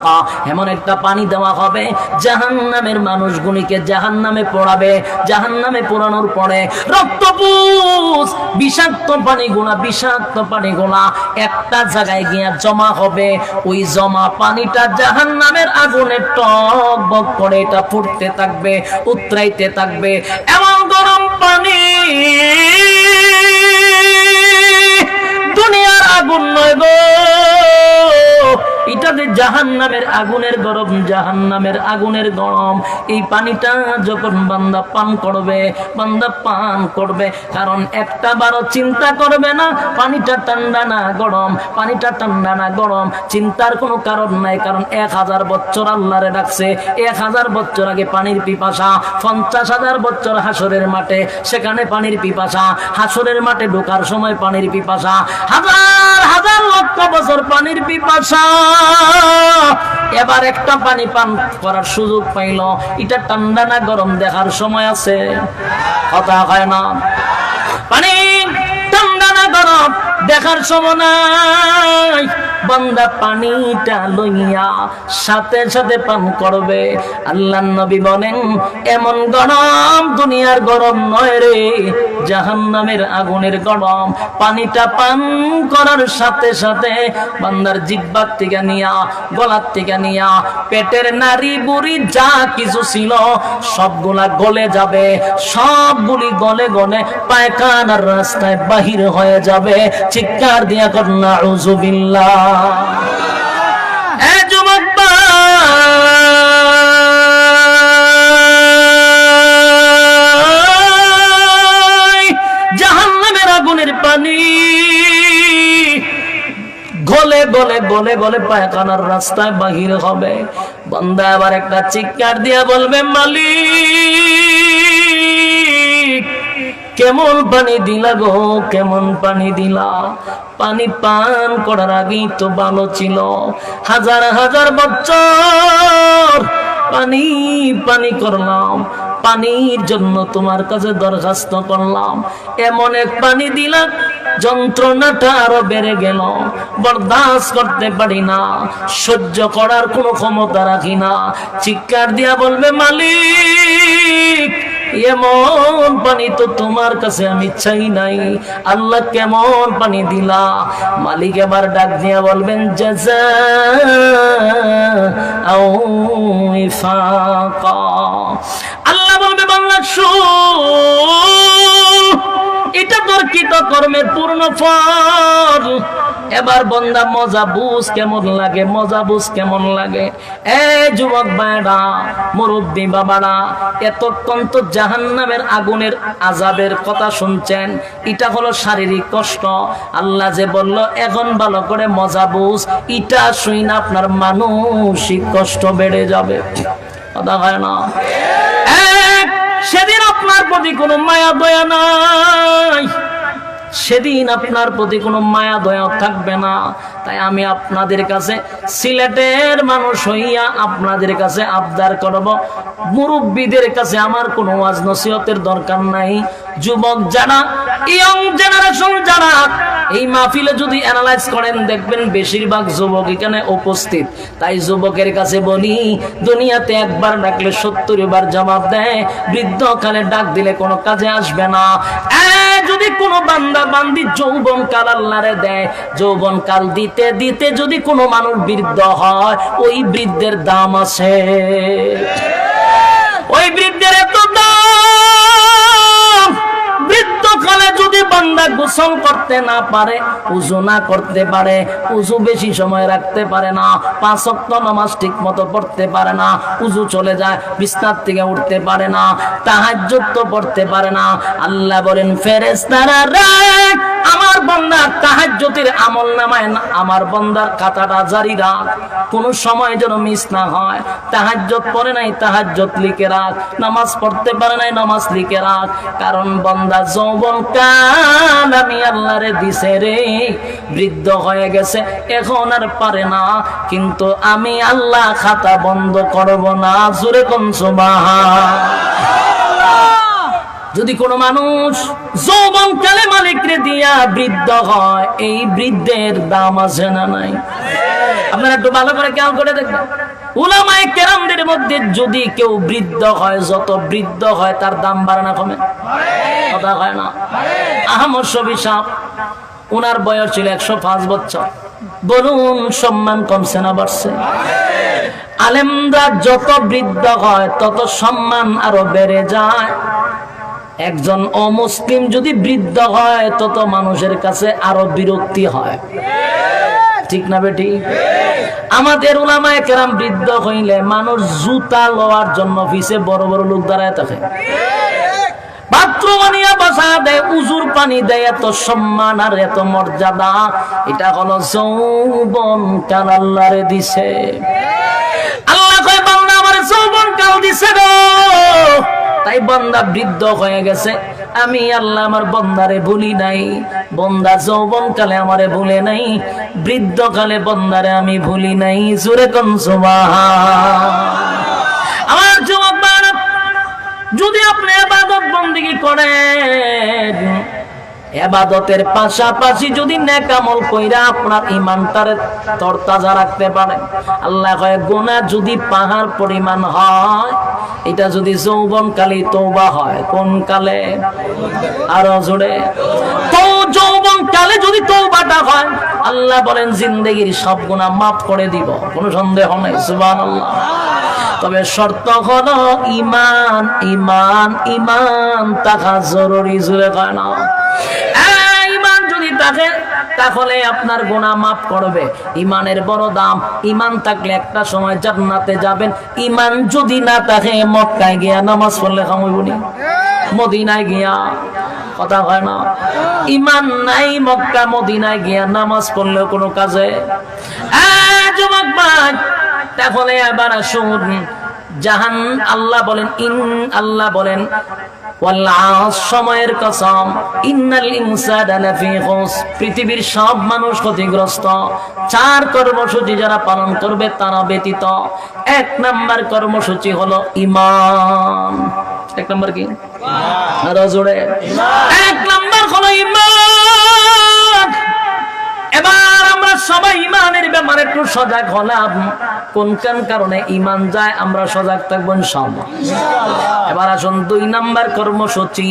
এমন একটা পানি দেওয়া হবে জাহান্নামের মানুষগুলিকে জাহান্নামে পোড়াবে। জাহান্নামে পোড়ানোর পরে রক্তপুষ বিষাক্ত পানিগুলা একটা জায়গায় গিয়ে জমা হবে। ওই জমা পানিটা জাহান্নামের আগুনে টক বক করে এটা ফুটতে থাকবে, উতরাইতে থাকবে। এমন গরম পানি, দুনিয়ার আগুন নয় গো, এটা যে জাহান্নামের আগুনের গরম, জাহান্নামের আগুনের গরম। এই পানিটা যখন বান্দা পান করবে, কারণ একটা বারও চিন্তা করবে না পানিটা ঠান্ডা না গরম, পানিটা ঠান্ডা না গরম, চিন্তার কোনো কারণ নাই। কারণ 1000 বছর আল্লাহরে ডাকছে, 1000 বছর আগে পানির পিপাসা, 50,000 বছর হাসরের মাঠে, সেখানে পানির পিপাসা, হাসরের মাঠে ঢোকার সময় পানির পিপাসা, হাজার লক্ষ বছর পানির পিপাসা। এবার একটা পানি পান করার সুযোগ পাইল, এটা ঠান্ডা না গরম দেখার সময় আছে? কথা হয় না। পানি ঠান্ডা না গরম দেখার সময় নাই। বান্দা পানিটা লইয়া সাথে সাথে পান করবে। আল্লাহর নবী বলেন, এমন গরম দুনিয়ার গরম নয় রে, জাহান্নামের আগুনের গরম। পানিটা পান করার সাথে সাথে বান্দার জিহ্বার থেকে নিয়া, গলার থেকে নিয়া, পেটের নাড়ি বুড়ি যা কিছু ছিল সবগুলা গলে যাবে, সবগুলি গলে গলে পায়খানার রাস্তায় বাহির হয়ে যাবে। চিৎকার দিয়া কর নাউযুবিল্লাহ। যুবক জাহান্নামের আগুনের পানি গলে গলে গলে গলে পায়খানার রাস্তায় বাহির হবে। বান্দা আবার একটা চিৎকার দিয়া বলবে, মালিক কেমন পানি দিলা গো, কেমন পানি দিলা। পানি পান করার আগেই তো ভালো ছিল, হাজার হাজার বছর পানি পানি করলাম, পানির জন্য তোমার কাছে দরখাস্ত করলাম, এমন এক পানি দিলাম যন্ত্রণাটা আরো বেড়ে গেল, বরদাস্ত করতে পারি না, সহ্য করার কোনো ক্ষমতা রাখি না। চিৎকার দিয়া বলবে, মালিক এমন পানি তো তোমার কাছে আমি চাই নাই, আল্লাহ কেমন পানি দিলা। মালিক এবার ডাক দিয়া বলবেন, জাযাআও ওয়াফাকা। আল্লাহ বলবে, বান্দা শুন, এটা তোর কৃত কর্মের পূর্ণ ফল। এবার বন্দা মজা বুঝ কেমন লাগে, মজা বুঝ কেমন লাগে। যুবক ভাইরা, মুরব্বী বাবারা, এতক্ষণ তো জাহান্নামের আগুনের আযাবের কথা শুনছেন, এটা হলো শারীরিক কষ্ট। আল্লাহ যে বলল এখন ভালো করে মজা বুঝ, এটা শুই না আপনার মানসিক কষ্ট বেড়ে যাবে। কথা হয় না? সেদিন আপনার প্রতি কোনো মায়া দয়া নাই, সেদিন আপনার প্রতি কোনো মায়া দয়া থাকবে না। তাই আমি আপনাদের কাছে, সিলেটের মানুষ হইয়া আপনাদের কাছে আবদার করব, মুরব্বীদের কাছে আমার কোনো ওয়াজ নসিহতের দরকার নাই। যুবক যারা, ইয়ং জেনারেশন যারা, এই মাহফিলে যদি অ্যানালাইজ করেন দেখবেন বেশিরভাগ যুবক এখানে উপস্থিত। তাই যুবকের কাছে বলি, দুনিয়াতে একবার ডাকলে 70 বার জবাব দেয়, বৃদ্ধকালে ডাক দিলে কোনো কাজে আসবে না। যদি কোনো বান্দা বান্দি যৌবন কাল আল্লাহরে দেয়, যৌবন কাল দিতে দিতে যদি কোনো মানুষ বৃদ্ধ হয়, ওই বৃদ্ধের দাম আছে, ওই বৃদ্ধের এত দাম। বৃদ্ধকালে যদি বান্দা গোসল করতে না পারে, উযু না করতে পারে, উযু বেশি সময় রাখতে পারে না, 5 ওয়াক্ত নামাজ ঠিক মতো পড়তে পারে না, উযু চলে যায়, বিছানা থেকে উঠতে পারে না, তাহাজ্জুদ তো পড়তে পারে না। আল্লাহ বলেন, ফেরেশতারা রে, আমার বান্দার তাহাজ্জুদের আমলনামায় আমার বান্দার খাতাটা জারি রাখ, কোন সময় যেন মিস না হয়। তাহাজ্জুদ পড়ে নাই, তাহাজ্জুদ লিখে রাখ, নামাজ পড়তে পারে নাই, নামাজ লিখে রাখ। কারণ বান্দা যৌবন কাল আমি আল্লাহরে দিছে রে, বৃদ্ধ হয়ে গেছে, এখন আর পারে না, কিন্তু আমি আল্লাহ খাতা বন্ধ করব না। জোরে কোন সুবহানাল্লাহ। যদি কোনো মানুষ যৌবনকালে মালিকরে দিয়া বৃদ্ধ হয়, এই বৃদ্ধের দাম আছে না নাই? আপনারা একটু ভালো করে খেয়াল করে দেখবেন, উলামায়ে কেরামদের মধ্যে যদি কেউ বৃদ্ধ হয়, যত বৃদ্ধ হয় তার দাম বাড়ে না কমে? কথা হয় না? আহমদ শফী সাহেব, ওনার বয়স ছিল 105 বছর। বলুন সম্মান কমছে না বাড়ছে? আলেমরা যত বৃদ্ধ হয় তত সম্মান আরো বেড়ে যায়। একজন অমুসলিম যদি বৃদ্ধ হয় তত মানুষের কাছে আরো বিরক্তি হয়, ঠিক না বেটি? আমাদের উলামায়ে কেরাম বৃদ্ধ হইলে মানুষ জুতা লওয়ার জন্য পিছে বড় বড় লোক দাঁড়ায় থাকে, বাথরুম আনিয়া বসা দেয়, উজুর পানি দেয়, এত সম্মান আর এত মর্যাদা। এটা হলো যৌবন কাল আল্লাহরে দিছে। আল্লাহ কয় বান্দা আমারে যৌবন কাল দিছে গো, তাই বান্দা বৃদ্ধ হয়ে গেছে। আমি আল্লাহ আমার বান্দারে ভুলি নাই, বান্দা যৌবন কালে আমারে ভুলে নাই, বৃদ্ধ কালে বান্দারে আমি ভুলি নাই। জোরে কোন সুবহান। আমার যুবক ভাইরা, যদি আপনি ইবাদত বন্দেগী করেন, ইবাদতের পাশাপাশি যদি নেক আমল কইরা আপনার ঈমানটারে তরতাজা রাখতে পারেন, আল্লাহ কয় গুনাহ যদি পাহাড় পরিমাণ হয়, এটা যদি যৌবনকালে তওবা হয়, কোন কালে? আরো জোরে। তো যৌবনকালে যদি তওবাটা হয়, আল্লাহ বলেন জিন্দেগীর সব গুনাহ মাফ করে দিব, কোনো সন্দেহ নাই। সুবহানাল্লাহ। তবে শর্ত হলো ঈমান, ঈমান, ঈমান থাকা জরুরি। জোরে কয় না? ঈমান যদি থাকে তাহলে আপনার গুনাহ মাফ করবে। ঈমানের বড় দাম। ঈমান থাকলে একটা সময় জান্নাতে যাবেন। ঈমান যদি না থাকে মক্কায় গিয়া নামাজ পড়লে কামাইবনি, মদিনায় গিয়া, কথা হয় না? ঈমান নাই, মক্কা মদিনায় গিয়া নামাজ পড়লেও কোনো কাজে। যুবক ভাই, তাহলে এবার আসুন, জাহান আল্লাহ বলেন, আল্লাহ বলেন ওয়াল আস, সময়ের কসম, ইন্নাল ইনসানা লাফি খুস, পৃথিবীর সব মানুষ ক্ষতিগ্রস্ত। 4 কর্মসূচি যারা পালন করবে তারা ব্যতীত। 1 নাম্বার কর্মসূচি হলো ঈমান। 1 নাম্বার কি? আরো জোরে। 1 নাম্বার হলো ঈমান। এবার আমরা সবাই ঈমানের ব্যাপারে একটু সজাগ হলাম। কোন কোন কারণে ঈমান যায় আমরা সজাগ থাকবো ইনশাআল্লাহ। এবার আসুন 2 নাম্বার কর্মসূচি।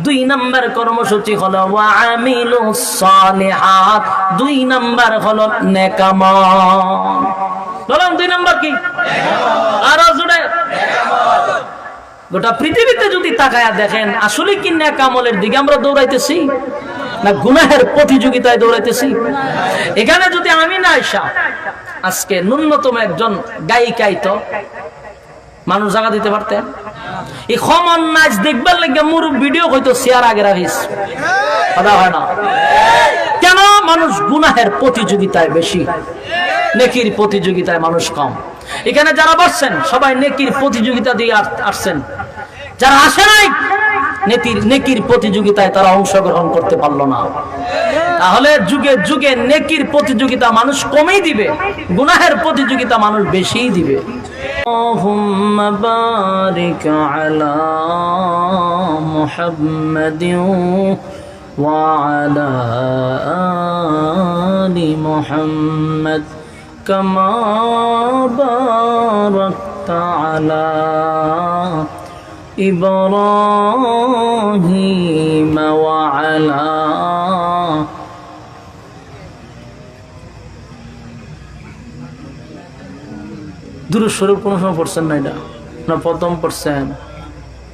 2 নাম্বার কর্মসূচি হলো ওয়া আমিলুস সালিহাত। 2 নাম্বার হলো নেক আমল। বলুন 2 নাম্বার কি? আরো জোরে। গোটা পৃথিবীতে যদি তাকায়া দেখেন, আসলে কি নেক আমলের দিকে আমরা দৌড়াইতেছি না গুনাহের প্রতিযোগিতায় দৌড়াইতেছি? এখানে যদি আমি না আইসা আজকে ন্যূনতম একজন গায়িকাই তো মানুষ জায়গা দিতে পারতেন। এই খমন নাচ দেখবার লাগে মুরুব ভিডিও হয়তো শেয়ার আগে রাখিস, কথা হয় না? কেন? মানুষ গুনাহের প্রতিযোগিতায় বেশি, নেকির প্রতিযোগিতায় মানুষ কম। এখানে যারা বসছেন সবাই নেকির প্রতিযোগিতা দিয়ে আসছেন, যারা আসে নাই নেকির প্রতিযোগিতায় তারা অংশগ্রহণ করতে পারলো না। তাহলে যুগে যুগে নেকির প্রতিযোগিতা মানুষ কমই দিবে, গুনাহের প্রতিযোগিতা মানুষ বেশিই দিবে। আল্লাহুম্মা বারিক আলা মুহাম্মাদিন ওয়া আলা আলি মুহাম্মাদ কামা বারাকতা আলা ইব্রাহিম ওয়া আলা দুরূদ শরীফ কোন সময় পড়ছেন না? এটা না প্রথম পড়ছেন?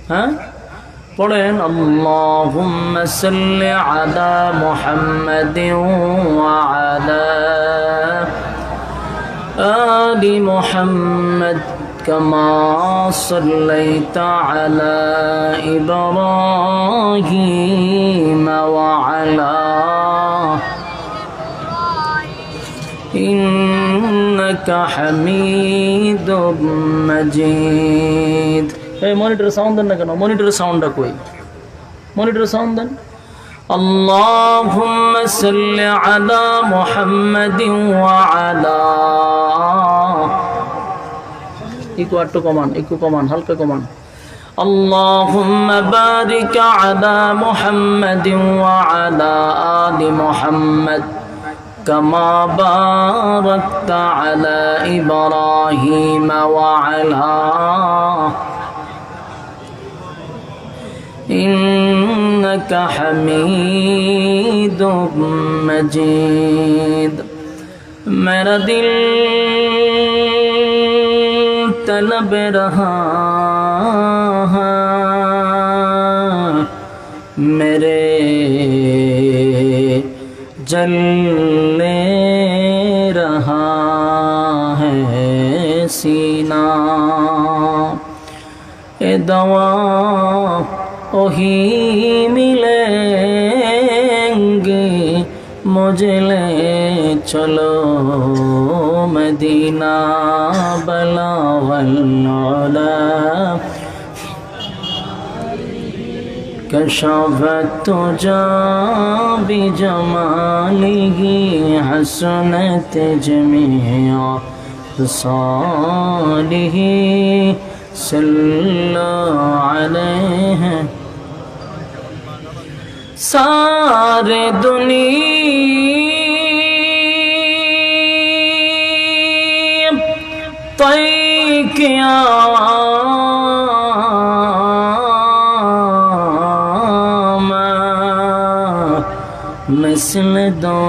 হ্যাঁ, পড়েন। আল্লাহুম্মা সাল্লি আলা মুহাম্মাদিন ওয়া আলা আলি মুহাম্মাদ কামা সাল্লাইতা আলা ইব্রাহিম ওয়া আলা ইন্নাকা হামিদুম মাজিদ। এই মনিটর সাউন্ড দেন না কেন? মনিটরের সাউন্ডটা কই? মনিটরের সাউন্ড দেন। আল্লাহুম্মা সাল্লি আলা মুহাম্মাদিন ওয়া আলা, ইকো একটু কমান, ইকো কমান, হালকা কমান। اللهم بارك على محمد وعلى آل محمد كما باركت على إبراهيم وعلى إنك حميد مجيد میرا دل طلب رہا ہے میرے جلنے رہا ہے سینہ اے دوا وہی ملیں گے مجھے لے چلو مدینہ بلغ العلا کشف التجا بجماله حسنت جميع خصاله صلى عليه سارے دنیا طے کیا مثل دو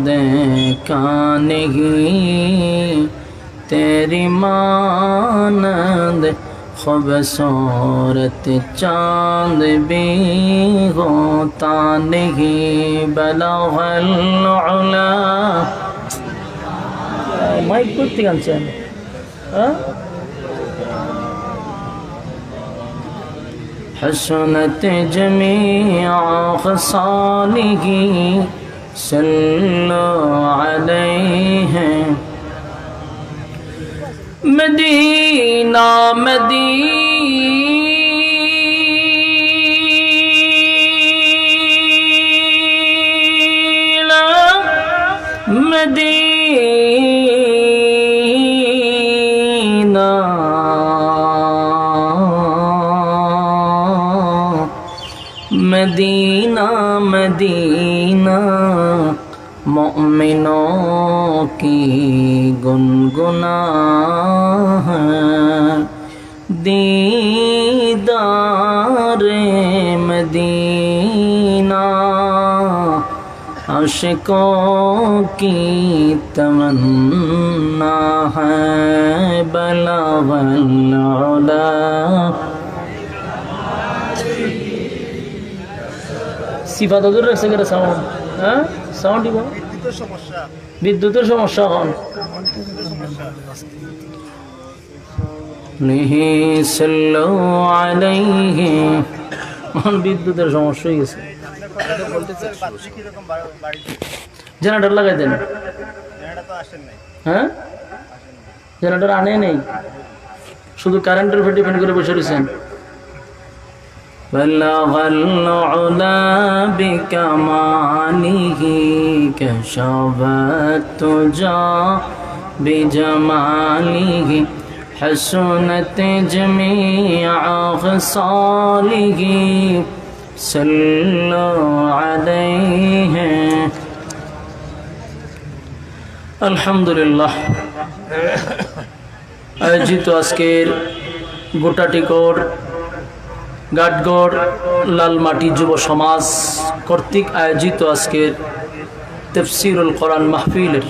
دیکھا نہیں تیری مانند خوبصورت چاند بھی ہوتا نہیں بلغ العلا مائک করতে গানছেন حسنت جميع خصاله صلوا عليه مدینہ مدینہ مدینہ مدینہ مدینہ مومنوں کی گنگنا ہے دیدار مدینہ عاشقوں کی تمنا ہے بلغ العلا সিফাত দূর রাখছে কেন সাউন্ড হ্যাঁ সাউন্ড দিব বিদ্যুতের সমস্যা এখন নিহি সাল্লু আলাইহি এখন বিদ্যুতের সমস্যা হয়ে গেছে জেনারেটর লাগাই দেন হ্যাঁ জেনারেটর আনে নেই শুধু কারেন্টের উপর ডিপেন্ড করে বসে রয়েছেন بلغ العلا بكماله كشف التجا بجماله حسنت جميع خصاله صلوا عليه الحمد لله আয়োজিত আজকের গোটাটিকর গাটগড় লালমাটি যুব সমাজ কর্তৃক আয়োজিত আজকের তাফসীরুল কোরআন মাহফিলের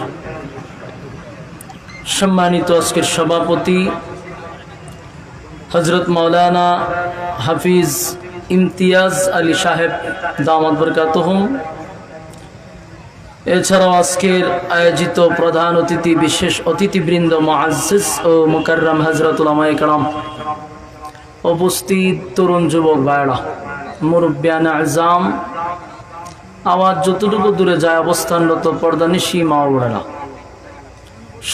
সম্মানিত আজকের সভাপতি হযরত মাওলানা হাফিজ ইমতিয়াজ আলী সাহেব দামাত বরকাতুহুম, এছাড়াও আজকের আয়োজিত প্রধান অতিথি বিশেষ অতিথিবৃন্দ মুআজ্জিজ ও মুকাররম হযরত উলামায়ে কেরাম, উপস্থিত তরুণ যুবক ভাইরা, মুরব্বিয়ান আযম, আওয়াজ যতটুকু দূরে যায় অবস্থানরত পর্দানিশী মা ও বোনেরা,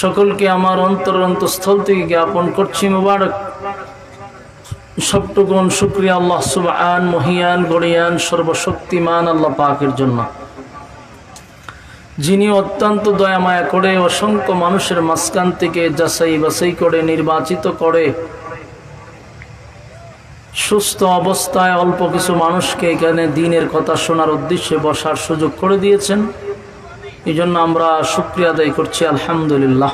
সকলকে আমার অন্তরস্থল থেকে জ্ঞাপন করছি মুবারক। সবটুকুন শুকরিয়া আল্লাহ সুবহান মহিয়ান গড়িয়ান সর্বশক্তিমান আল্লাহ পাকের জন্য, যিনি অত্যন্ত দয়া মায়া করে অসংখ্য মানুষের মাঝখান থেকে যাচাই বাছাই করে নির্বাচিত করে সুস্থ অবস্থায় অল্প কিছু মানুষকে এখানে দ্বীনের কথা শোনার উদ্দেশ্যে বসার সুযোগ করে দিয়েছেন। এই জন্য আমরা শুকরিয়া আদায় করছি, আলহামদুলিল্লাহ।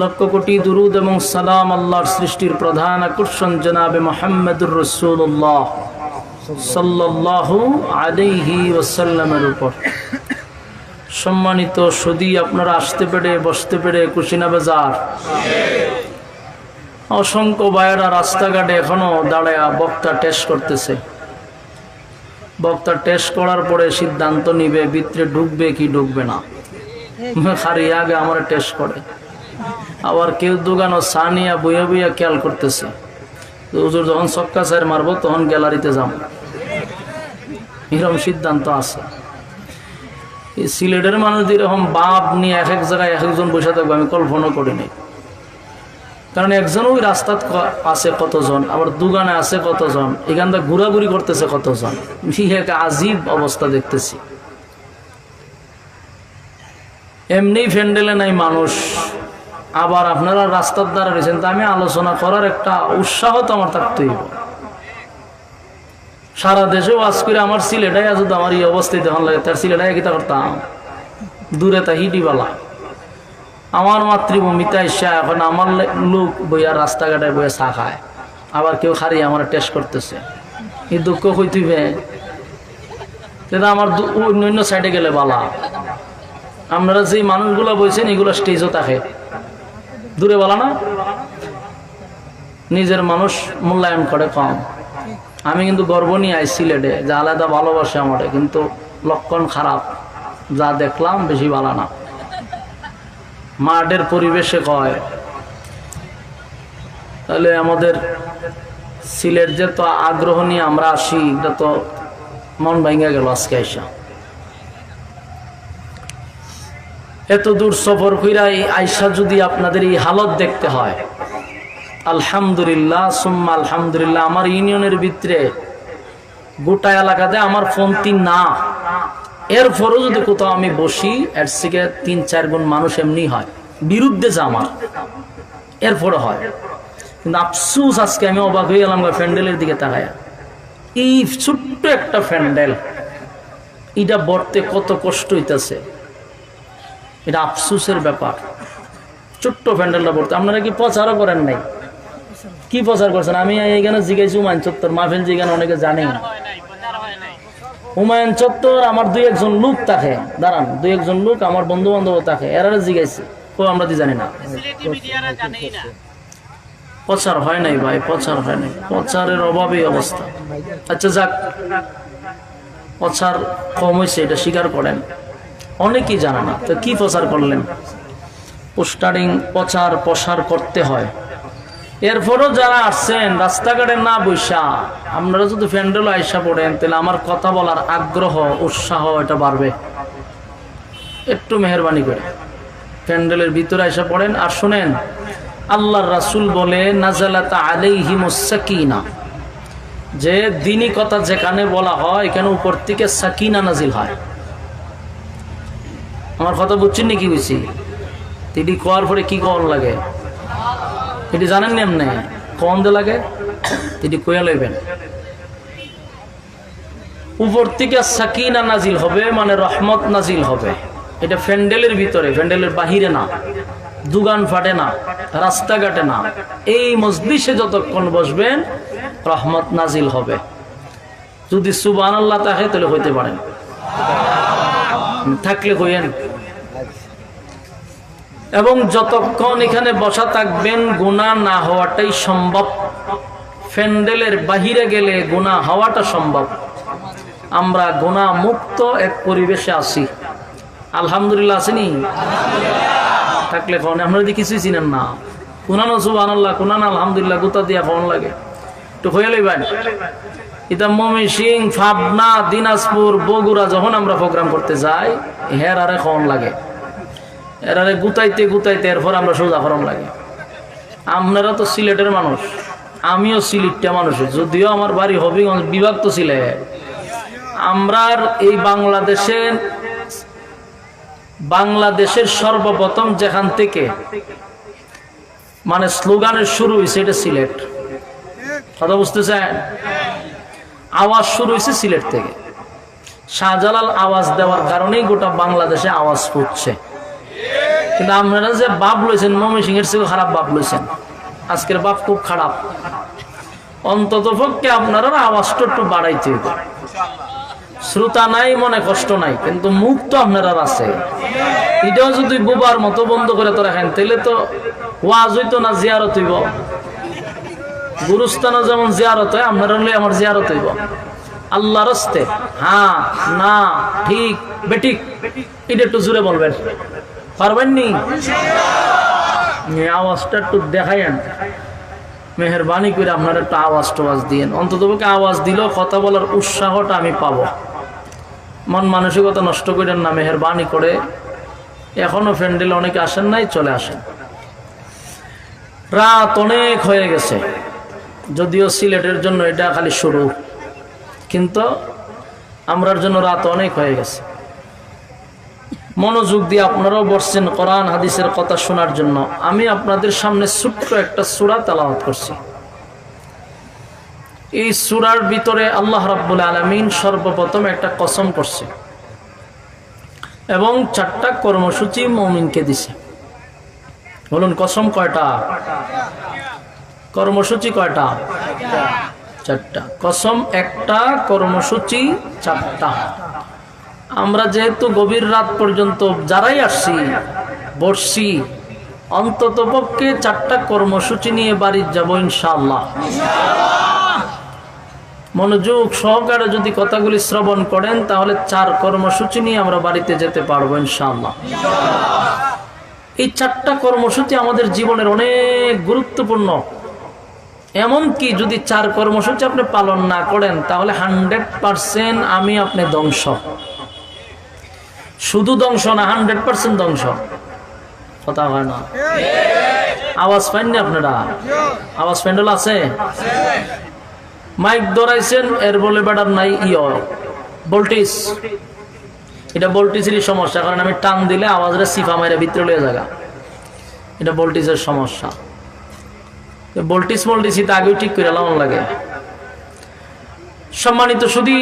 লক্ষ কোটি দুরুদ এবং সালাম আল্লাহর সৃষ্টির প্রধান আকর্ষণ জনাবে মুহাম্মদুর রাসূলুল্লাহ সাল্লাল্লাহু আলাইহি ওয়াসাল্লামের উপর। সম্মানিত সুধী, আপনারা আসতে পেরে বসতে পেরে কুশিনা বাজার অসংখ্য ভাইয়েরা রাস্তাঘাটে এখনো দাঁড়ায় বক্তা টেস্ট করতেছে। বক্তা টেস্ট করার পরে সিদ্ধান্ত নিবে ভিতরে ঢুকবে কি ঢুকবে না। খারি আগে আমার টেস্ট করে, আবার কেউ দোকানও সানিয়া বইয়া বইয়া খেয়াল করতেছে। হুজুর যখন ছক্কা চার মারবো তখন গ্যালারিতে যাব, এরকম সিদ্ধান্ত আছে। এই সিলেটের মানুষ এরকম বাপ নিয়ে এক এক জায়গায় এক একজন বসে থাকবে আমি কল্পনা করিনি। কারণ একজন ওই রাস্তাত আছে কতজন, আবার দোকানে আছে কতজন, এখান থেকে ঘোরাঘুরি করতেছে কতজন। এক আজীব অবস্থা দেখতেছি। এমনি ফ্যান্ডেলে নাই মানুষ, আবার আপনারা রাস্তার দ্বারা রয়েছেন, তা আমি আলোচনা করার একটা উৎসাহ তো আমার থাকতেই হবে। সারা দেশে ওয়াজ করে আমার সিলেটাই যদি আমার এই অবস্থায় তখন লাগে, তার সিলেটাই কিতা করতাম দূরে তা হিডিবালা। আমার মাতৃভূমিতে এসে এখন আমার লোক বইয়া রাস্তাঘাটে বইয়া চা খায়, আবার কেউ খারি আমার টেস্ট করতেছে। এই দুঃখ হইতিবে সেটা আমার অন্য সাইডে গেলে বালা। আপনারা যে মানুষগুলো বলছেন এগুলো স্টেজও থাকে, দূরে বলা না, নিজের মানুষ মূল্যায়ন করে কম। আমি কিন্তু গর্ব নিয়ে আই সিলেটে, যা আলাদা ভালোবাসে আমার, কিন্তু লক্ষণ খারাপ, যা দেখলাম বেশি ভালো না। মাঠের পরিবেশে কয় তাহলে আমাদের সিলেট যে তো আগ্রহ নিয়ে আমরা আসি, এটা তো মন ভাঙ্গা গেল আজকে আইসা। এত দূর সফর কইরা আইসা যদি আপনাদের এই হালত দেখতে হয়, আলহামদুলিল্লাহ সুম্মা আলহামদুলিল্লাহ। আমার ইউনিয়নের ভিতরে গোটা এলাকাতে আমার ফোনটি না, এরপরও যদি কোথাও আমি বসি এর থেকে ৩-৪ গুণ মানুষ এমনি হয়, বিরুদ্ধে যা আমার এরপরে হয়। কিন্তু আফসুস আজকে আমি অবাক হয়ে গেলাম প্যান্ডেলের দিকে তাকায়। এই ছোট্ট একটা প্যান্ডেল, এটা বর্তে কত কষ্ট হইতেছে, এটা আফসুসের ব্যাপার। ছোট্ট প্যান্ডেলটা বর্তে আপনারা কি প্রচারও করেন নাই? কি প্রচার করছেন? আমি এখানে জিজ্ঞাসি হুমায়ুন চত্বর মাহফিল, যেখানে অনেকে জানে হুমায়ুন চত্বর আমার ২-১ জন লোক থাকে, দাঁড়ান ২-১ জন লোক আমার বন্ধু বান্ধব থাকে, এরা জিজ্ঞাসি ও আমরা তো জানি না। প্রচার হয় নাই ভাই, প্রচার হয় নাই, প্রচারের অভাবে অবস্থা। আচ্ছা যাক, প্রচার কম হয়েছে এটা স্বীকার করেন, অনেকেই জানে না। তো কি প্রচার করলেন? পোস্টারিং প্রচার প্রসার করতে হয়। এরপরও যারা আসছেন রাস্তাঘাটে না বৈশা, আপনারা যদি প্যান্ডেল আইসা পড়েন তাহলে আমার কথা বলার আগ্রহ উৎসাহ এটা বাড়বে। একটু মেহরবানি করে প্যান্ডেলের ভিতরে আইসা পড়েন। আর শুনেন, আল্লাহর রাসূল বলে নাযালাত আলাইহিমুস সাকিনা, যে দ্বীনি কথা যেখানে বলা হয় এখানে উপর থেকে সাকিনা নাজিল হয়। আমার কথা বুঝছেন নাকি? বুঝছি। তিনি কোয়ার পরে কি কল লাগে এটি জানেন না? এমনি কন দে লাগে এটি কয়া লইবেন। উপর থেকে সাকিনা নাজিল হবে, মানে রহমত নাজিল হবে। এটা প্যান্ডেলের ভিতরে, প্যান্ডেলের বাহিরে না, দোকান ফাটে না, রাস্তাঘাটে না, এই মজলিসে যতক্ষণ বসবেন রহমত নাজিল হবে। যদি সুবহানাল্লাহ থাকে তাহলে হইতে পারেন, থাকলে কইেন। এবং যতক্ষণ এখানে বসা থাকবেন গুনাহ না হওয়াটাই সম্ভব। প্যান্ডেলের বাহিরে গেলে গুনাহ হওয়াটা সম্ভব। আমরা গুনাহ মুক্ত এক পরিবেশে আছি, আলহামদুলিল্লাহ। আসেনি? থাকলে ফোন আপনারা যদি কিছুই চিনেন না, কুনানো সুবহানাল্লাহ, কুনান আলহামদুলিল্লাহ, গুতা দিয়া ফোন লাগে একটু হয়ে লইবেন। এটা ময়মনসিংহ, পাবনা, দিনাজপুর, বগুড়া যখন আমরা প্রোগ্রাম করতে যাই, হের আরে ফোন লাগে, এরারে গুতাইতে গুতাইতে এরপর আমরা সোজা ফরম লাগে। আপনারা তো সিলেটের মানুষ, আমিও সিলেটটা মানুষ, যদিও আমার বাড়ি হবিগঞ্জ, বিভাগ তো সিলেট। আমরার এই বাংলাদেশের সর্বপ্রথম যেখান থেকে মানে স্লোগানের শুরু হয়েছে এটা সিলেট। কথা বুঝতেছেন? আওয়াজ শুরু হয়েছে সিলেট থেকে। শাহজালাল আওয়াজ দেওয়ার কারণেই গোটা বাংলাদেশে আওয়াজ ফুটছে। কিন্তু আপনারা যে বাপ লইছেন, ময়মনসিংহের চেয়ে খারাপ বাপ লইছেন। আজকের বাপ খুব খারাপ। অন্তত পক্ষে আপনারা আওয়াজটা একটু বাড়াইতে হবে। শ্রোতা নাই মনে কষ্ট নাই, কিন্তু মুখ তো আপনারা আছে। এটাও যদি বুবার মতো বন্ধ করে তো রাখেন, তাহলে তো ওয়াজ হইতো না, জিয়ারত হইব। গুরুস্থানও যেমন জিয়ারত হয়, আপনারা হলে আমার জিয়ারত হইব আল্লাহর হস্তে। হ্যাঁ, না, ঠিক, বেঠিক, এটা একটু জোরে বলবেন, পারবেন নি? আওয়াজটা একটু দেখাইন, মেহরবানি করে আপনারা একটু আওয়াজ টাওয়াজ দিয়েন। অন্তত আওয়াজ দিলেও কথা বলার উৎসাহটা আমি পাবো। মন মানসিকতা নষ্ট করেন না, মেহরবানি করে। এখনো প্যান্ডেলে অনেকে আসেন নাই, চলে আসেন। রাত অনেক হয়ে গেছে, যদিও সিলেটের জন্য এটা খালি শুরু, কিন্তু আমরার জন্য রাত অনেক হয়ে গেছে। মনোযোগ দিয়ে আপনারাও বসছেন কোরআন হাদিসের কথা শোনার জন্য। আমি আপনাদের সামনে ছোট্ট একটা সূরা তেলাওয়াত করছি। এই সূরার ভিতরে আল্লাহ রাব্বুল আলামিন সর্বপ্রথম একটা কসম করছে এবং 4টা কর্মসূচি মুমিনকে দিছে। বলুন কসম কয়টা? কর্মসূচি কয়টা? 4টা। কসম একটা, কর্মসূচি 4টা। আমরা যেহেতু গভীর রাত পর্যন্ত যারাই আসছি, বসছি, অন্তত পক্ষে 4টা কর্মসূচি নিয়ে বাড়ি যাব ইনশাআল্লাহ। মনোযোগ সহকারে যদি কথাগুলি শ্রবণ করেন, তাহলে 4 কর্মসূচি নিয়ে আমরা বাড়িতে যেতে পারবো ইনশাআল্লাহ। এই 4টা কর্মসূচি আমাদের জীবনের অনেক গুরুত্বপূর্ণ। এমনকি যদি 4 কর্মসূচি আপনি পালন না করেন, তাহলে 100% আমি আপনি ধ্বংস। শুধু ধ্বংস না, 100% ধ্বংস। কথা হয় না? আওয়াজ পাইননি আপনারা? আওয়াজ প্যান্ডেল আছে? মাইক ধরাইছেন, এর বলে বেড়ার নাই ভোল্টেজ। এটা ভোল্টেজেরই সমস্যা, কারণ আমি টান দিলে আওয়াজটা সিফা মাইরা ভিতরে লয়ে যাগা। এটা ভোল্টেজের সমস্যা। ভোল্টেজ তো আগেও ঠিক করে লাগানো লাগে। সম্মানিত শুধু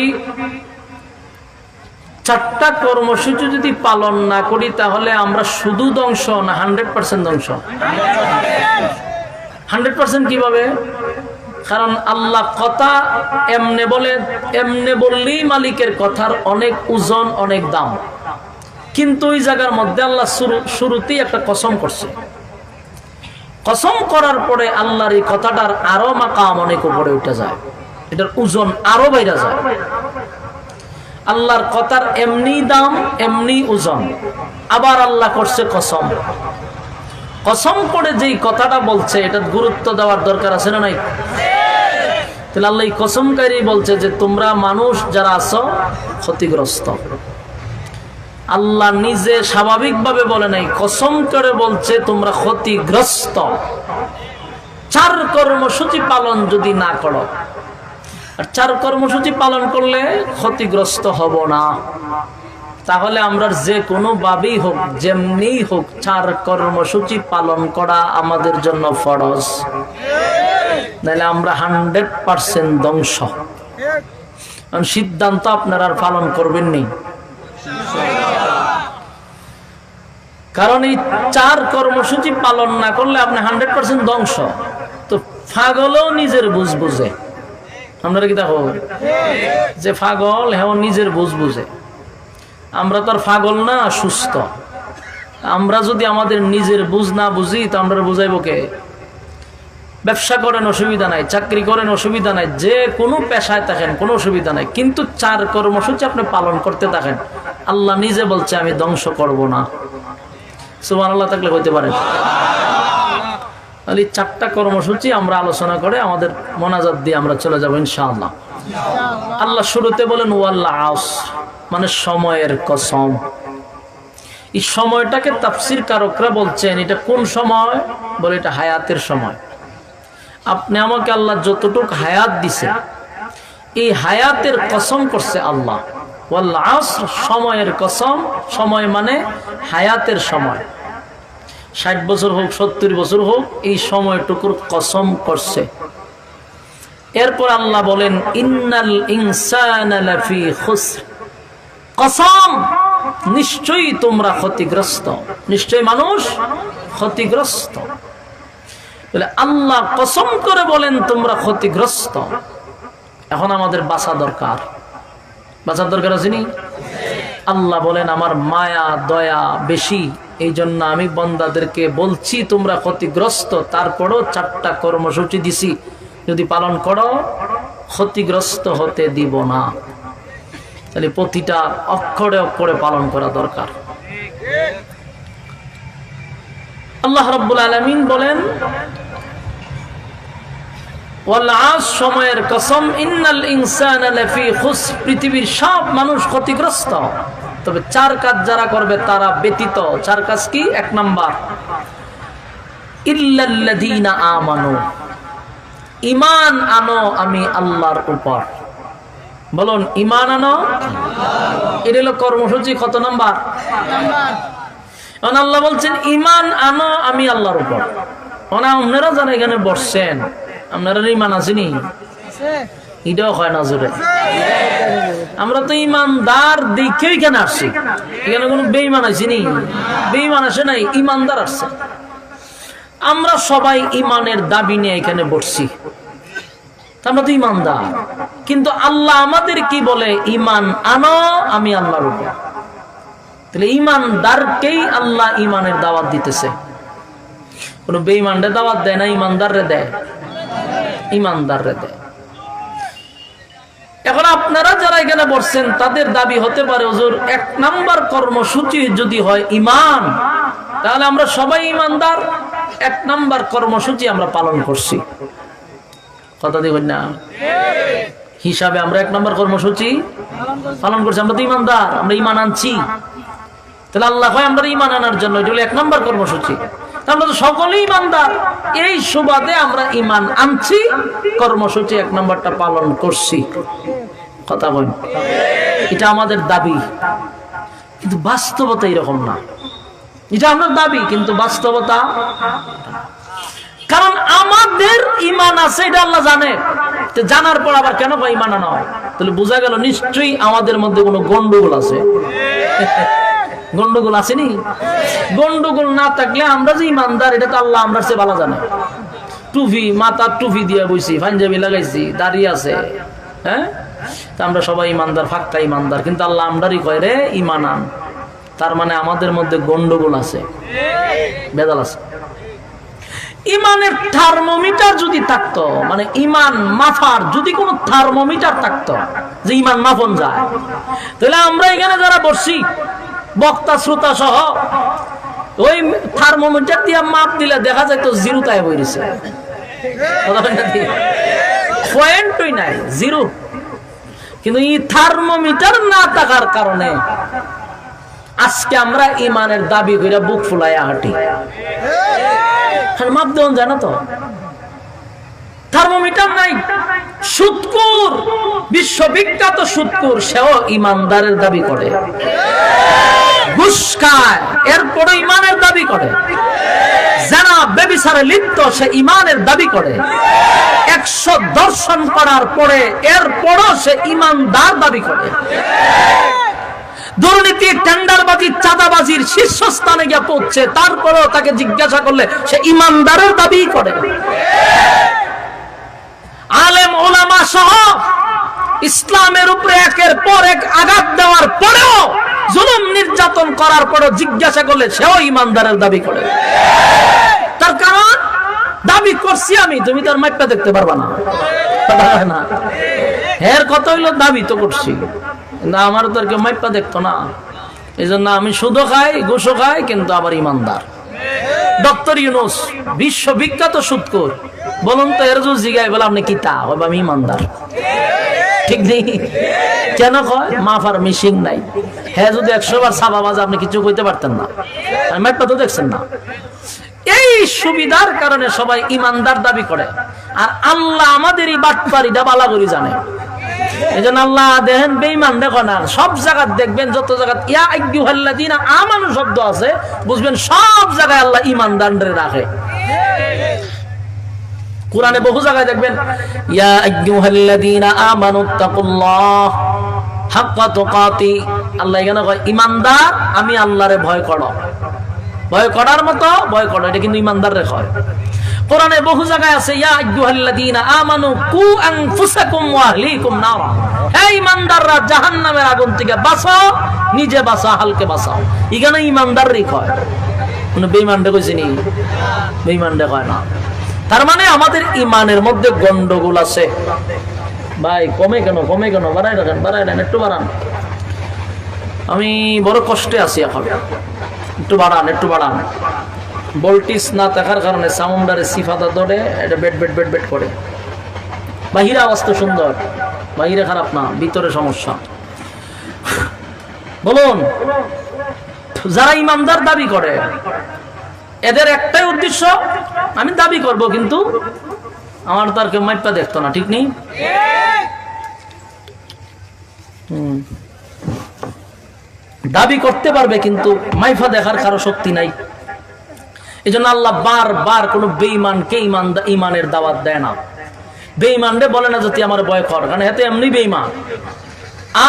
4টা কর্মসূচি যদি পালন না করি, তাহলে আমরা শুধু ধ্বংস না 100% ধ্বংস। 100% কিভাবে? কারণ আল্লাহ কথা এমনে বললেই মালিকের কথার অনেক ওজন, অনেক দাম। কিন্তু ওই জায়গার মধ্যে আল্লাহ শুরুতেই একটা কসম করছে। কসম করার পরে আল্লাহর এই কথাটার আরো মাকাম অনেক উপরে উঠে যায়, এটার ওজন আরো বাইরে যায়। আল্লাহর কথার এমনি দাম, এমনি ওজন। আবার আল্লাহ করছে কসম। কসম করে যেই কথাটা বলছে, এটা গুরুত্ব দেওয়ার দরকার আছে না নাই? তাহলে আল্লাহ কসমকারী বলছে যে তোমরা মানুষ যারা আছো ক্ষতিগ্রস্ত। আল্লাহ নিজে স্বাভাবিকভাবে বলে নাই, কসম করে বলছে তোমরা ক্ষতিগ্রস্ত। 4 কর্মসূচি পালন যদি না করো, আর 4 কর্মসূচি পালন করলে ক্ষতিগ্রস্ত হব না, তাহলে আমরা যে কোনো ভাবেই হোক, যেমনি হোক, 4 কর্মসূচি পালন করা আমাদের জন্য ফরজ। নাহলে আমরা 100% ধ্বংস। সিদ্ধান্ত আপনারা আর পালন করবেন নি, কারণ এই 4 কর্মসূচি পালন না করলে আপনি 100% ধ্বংস। তো পাগলও নিজের বুঝ বুঝে। আপনারা কি দেখো যে পাগল, হ্যাঁ নিজের বুঝ বুঝে। আমরা তো আর পাগল না, সুস্থ। আমরা যদি আমাদের নিজের বুঝ না বুঝি, তো আমরা বুঝাইব কে? ব্যবসা করেন অসুবিধা নাই, চাকরি করেন অসুবিধা নাই, যে কোনো পেশায় থাকেন কোনো অসুবিধা নাই, কিন্তু 4 কর্মসূচি আপনি পালন করতে থাকেন। আল্লাহ নিজে বলছে আমি ধ্বংস করব না। সুবহানাল্লাহ থাকলে হইতে পারে। এই 4টা কর্মসূচি আমরা আলোচনা করে আমাদের মোনাজাত দিয়ে আমরা চলে যাব ইনশাআল্লাহ। আল্লাহ শুরুতে বলেন ওয়াল আসর, মানে সময়ের কসম। এই সময়টাকে তাফসীর কারকরা বলছেন এটা কোন সময়? বলে এটা হায়াতের সময়। আপনি আমাকে আল্লাহ যতটুকু হায়াত দিছে, এই হায়াতের কসম করছে আল্লাহ। ওয়াল আসর, সময়ের কসম। সময় মানে হায়াতের সময়। 60 বছর হোক, 70 বছর হোক, এই সময়টুকুর কসম করছে। এরপর আল্লাহ বলেন ইন্নাল ইনসানা লাফি খুসর, কসম নিশ্চয়ই তোমরা ক্ষতিগ্রস্ত, নিশ্চয়ই মানুষ ক্ষতিগ্রস্ত। বলে আল্লাহ কসম করে বলেন তোমরা ক্ষতিগ্রস্ত। এখন আমাদের বাঁচা দরকার, বাঁচার দরকার আছে নি? আল্লাহ বলেন আমার মায়া দয়া বেশি, এই জন্য আমি বান্দাদেরকে বলছি তোমরা ক্ষতিগ্রস্ত, তারপরও 4টা কর্মসূচি দিছি, যদি পালন করো ক্ষতিগ্রস্ত হতে দিব না। তাহলে প্রতিটা অক্ষরে অক্ষরে পালন করা দরকার। আল্লাহ রাব্বুল আলামিন বলেন ওয়াল আস, সময়ের কসম, ইন্নাল ইনসানা লাফি খুসর, পৃথিবীর সব মানুষ ক্ষতিগ্রস্ত, তবে 4 কাজ যারা করবে তারা ব্যতীত। 4 কাজ কি? 1 নাম্বার ইল্লাল্লাযীনা আমানু, ঈমান আনো আমি আল্লাহর উপর। বলুন ঈমান আনো। এটা হলো কর্মসূচি কত নাম্বার? আল্লাহ বলছেন ঈমান আনো আমি আল্লাহর উপর। আপনারা যারা এখানে বসছেন আপনারা ঈমান আসেনি? এটাও হয় না জোরে। আমরা তো ঈমানদার দেখে এখানে আসছি, এখানে কোনো বেঈমান আসেনি, বেঈমান আসে নাই, ঈমানদার আসছে। আমরা সবাই ঈমানের দাবি নিয়ে এখানে বসছি, আমরা তো ঈমানদার। কিন্তু আল্লাহ আমাদের কি বলে? ঈমান আনো আমি আল্লাহর উপর। তাহলে ঈমানদারকেই আল্লাহ ঈমানের দাওয়াত দিতেছে, কোন বেঈমানরে দাওয়াত দেয় না, ঈমানদাররে দেয়, ঈমানদাররে দেয়। এখন আপনারা যারা এখানে বসছেন তাদের দাবি হতে পারে হুজুর 1 নাম্বার কর্মসূচি যদি হয় ঈমান, তাহলে আমরা সবাই ঈমানদার, 1 নাম্বার কর্মসূচি আমরা পালন করছি। কথা দেখবেন না, হিসাবে আমরা 1 নাম্বার কর্মসূচি পালন করছি, আমরা তো ঈমানদার, আমরা ঈমান আনছি। তাহলে আল্লাহ হয় আমরা ঈমান আনার জন্য এটা হলো 1 নাম্বার কর্মসূচি। আমরা তো সকলেই ঈমানদার, এই সুবাদে আমরা ঈমান আনছি, কর্মসূচি 1 নাম্বারটা পালন করছি। কথা বল, এটা আমাদের দাবি, কিন্তু বাস্তবতা এরকম না। এটা আমরা দাবি কিন্তু বাস্তবতা, কারণ আমাদের ঈমান আছে এটা আল্লাহ জানে। তো জানার পর আবার কেন ঈমান আনা হয়? তাহলে বোঝা গেল নিশ্চয়ই আমাদের মধ্যে কোনো গন্ডগোল আছে। গন্ডগোল আসেনি? গন্ডগোল না থাকলে আমরা যে ঈমানদার এটা তো আল্লাহ আমরা চেয়ে ভালো জানে। টুপি, মাথার টুপি দিয়ে বইছি, পাঞ্জাবি লাগাইছি, দাড়ি আছে, হ্যাঁ, তা আমরা সবাই ঈমানদার, ফাক্কা ঈমানদার, কিন্তু আল্লাহ আমরারই কয় রে ঈমান আন। তার মানে আমাদের মধ্যে গন্ডগোল আছে, ভেজাল আছে। ঈমানের থার্মোমিটার যদি থাকতো, মানে ঈমান মাফার যদি কোনো থার্মোমিটার থাকতো যে ঈমান মাপন যায়, তাহলে আমরা এখানে যারা বসছি বক্তা শ্রোতা সহ ওই থার্মোমিটার দিয়ে মাপ দিলে দেখা যায় তো জিরোটায় বইছে, পয়েন্টই নাই, জিরো। কিন্তু এই থার্মোমিটার না থাকার কারণে আজকে আমরা ঈমানের দাবি করে বুক ফুলাইয়া হাঁটি। মাপ দেওয়া যায় না তো, থার্মোমিটার নাই। সুদকুর, বিশ্ববিখ্যাত সুদকুর, সেও ঈমানদারের দাবি করে, ঘুষ খায় এরপরে ঈমানের দাবি করে, জানা ব্যভিচারে লিপ্ত সে ঈমানের দাবি করে, 100 দর্শন করার পরে এরপরও সে ঈমানদার দাবি করে। দুর্নীতি, টেন্ডারবাজি, চাঁদাবাজির শীর্ষস্থানে গিয়ে পৌঁছে, তারপরেও তাকে জিজ্ঞাসা করলে সে ঈমানদারের দাবি করে। আলেম ওলামা সহ ইসলামের উপরে একের পর এক আঘাত দেওয়ার পরেও, জুলুম নির্যাতন করার পরেও জিজ্ঞাসা করলে সেও ঈমানদারের দাবি করে। তার কারণ দাবি করছি আমি, তুমি তার মাইপটা দেখতে পারবা না। এর কথা হইলো দাবি তো করছি, না আমার তো আর কেউ মাইপা দেখতো না। এই জন্য আমি সুদও খাই, ঘুষও খাই, কিন্তু আবার ঈমানদার। ডক্টর ইউনূস বিশ্ববিখ্যাত সুদখোর, বলুন তো এর যদি জিগায় বলে আপনি কি তা, আমি ঈমানদার, ঠিক নেই? কেন কয়? মাফার মিশিং নাই। হ্যাঁ, যদি 100 বার সাবা বাজে আপনি কিছু কইতে পারতেন না, মাইপা তো দেখছেন না। এই সুবিধার কারণে সবাই ঈমানদার দাবি করে, আর আল্লাহ আমাদের এই বাটপারিটা বালা করে জানে। এই জন্য আল্লাহ দেখেন বেঈমান দেখো না, সব জায়গায় দেখবেন, যত জায়গায় ইয়া আইয়ুহাল্লাযীনা আমানু শব্দ আছে, বুঝবেন সব জায়গায় আল্লাহ ঈমানদারদের রাখে। কোরআনে বহু জায়গায় দেখবেন ইয়া আইয়ুহাল্লাযীনা আমানুত্তাকুল্লাহ হাক্কা তুকাতি, আল্লাহ এখানে কয় ঈমানদার আমি আল্লাহরে ভয় করো, ভয় করার মতো ভয় করো, এটা কিন্তু ঈমানদাররে কয়। কোরআনে বহু জায়গায় আছে ইয়া আইয়ুহাল্লাযীনা আমানু কু আনফুসাকুম ওয়া আহলিকুম নারা, হে ঈমানদাররা জাহান্নামের আগুন থেকে বাঁচাও, নিজে বাঁচাও, আহলকে বাঁচাও। এখানে ঈমানদারই কয়, কোনো বেঈমানরে কইছে নি? বেঈমানরে কয় না। তার মানে আমাদের ঈমানের মধ্যে গন্ডগোল আছে। ভাই কমে কেন বাড়াই রাখেন, একটু বাড়ান। আমি বড় কষ্টে আছি এখন, একটু বাড়ান। ভোল্টেজ না থাকার কারণে সাউন্ডারে সিফাতা ধরে এটা বেট করে। বাহিরে আওয়াজ তো সুন্দর, বাহিরে খারাপ না, ভিতরে সমস্যা। বলুন, যারা ইমানদার দাবি করে এদের একটাই উদ্দেশ্য, আমি দাবি করব কিন্তু আমার তার কেউ মাইপা দেখতো না, ঠিক নেই? দাবি করতে পারবে কিন্তু মাইফা দেখার কারো শক্তি নাই। এই জন্য আল্লাহ বারবার কোন বেঈমানকে ইমানের দাওয়াত দেয় না। বেঈমানরে বলে না যদি আমার ভয় কর, কারণ এতে এমনি বেঈমান।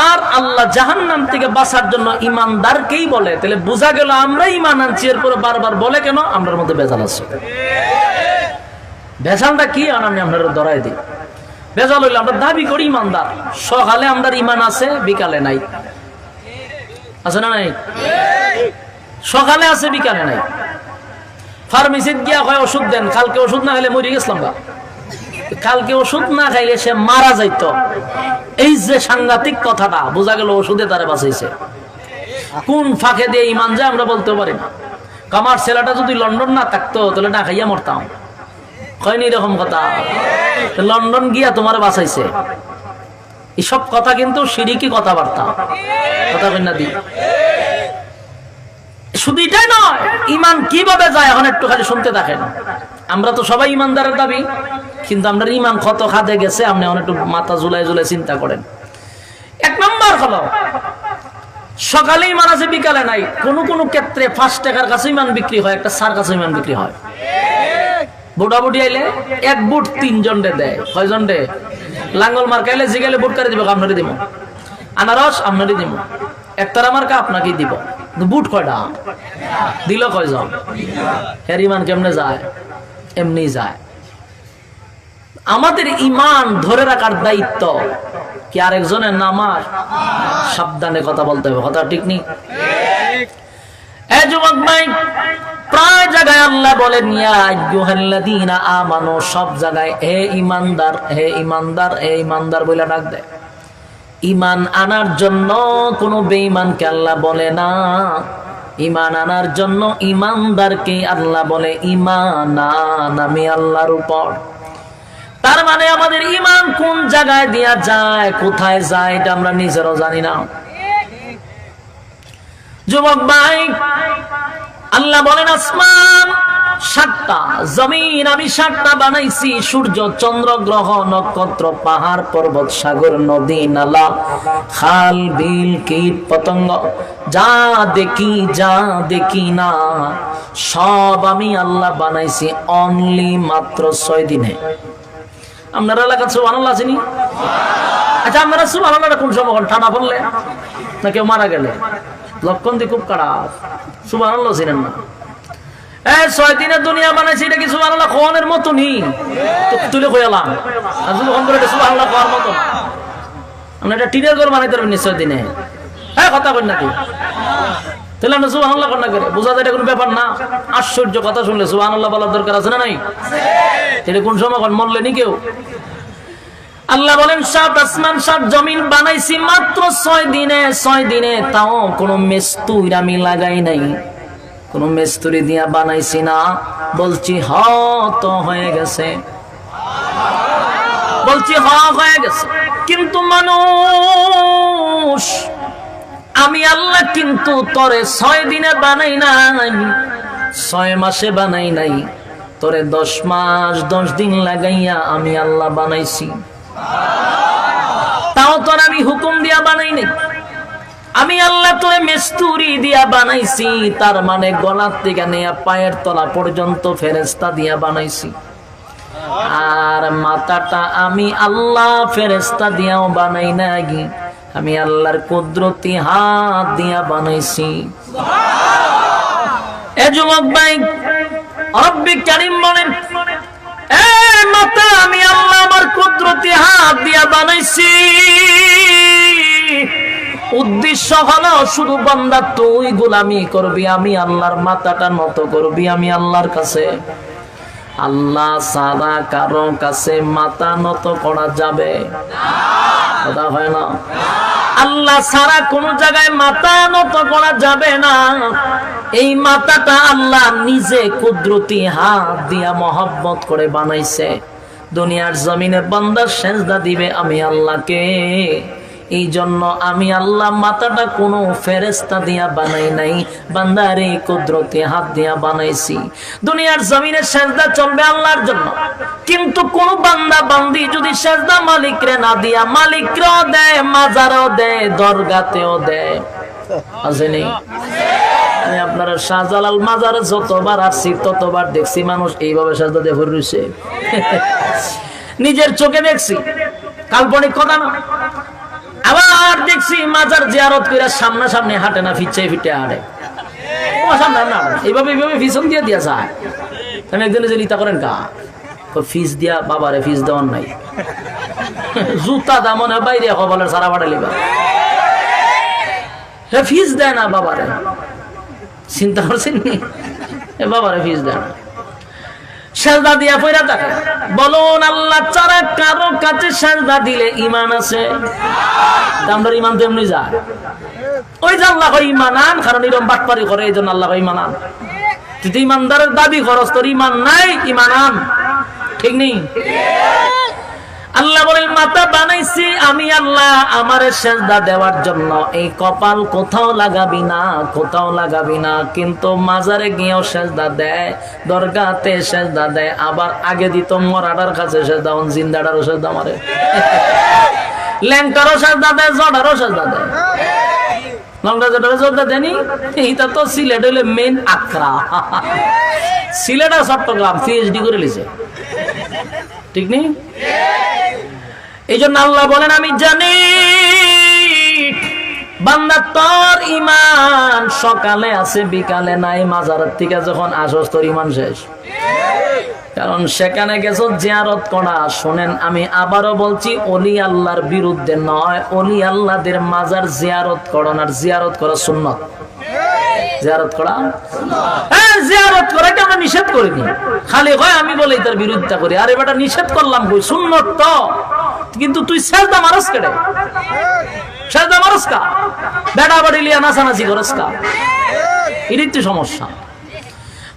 আর আল্লাহ জাহান্নাম থেকে বাঁচার জন্য ইমানদারকেই বলে। তাহলে বোঝা গেল আমরা ইমান আনছি, এরপরে বারবার বলে কেন? আমরার মধ্যে ভেজাল আছে। ভেজালটা কি আমি আপনারা ধরাই দিই। ভেজাল হইলে আমরা দাবি করি ইমানদার, সকালে আমরা ইমান আছে, বিকালে নাই। আছে না নাই? সকালে আছে, বিকালে নাই। ফার্মেসিতে গিয়া কয় ওষুধ দেন, কালকে ওষুধ না খাইলে মরে গেছিলাম বা কালকে ওষুধ না খাইলে সে মারা যাইত। এই যে সাংঘাতিক কথাটা, বোঝা গেল ওষুধে তারে বাঁচাইছে। কোন ফাঁকে দিয়ে ইমান যায় আমরা বলতে পারি না। আমার ছেলেটা যদি লন্ডন না থাকতো তাহলে না খাইয়া মরতাম, হয়নি এরকম কথা? লন্ডন গিয়া তোমার বাঁচাইছে। এসব কথা কিন্তু শিরিকি কথাবার্তা, কথা কই না দি। শুধু এটাই নয়, ইমান কিভাবে যায় এখন একটু খালি শুনতে থাকেন। আমরা তো সবাই ইমানদারের দাবি, কিন্তু আমরা ইমান কত খাদে গেছে আপনি একটু মাথা ঝুলাই চিন্তা করেন। এক নম্বর হলো সকালে ইমান আছে, বিকালে নাই। কোন কোন ক্ষেত্রে 5 টাকার কাছে ইমান বিক্রি হয়, একটা সার কাছে ইমান বিক্রি হয়। বুড়াবুড়ি আইলে 1 বুট 3 জনরে দেয়। কয়জন রে? লাঙ্গল মার খাইলে জিগালে বুট করে দিব, আপনারে দিব। আনারস আপনারে দিব, একতারা মার্কা আপনাকে দিব। বুট কয়টা দিল? কয়জন? এর ইমান কেমনে যায়? এমনি যায়। আমাদের ইমান ধরে রাখার দায়িত্ব কি আরেকজনের না আমার? সাবধানে কথা বলতে হবে, কথা ঠিক নেই? এ যুবক ভাই, প্রায় জায়গায় আল্লাহ বলেন ইয়া আইয়ুহাল্লাযীনা আমানু, সব জায়গায় হে ঈমানদার, হে ঈমানদার, হে ঈমানদার বলে ডাক দেয়। ঈমান আনার জন্য কোন বেঈমানকে আল্লাহ বলে না। ঈমান আনার জন্য ঈমানদারকে আল্লাহ বলে ঈমান আন আমি আল্লাহর উপর। তার মানে আমাদের ঈমান কোন জায়গায় দিয়া যায়, কোথায় যায়, এটা আমরা নিজেরাও জানি না। যুবক ভাই, আল্লাহ বলেন আসমান 7টা, জমিন আমি 7টা বানাইছি। সূর্য, চন্দ্র, গ্রহ, নক্ষত্র, পাহাড়, পর্বত, সাগর, নদী, নালা, খাল, বিল, কীট, পতঙ্গ, যা দেখি না সব আমি আল্লাহ বানাইছি অনলি মাত্র 6 দিনে। আপনার এলাকা সুবহানাল্লাহ আছেনি? আচ্ছা, আপনারা সুবহানাল্লাহটা কোন সময় ঠান্ডা পড়লে না কেউ মারা গেলে? লক্ষণ দিয়ে খুব খারাপ। সুবহানাল্লাহ ছিলেন না? 6 দিনের দুনিয়া বানাইছে, এটা কি সুবহানাল্লাহ কোনের মতো নি? তুলে কইলাম আর যদি কোন করে সুবহানাল্লাহ কোয়ার মতো আমরা এটা টিনের ঘর বানাইতে পারবেন 6 দিনে। কথা কই নাকি? তাহলে আমরা সুবহানাল্লাহ কোন না করে বোঝা যায় এটা কোনো ব্যাপার না। আশ্চর্য কথা শুনলে সুবহানাল্লাহ বলার দরকার আছে না নাই? এটা কোন সময় কোন মরলে নি কেউ? আল্লাহ বলেন 7 আসমান 7 জমিন বানাইছি মাত্র 6 দিনে। 6 দিনে, তাও কোনো মিস্ত্রি আমি লাগাই নাই, কোন মিস্ত্রি দিয়া বানাইছি না। বলছি তো হয়ে গেছে, বলছি হয়ে গেছে। কিন্তু মানুষ, আমি আল্লাহ কিন্তু তোরে 6 দিনে বানাই নাই, 6 মাসে বানাই নাই, তোরে 10 মাস 10 দিন লাগাইয়া আমি আল্লাহ বানাইছি। তাও তোর আমি হুকুম দিয়া বানাই নাই। আমি আল্লাহ তোরে মিস্তুরি দিয়া বানাইছি, তার মানে গলার থেকে নিয়ে পায়ের তলা পর্যন্ত ফেরেশতা দিয়া বানাইছি। আর মাথাটা আমি আল্লাহ ফেরেশতা দিয়াও বানাই নাই, আমি আল্লাহর কুদরতি হাত দিয়া বানাইছি। এ যুবক ভাই, রব্বি কারীম বলেন, এই মাথা আমি আল্লাহ আমার কুদরতি হাত দিয়া বানাইছি। উদ্দেশ্য হলো শুধু বান্দা তুই গোলামি করবি, আমি আল্লাহর মাথাটা নত করবি আমি আল্লাহর কাছে। আল্লাহ ছাড়া কারো কাছে মাথা নত করা যাবে কথা হয় না। আল্লাহ ছাড়া কোন জায়গায় মাথা নত করা যাবে না। এই মাথাটা আল্লাহ নিজে কুদরতি হাত দিয়া মহব্বত করে বানাইছে। দুনিয়ার জমিনে বান্দা সেজদা দিবে আমি আল্লাহকে, এই জন্য আমি আল্লাহ মাথাটা কোনো ফেরেশতা দিয়া বানাই নাই, বান্দার এই কুদরতি হাত দিয়া বানাইছি। দুনিয়ার জমিনে সেজদা চলবে আল্লাহর জন্য, কিন্তু কোন বান্দা বান্দি যদি সেজদা মালিকরে না দিয়া, মালিকরাও দেয়, মাজারও দেয়, দরগাতেও দেয়, আসেনি? আমি আপনারা শাহজালাল মাজারে যতবার আসছি ততবার দেখছি মানুষ এইভাবে সেজদা দিয়ে ভরে রয়েছে। নিজের চোখে দেখছি, কাল্পনিক কথা না। আবার দেখছি মাজার জিয়ারত করে সামনাসামনি হাঁটে না, ফিচে ফিটে হাঁটে, এইভাবে এইভাবে ফিসন দিয়ে দিয়া যায়। একজনে যে লিতা করেন কা ফিস দিয়া, বাবারে ফিস দেওয়ার নাই, জুতা দা মনে বাইরে হবালের সারা বাড়া লিবা, ফিস দেয় না বাবারে। চিন্তা করছেন বাবারে ফিস দেয় না, সেজদা দিয়া পয়রা থাকে। বলুন আল্লাহ ছাড়া কারো কাছে সেজদা দিলে ঈমান আছে? আমরা ঈমান তেমনি যায়, ওই যে আল্লাহ ঈমান আন, কারণ এরকম বাটপারি করে এই জন্য আল্লাহ ঈমান আন। তুই ঈমানদারের দাবি করস, তোর ঈমান নাই, ঈমান আন, ঠিক নেই? আল্লাহ বলেন মাথা বানাইছি আমি আল্লাহ আমারে সেজদা দেওয়ার জন্য। এই কপাল কোথাও লাগাবি না, কোথাও লাগাবি না, কিন্তু মাজারে গিয়েও সেজদা দেয়, দরগাতে সেজদা দেয়। আবার আগে দিত মরাডার কাছে সেজদা, জিন্দাডারও সেজদা মারে, ল্যাংটারও সেজদা দেয়, জড়ারও সেজদা দেয়। লংটা জড়ারও সেজদা দেয়নি, এটা তো সিলেট হইলে মেন আকরা। সিলেট আর চট্টগ্রাম পিএইচডি করে লিছে, ঠিক নেই? এই জন্য আল্লাহ বলেন আমি জানি বান্দা তোর ঈমান সকালে আছে বিকালে নাই, মাজারের থেকে যখন আসস তোর ঈমান শেষ, কারণ সেখানে গেছো জিয়ারত করা। শোনেন আমি আবারও বলছি, ওলি আল্লাহর বিরুদ্ধে নয়, ওলি আল্লাহদের মাজার জিয়ারত করন, আর জিয়ারত করা সুন্নাত। জিয়ারত করা, হ্যাঁ জিয়ারত করাকে আমরা নিষেধ করিনি, খালি হয় আমি বলে তার বিরোধিতা করি। আরে বেটা নিষেধ করলাম কই, সুন্নত তো, কিন্তু তুই সেজদা মারস কেড়ে, সেজদা মারস কা, বেটা বাড়ি লিয়া নাচানাচি করস কা, এটাই তো সমস্যা।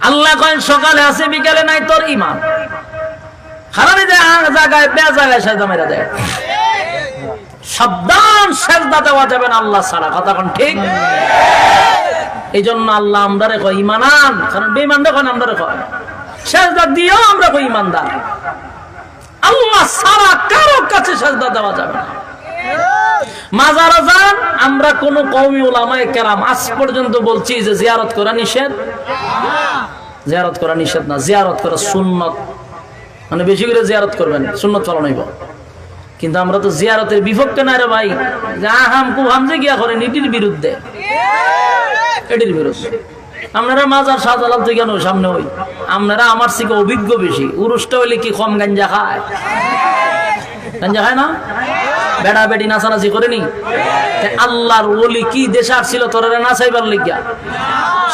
আল্লাহ কয় সকালে আছে বিকালে নাই তোর ঈমান। হারানি দেয় জায়গায় বে জায়গায় সেজদা মেরা দেয়। সাবধান, সেজদা দেওয়া যাবে না আল্লাহ ছাড়া, কথা কোন ঠিক? এই জন্য আল্লাহ আমদারে কয় ঈমানান, কারণ বেঈমানরা কয় আমদারে কয় সেজদা দিও, আমরা কই ঈমানদার। আল্লাহ ছাড়া কারো কাছে সেজদা দেওয়া যাবে না। মাজারে যান, আমরা কোন কওমি উলামায়ে কেরাম আজ পর্যন্ত বলছি যে জিয়ারত করা নিষেধ, জিয়ারত করা নিষেধ না, জিয়ারত করা সুন্নত। মানে বেশি করে জিয়ারত করবেন, সুন্নত পালন হইব। কিন্তু আমরা তো জিয়ারতের বিপক্ষে না রে ভাই, আহাম কুহাম যে গিয়া করেন এটির বিরুদ্ধে, এটির বিরুদ্ধে। আপনারা মাজার শাহজালাল থেকে কেন সামনে হই, আপনারা আমার থেকে অভিজ্ঞ বেশি। উরুসটা হইলে কি কম গাঞ্জা খায়? গাঞ্জা খায় না? বেড়া বেড়ি নাচানাচি করেনি? আল্লাহর ওলি কি দেশে আসছিল তোরা নাচাইবার লিগিয়া?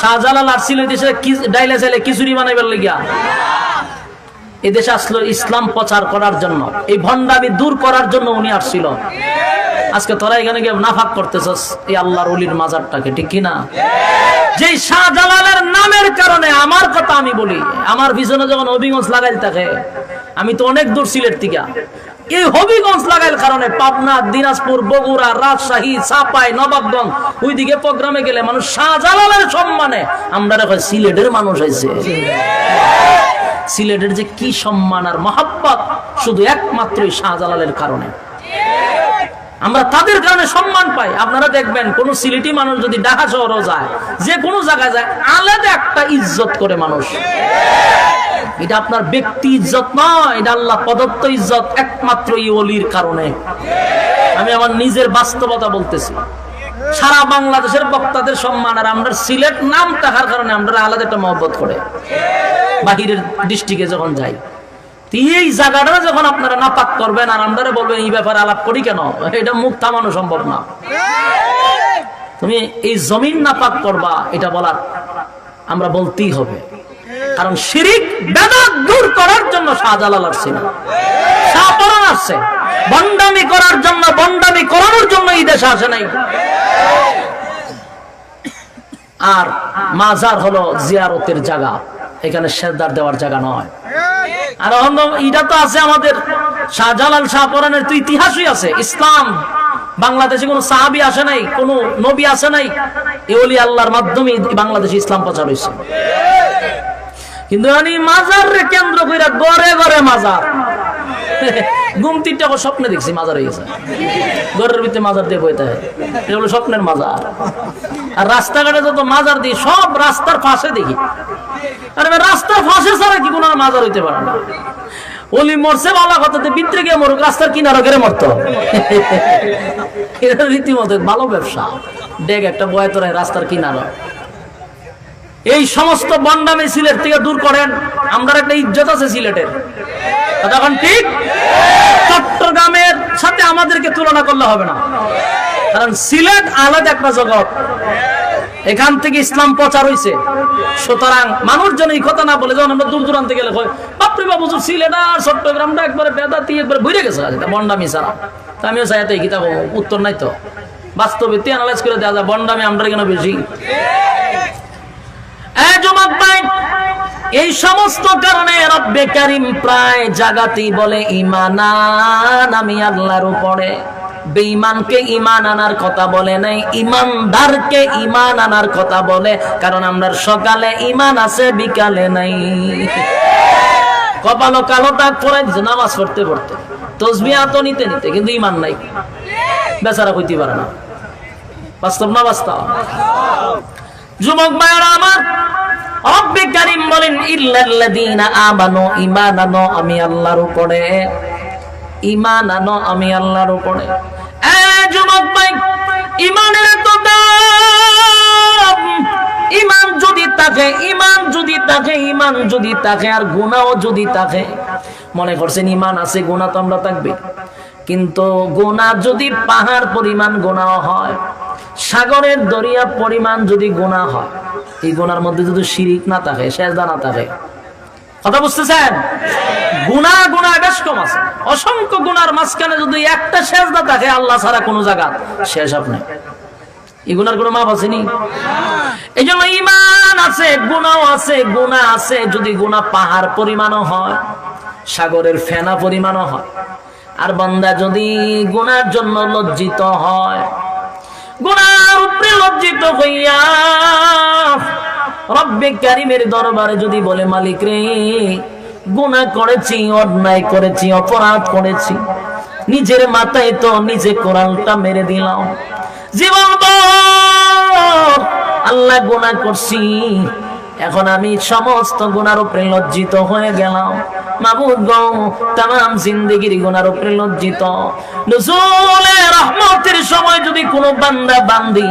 শাহজালাল আসছিল দেশে ডাইলে চাইলে খিচুড়ি বানাইবার লিগিয়া? এদেশে আসলো ইসলাম প্রচার করার জন্য, এই ভণ্ডামি দূর করার জন্য উনি আসছিল। আজকে তোরা এখানে গিয়ে নাফাক করতেছস এই আল্লাহর ওলির মাজারটাকে, ঠিক কিনা? যে শাহজালালের নামের কারণে, আমার কথা আমি বলি, আমার পিছনে যখন হবিগঞ্জ লাগাইল থাকে, আমি তো অনেক দূর সিলেট থেকে, এই হবিগঞ্জ লাগাইল কারণে পাবনা, দিনাজপুর, বগুড়া, রাজশাহী, চাপাই, নবাবগঞ্জ ওইদিকে প্রোগ্রামে গেলে মানুষ শাহজালালের সম্মানে আমরা দেখো সিলেটের মানুষ হয়েছে। সিলেটের যে কি সম্মান আর মহাব্বত শুধু একমাত্রই শাহজালালের কারণে, আমরা তাদের কারণে সম্মান পাই। আপনারা দেখবেন কোন সিলেটি মানুষ যদি ঢাকা শহরও যায়, যে কোনো জায়গায় যায়, আলাদা একটা ইজ্জত করে মানুষ। এটা আপনার ব্যক্তি ইজ্জত নয়, এটা আল্লাহ প্রদত্ত ইজ্জত একমাত্র এই ওলির কারণে। আমি আমার নিজের বাস্তবতা বলতেছি। সারা বাংলাদেশের বক্তাদের সম্মান, আর আমরা সিলেট নাম থাকার কারণে আমরা আলাদা একটা মহব্বত করে বাহিরের ডিস্ট্রিক্টে যখন যাই, এই জায়গাটা যখন আপনারা নাপাক করবেন আর আমরা বলবেন এই ব্যাপারে আলাপ করি কেন, এটা মুখ থামানো সম্ভব না। তুমি এই জমিন নাপাক করবা এটা বলার আমরা বলতেই হবে, কারণ শিরিক বেদাত দূর করার জন্য শাহজালাল আসছে না, শাহপরান আসছে। বন্ডামি করার জন্য, বন্ডামি করানোর জন্য এই দেশে আসে নাই। আর মাজার হলো জিয়ারতের জায়গা, এখানে সেজদার দেওয়ার জায়গা নয়। আর এটা তো আছে আমাদের শাহজালাল শাহপরানের তো ইতিহাসই আছে। ইসলাম বাংলাদেশে কোন সাহাবী আসে নাই, কোন নবী আসে নাই, এই ওলি আল্লাহর মাধ্যমে বাংলাদেশে ইসলাম প্রচার হয়েছে। কিন্তু মাজার রে কেন্দ্র করে গড়ে গড়ে মাজার, গুমতিটা স্বপ্নে দেখছি মাজার হয়ে গেছে, ঘরের ভিতরে মাজার দিয়ে বইতে হয়, এগুলো স্বপ্নের মাজার। আর রাস্তাঘাটে যত মাজার দিই সব রাস্তার পাশে দেখি, আরে রাস্তার পাশে ছাড়া কি কোনো মাজার হইতে পারে না। ওলি মরছে ভালো কথাতে, ভিতরে গিয়ে মরুক, রাস্তার কিনারো গেড়ে মরত। এটা রীতিমতো ভালো ব্যবসা, ডেক একটা বয় তোরাই রাস্তার কিনারো। এই সমস্ত বন্ডামি সিলেট থেকে দূর করেন, আমরা একটা ইজ্জত আছে সিলেটের, তখন ঠিক চট্টগ্রামের সাথে আমাদেরকে তুলনা করলে হবে না, কারণ সিলেট আলাদা একটা জগৎ, এখান থেকে ইসলাম প্রচার হয়েছে। সুতরাং মানুষ যেন এই কথা না বলে, যখন আমরা দূর দূরান্তে গেলে বাপরে বাবু সিলেট আর চট্টগ্রামটা একবারে বেদাতি একবারে বইরে গেছে বন্ডামি ছাড়া। আমিও চাই এই কিতাব উত্তর নাই তো, বাস্তবে অ্যানালাইজ করে দেওয়া যায় বন্ডামি আমরা কেন বেশি। এই সমস্ত কারণে রব্বে কারীম প্রায় জাগাতেই বলে ঈমান আমি আল্লাহর উপরে। বেঈমানকে ঈমান আনার কথা বলে নাই, ঈমানদারকে ঈমান আনার কথা বলে, কারণ আমরা সকালে ঈমান আছে বিকালে নাই। কপালও কালো দাগ পড়ে দিচ্ছে নামাজ পড়তে পড়তে, তাসবিহ তো নিতে নিতে, কিন্তু ঈমান নাই, বেচারা কইতে পারে না। বাস্তব না বাস্তব? যুবক ভাইরা আমার, রব্বে কারীম বলেন ইল্লাল্লাযীনা আমানু, ঈমান আনো আমি আল্লাহর উপরে, ঈমান আনো আমি আল্লাহর উপরে। যুবক ভাই, ঈমানের তো দাম, ঈমান যদি থাকে, ঈমান যদি থাকে, ঈমান যদি থাকে আর গুনাহও যদি থাকে। মনে করছেন ঈমান আছে, গুনাহ তো আমরা থাকবে, কিন্তু গুনাহ যদি পাহাড় পরিমাণ গুনাহ হয়, সাগরের দরিয়া পরিমাণ যদি গুনাহ হয়, এই গুনার মধ্যে যদি শিরিক না থাকে, সেজদা না থাকে, কথা বুঝতেছেন? গুনাহ গুনাহ বেশ কম আছে, অসংখ্য গুনার মাঝখানে যদি একটা সেজদা থাকে আল্লাহ ছাড়া কোনো জায়গা, শেষ আপনি এই গুনার কোনো মাপ আসেনি। এই জন্য ঈমান আছে, গুনাহ আছে, গুনাহ আছে। যদি গুনাহ পাহাড় পরিমাণও হয়, সাগরের ফেনা পরিমাণও হয়, আর বান্দা যদি গুনার জন্য লজ্জিত হয়, গুনার উপরে লজ্জিত হইয়া রব্বে কারীমের দরবারে যদি বলে মালিক রে, গুনাহ করেছি, অন্যায় করেছি, অপরাধ করেছি, নিজের মাথায় তো নিজে কোরআনটা মেরে দিলাম, জীবন আল্লাহ গুনাহ করছি, এখন আমি সমস্ত গুনার উপরে লজ্জিত হয়ে গেলাম। মাবুদ গো, তামাম জিন্দেগির গুনার উপরে লজ্জিত। নজুলে রহমতের সময় যদি কোনো বান্দা বান্দি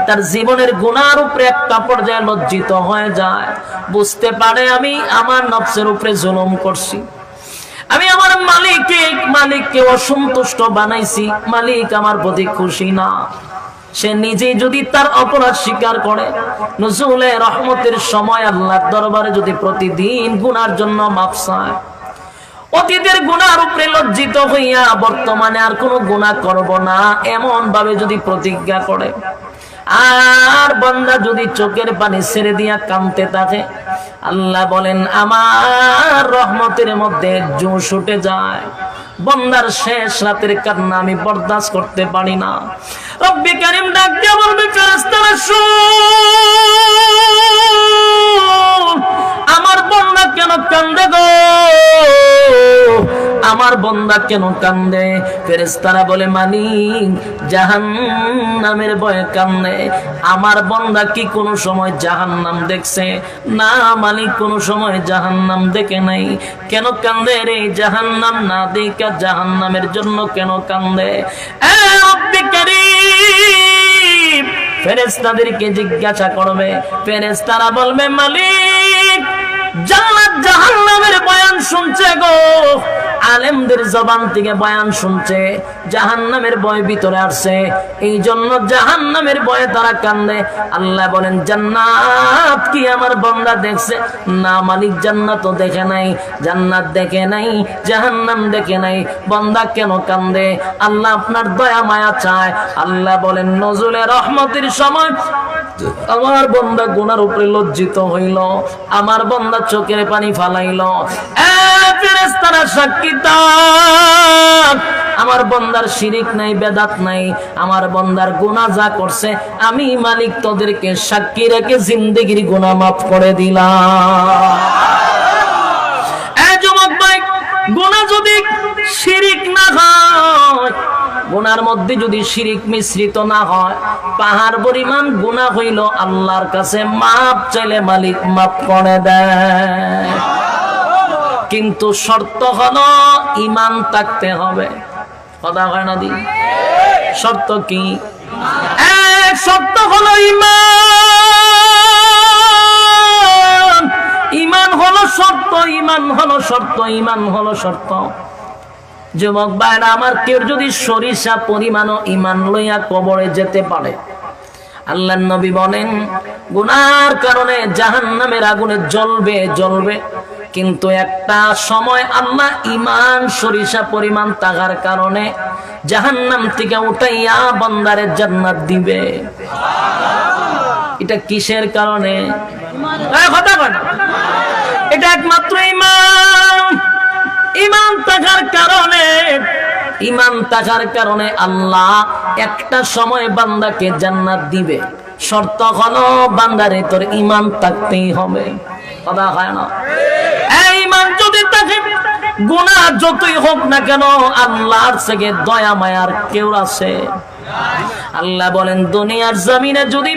তার জীবনের গুনার উপরে একটা পর্যায়ে লজ্জিত হয়ে যায়, বুঝতে পারে আমি আমার নফসের উপরে জুলুম করছি, আমি আমার মালিককে অসন্তুষ্ট বানাইছি, মালিক আমার প্রতি খুশি না, সে নিজেই যদি তার অপরাধ স্বীকার করে, নজুলে রহমতের সময় আল্লাহর দরবারে যদি প্রতিদিন গুনার জন্য মাফ চায়, অতীতের গুনার উপরে লজ্জিত হইয়া বর্তমানে আর কোনো গুনাহ করব না এমন ভাবে যদি প্রতিজ্ঞা করে, আর বান্দা যদি চোখের পানি ছেড়ে দিয়া কাঁদতে থাকে, আল্লাহ বলেন আমার রহমতের মধ্যে জোশ উঠে যায়, বান্দার শেষ রাতের কান্না আমি বরদাস্ত করতে পারি না। রব্বে কারীম ডাক দিয়ে বলবে, ফেরেশতারা শুন, আমার বান্দা কেন কান্দে গো, আমার আমার বন্দা কেন কান্দে? ফেরেশতারা বলে মালিক জাহান্নামের ভয়ে কান্দে। আমার বন্দা কি কোনো সময় জাহান্নাম দেখছে? না মালিক, কোনো সময় জাহান্নাম দেখে নাই। কেন কান্দে রে? জাহান্নাম না দেখা জাহান্নামের জন্য কেন কান্দে? এ রব্বি কারীম, ফেরেশতাদেরকে জিজ্ঞাসা করবে। ফেরেশতারা বলবে মালিক জান্নাত জাহান্নামের বয়ান শুনছে গো, আলেমদের জবান থেকে বয়ান শুনছে, জাহান্নামের ভয় ভিতরে আসছে, এই জন্য জাহান্নামের ভয়ে তারা কান্দে। আল্লাহ বলেন জান্নাত কি আমার বান্দা দেখছে? না মালিক, জান্নাতও দেখে নাই, জান্নাত দেখে নাই, জাহান্নাম দেখে নাই। বান্দা কেন কান্দে? আল্লাহ আপনার দয়া মায়া চায়। আল্লাহ বলেন নজুলে রহমতের সময় আমার বান্দা গুনার উপরে লজ্জিত হইল, আমার বান্দা চোখের পানি ফালাইল। ফেরেশতারা সাক্ষী দাও, আমার বান্দার শিরিক নাই, বেদাত নাই, আমার বান্দার গুনাহ যা করছে আমি মালিক তোদেরকে সাক্ষী রেখে জিন্দেগির গুনাহ মাফ করে দিলাম। এই যুবক ভাই, গুনাহ যদি শিরিক না হয়, গুনার মধ্যে যদি শিরিক মিশ্রিত না হয়, পাহাড় পরিমাণ গুনাহ হইল আল্লাহর কাছে মাপ চাইলে মালিক মাফ করে দেয়। কিন্তু শর্ত হলো ঈমান থাকতে হবে। কথা হয় না দি? শর্ত কি? এক শর্ত হলো ঈমান। ঈমান হলো শর্ত, ঈমান হলো শর্ত, ঈমান হলো শর্ত। যুবক ভাইরা আমার, কেউ যদি সরিষা পরিমাণও ঈমান লইয়া কবরে যেতে পারে, আল্লাহর নবী বলেন গুনার কারণে জাহান্নামের আগুনে জ্বলবে জ্বলবে, কিন্তু একটা সময় আল্লাহ ঈমান সরিষা পরিমাণ থাকার কারণে জাহান্নাম থেকে উঠাইয়া বান্দারে জান্নাত দিবে। এটা কিসের কারণে? কথা বল। এটা একমাত্র ঈমান। ঈমান থাকার কারণে, ঈমান থাকার কারণে আল্লাহ একটা সময় বান্দাকে জান্নাত দিবে। শর্ত হলো বান্দারে তোর ঈমান থাকতেই হবে। কথা হয় না? এই ঈমান যদি থাকে, গুনাহ যতই হোক না কেন আল্লাহর থেকে দয়া মায়ার কেউ আছে? আল্লাহ বলেন দুনিয়ার জমিনে যদি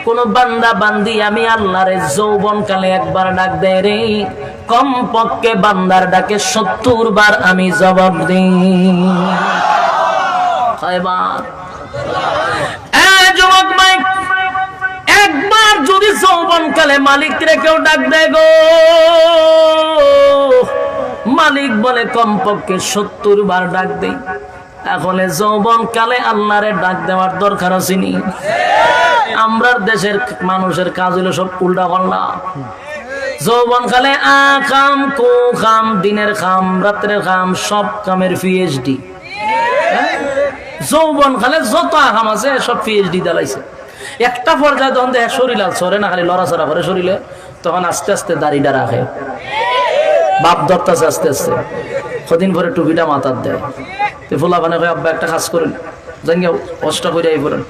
কোন বান্দা বান্দি আমি আল্লাহরে যৌবন কালে একবার ডাক দেয় রে, কম পক্ষে বান্দার ডাকে 70 বার আমি জবাব দিই। কয়বার? যুবক ভাই, একবার যদি যৌবন কালে মালিক রে কেউ ডাক দেয় গো, মালিক বলে কমপক্ষে 70 বার ডাক দেই। এখন যৌবন কালে আল্লাহরে ডাক দেওয়ার দরকার আছে নি? আমরা দেশের মানুষের কাজ হলো সব উল্টা পাল্টা। যৌবন কালে আকাম কো খাম, দিনের খাম রাত্রের খাম, সব কামের পিএইচডি। যৌবন কালে যত আকাম আছে সব পিএইচডি দালাইছে। একটা পর্যায়ে তখন দেখ শরীর সরে না, খালি লড়াচড়া করে শরীরে, তখন আস্তে আস্তে দাড়িটা রাখে, বাপ ধরতেছে আস্তে আস্তে, কদিন পরে টুপিটা মাথার দেয়। ফুলা বানে কয় আব্বা একটা কাজ করেন, জানিয়ে কষ্ট করে আই পড়েন,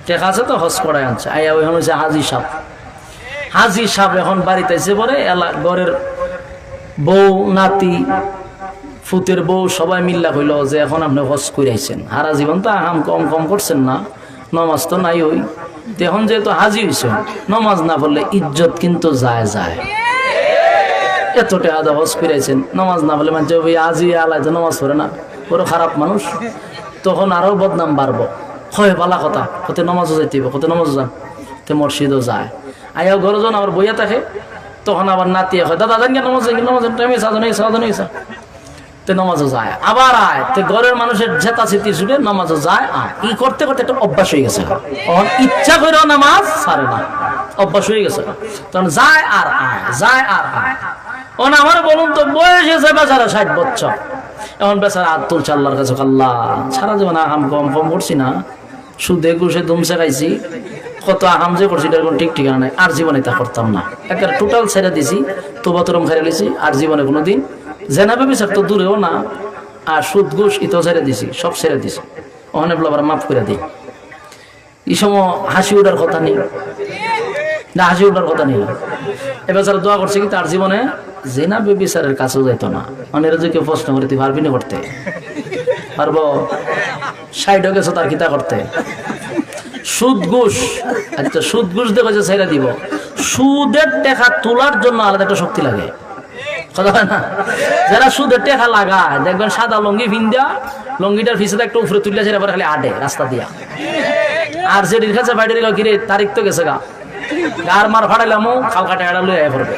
টেকা আছে তো হজ করাই আনছে। আইয়া ওইখানে হচ্ছে হাজি সাপ। হাজি সাপ এখন বাড়িতে এসে পরে ঘরের বউ নাতি ফুতের বউ সবাই মিল্লা কইল যে এখন আপনি হজ করে আইছেন, হারা জীবন তো আহাম কম কম করছেন না, নমাজ তো নাই ওই, এখন যেহেতু হাজি হয়েছেন নমাজ না পড়লে ইজ্জত কিন্তু যায় যায়। এতটা আদা হজ করেছেন, নমাজ না বলে মানে ওই আজি আলাই তো নমাজ পড়ে না, ওরও খারাপ মানুষ, তখন আরো বদনাম বাড়বো। হয় পালা কথা, হতে নমাজও যাইতে হতে নমাজ যান, তে মসজিদও যায়। আয়াও ঘরজন আবার বইয়া থাকে, তখন আবার নাতিয়ে হয় দাদা জান নমাজ নমাজ টাইমে সাধন হয়েছে, তে নমাজও যায়, আবার আয় তে ঘরের মানুষের জেতা স্মৃতি শুনে নমাজও যায় আয়। ই করতে করতে একটা অভ্যাস হয়ে গেছে, ইচ্ছা করেও নামাজ ছাড়ে না, অভ্যাস হয়ে গেছে, তখন যায় আর আয়, যায় আর আয়। আমার বলুন তো বয়স হয়েছে বেচারা 60 বছর, এখন বেচারা হাত তুলছে আল্লাহর কাছে, আল্লাহ সারা জীবন আহাম কম কম করছি না, সুদে ঘুষে দুমসে খাইছি, কত আহাম যে করছি এটা কোনো ঠিক ঠিকানা নাই, আর জীবনে তা করতাম না, একটা টোটাল ছেড়ে দিছি, তোবা তোরম খেয়ে লিছি, আর জীবনে কোনোদিন জেনাবে বিচার তো দূরেও না, আর সুদ ঘুষ ইতো ছেড়ে দিছি, সব ছেড়ে দিছি, ওখানে বলে আবার মাফ করে দিই। এই সময় হাসি ওঠার কথা নেই না, হাসি ওঠার কথা নেই। এবার যারা দোয়া করছে কি তার জীবনে জেনা বেবিচারের কাছেও যাইত না। অনেরা যে কেউ প্রশ্ন করে তুই পারবি না করতে, পারবো? সাইডও গেছো তার কিতা করতে? সুদ ঘুষ, আচ্ছা সুদ ঘুষ দেখো যে ছেড়ে দিব। সুদের টাকা তোলার জন্য আলাদা একটা শক্তি লাগে, কথা হয় না? যারা সুদের টাকা লাগায় দেখবেন সাদা লঙ্গি ভিন্দা, লঙ্গিটার ফিসে একটু উপরে তুললে সেটা খালি আডে রাস্তা দিয়া। আর যেটির কাছে বাইরে কিরে তারিখ তো গেছে গা, আর মার ফাটাইলাম খাল কাটা এড়া লুয়ে পড়বে,